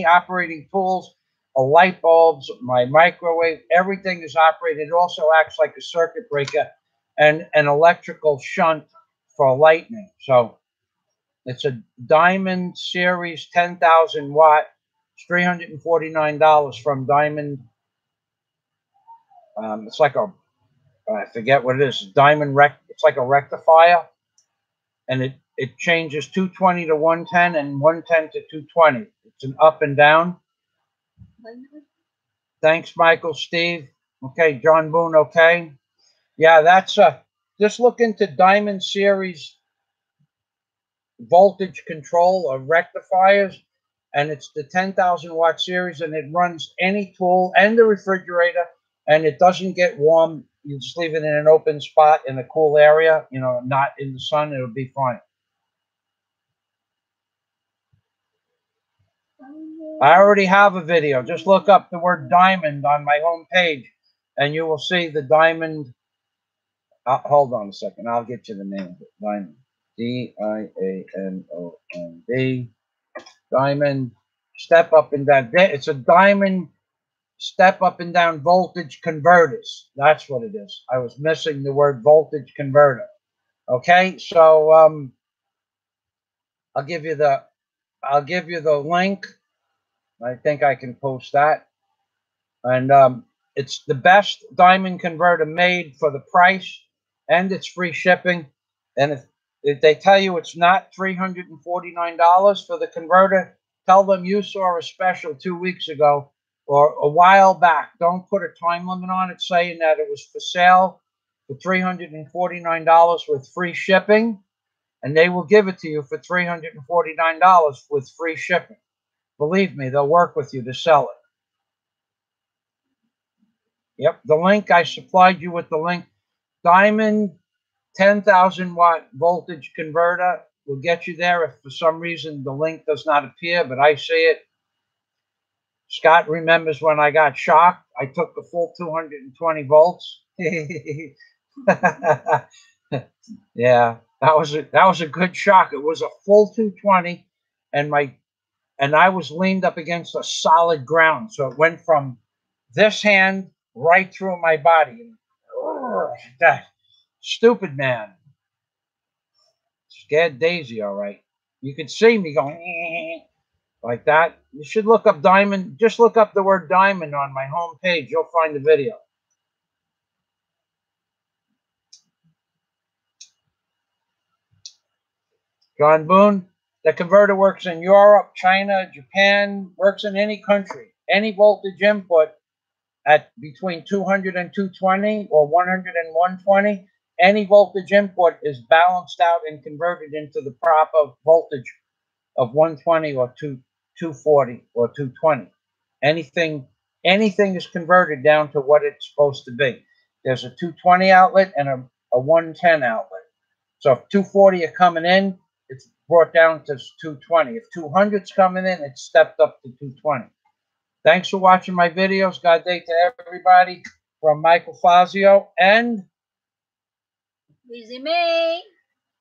operating tools, light bulbs, my microwave, everything is operated. It also acts like a circuit breaker and an electrical shunt for lightning. So it's a Diamond Series 10,000 watt. It's $349 from Diamond. It's like I forget what it is. Diamond It's like a rectifier, and it changes 220 to 110 and 110 to 220. It's an up and down. Thanks, Michael, Steve. Okay, John Boone. Okay, yeah, that's just look into Diamond Series voltage control of rectifiers, and it's the 10,000 watt series, and it runs any tool and the refrigerator, and it doesn't get warm. You just leave it in an open spot in a cool area, not in the sun. It'll be fine. I already have a video. Just look up the word diamond on my home page, and you will see the diamond. Hold on a second. I'll get you the name of it. Diamond. D-I-A-M-O-N-D. Diamond step up and down. It's a diamond step up and down voltage converters. That's what it is. I was missing the word voltage converter. Okay, so I'll give you the link. I think I can post that. And it's the best diamond converter made for the price, and it's free shipping. And if they tell you it's not $349 for the converter, tell them you saw a special 2 weeks ago or a while back. Don't put a time limit on it saying that it was for sale for $349 with free shipping, and they will give it to you for $349 with free shipping. Believe me, they'll work with you to sell it. Yep, the link, I supplied you with the link. Diamond 10,000 watt voltage converter will get you there if for some reason the link does not appear, but I see it. Scott remembers when I got shocked. I took the full 220 volts. Yeah, that was a good shock. It was a full 220, and I was leaned up against a solid ground, so it went from this hand right through my body. That stupid man scared Daisy. All right, you could see me going. like that. You should look up diamond. Just look up the word diamond on my home page. You'll find the video. John Boone, the converter works in Europe, China, Japan, works in any country. Any voltage input at between 200 and 220 or 100 and 120, any voltage input is balanced out and converted into the proper voltage of 120 or 240 or 220. Anything is converted down to what it's supposed to be. There's a 220 outlet and a 110 outlet. So if 240 are coming in, it's brought down to 220. If 200's coming in, it's stepped up to 220. Thanks for watching my videos. God day to everybody from Michael Fazio and Busy me.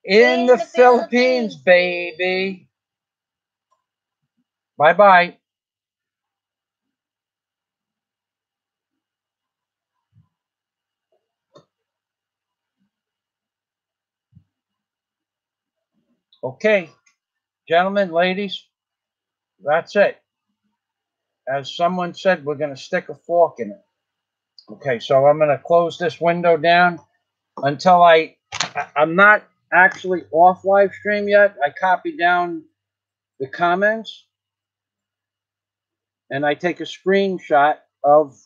in the Philippines, baby. Bye-bye. Okay, gentlemen, ladies, that's it. As someone said, we're going to stick a fork in it. Okay, so I'm going to close this window down until I'm not actually off live stream yet. I copy down the comments and I take a screenshot of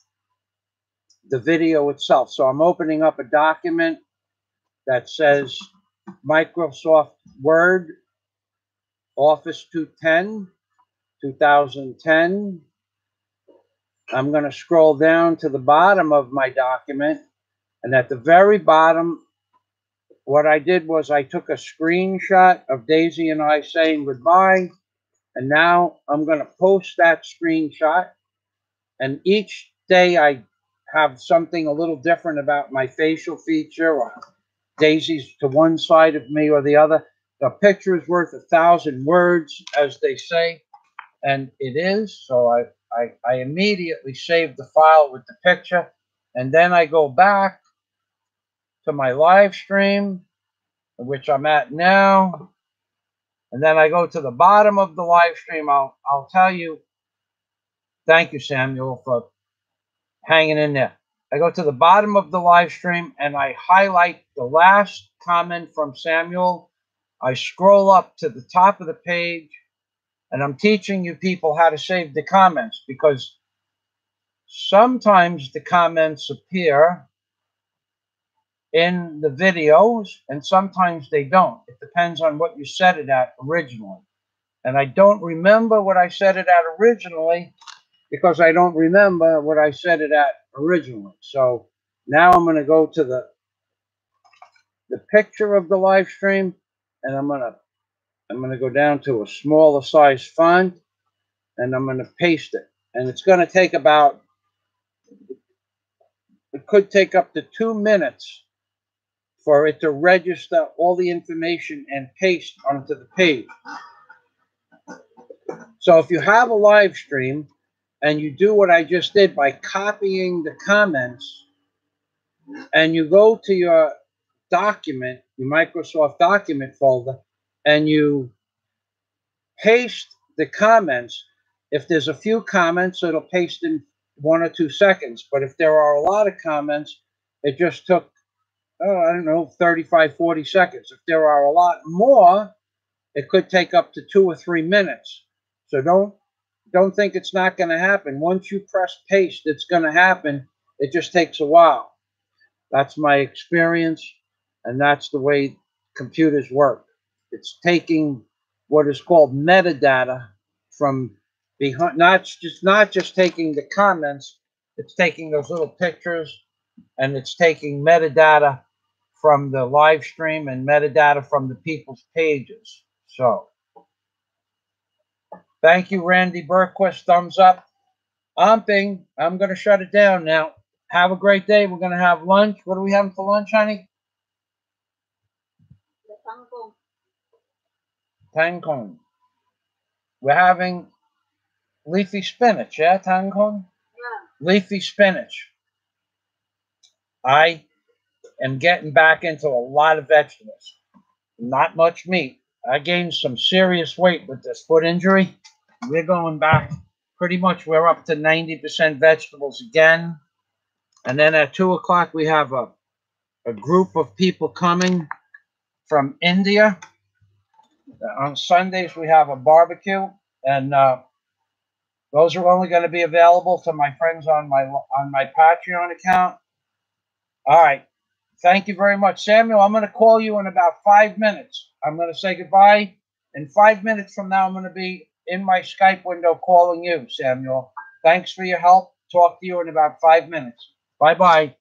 the video itself. So I'm opening up a document that says Microsoft Word Office 210, 2010. I'm going to scroll down to the bottom of my document, and at the very bottom, what I did was I took a screenshot of Daisy and I saying goodbye, and now I'm going to post that screenshot, and each day I have something a little different about my facial feature, or Daisy's to one side of me or the other. The picture is worth 1,000 words, as they say, and it is. So I immediately saved the file with the picture, and then I go back to my live stream, which I'm at now, and then I go to the bottom of the live stream. I'll tell you, thank you, Samuel, for hanging in there. I go to the bottom of the live stream and I highlight the last comment from Samuel. I scroll up to the top of the page, and I'm teaching you people how to save the comments, because sometimes the comments appear in the videos and sometimes they don't. It depends on what you set it at originally. And I don't remember what I set it at originally, because I don't remember what I set it at originally. So now I'm going to go to the picture of the live stream, and I'm going to go down to a smaller size font, and I'm going to paste it. And it's going to take about, it could take up to 2 minutes for it to register all the information and paste onto the page. So if you have a live stream and you do what I just did by copying the comments, and you go to your document, your Microsoft document folder, and you paste the comments. If there's a few comments, it'll paste in 1 or 2 seconds. But if there are a lot of comments, it just took, oh, I don't know, 35, 40 seconds. If there are a lot more, it could take up to 2 or 3 minutes. So don't think it's not going to happen. Once you press paste, it's going to happen. It just takes a while. That's my experience, and that's the way computers work. It's taking what is called metadata from behind, not just taking the comments. It's taking those little pictures, and it's taking metadata from the live stream and metadata from the people's pages. So thank you, Randy Berquist. Thumbs up. I'm going to shut it down now. Have a great day. We're going to have lunch. What are we having for lunch, honey? Tangkong. We're having leafy spinach, yeah, Tangkong? Yeah. Leafy spinach. I am getting back into a lot of vegetables. Not much meat. I gained some serious weight with this foot injury. we're going back. Pretty much we're up to 90% vegetables again. And then at 2 o'clock, we have a group of people coming from India. On Sundays, we have a barbecue. And those are only going to be available to my friends on my Patreon account. All right. Thank you very much, Samuel. I'm going to call you in about 5 minutes. I'm going to say goodbye. In 5 minutes from now, I'm going to be in my Skype window calling you, Samuel. Thanks for your help. Talk to you in about 5 minutes. Bye-bye.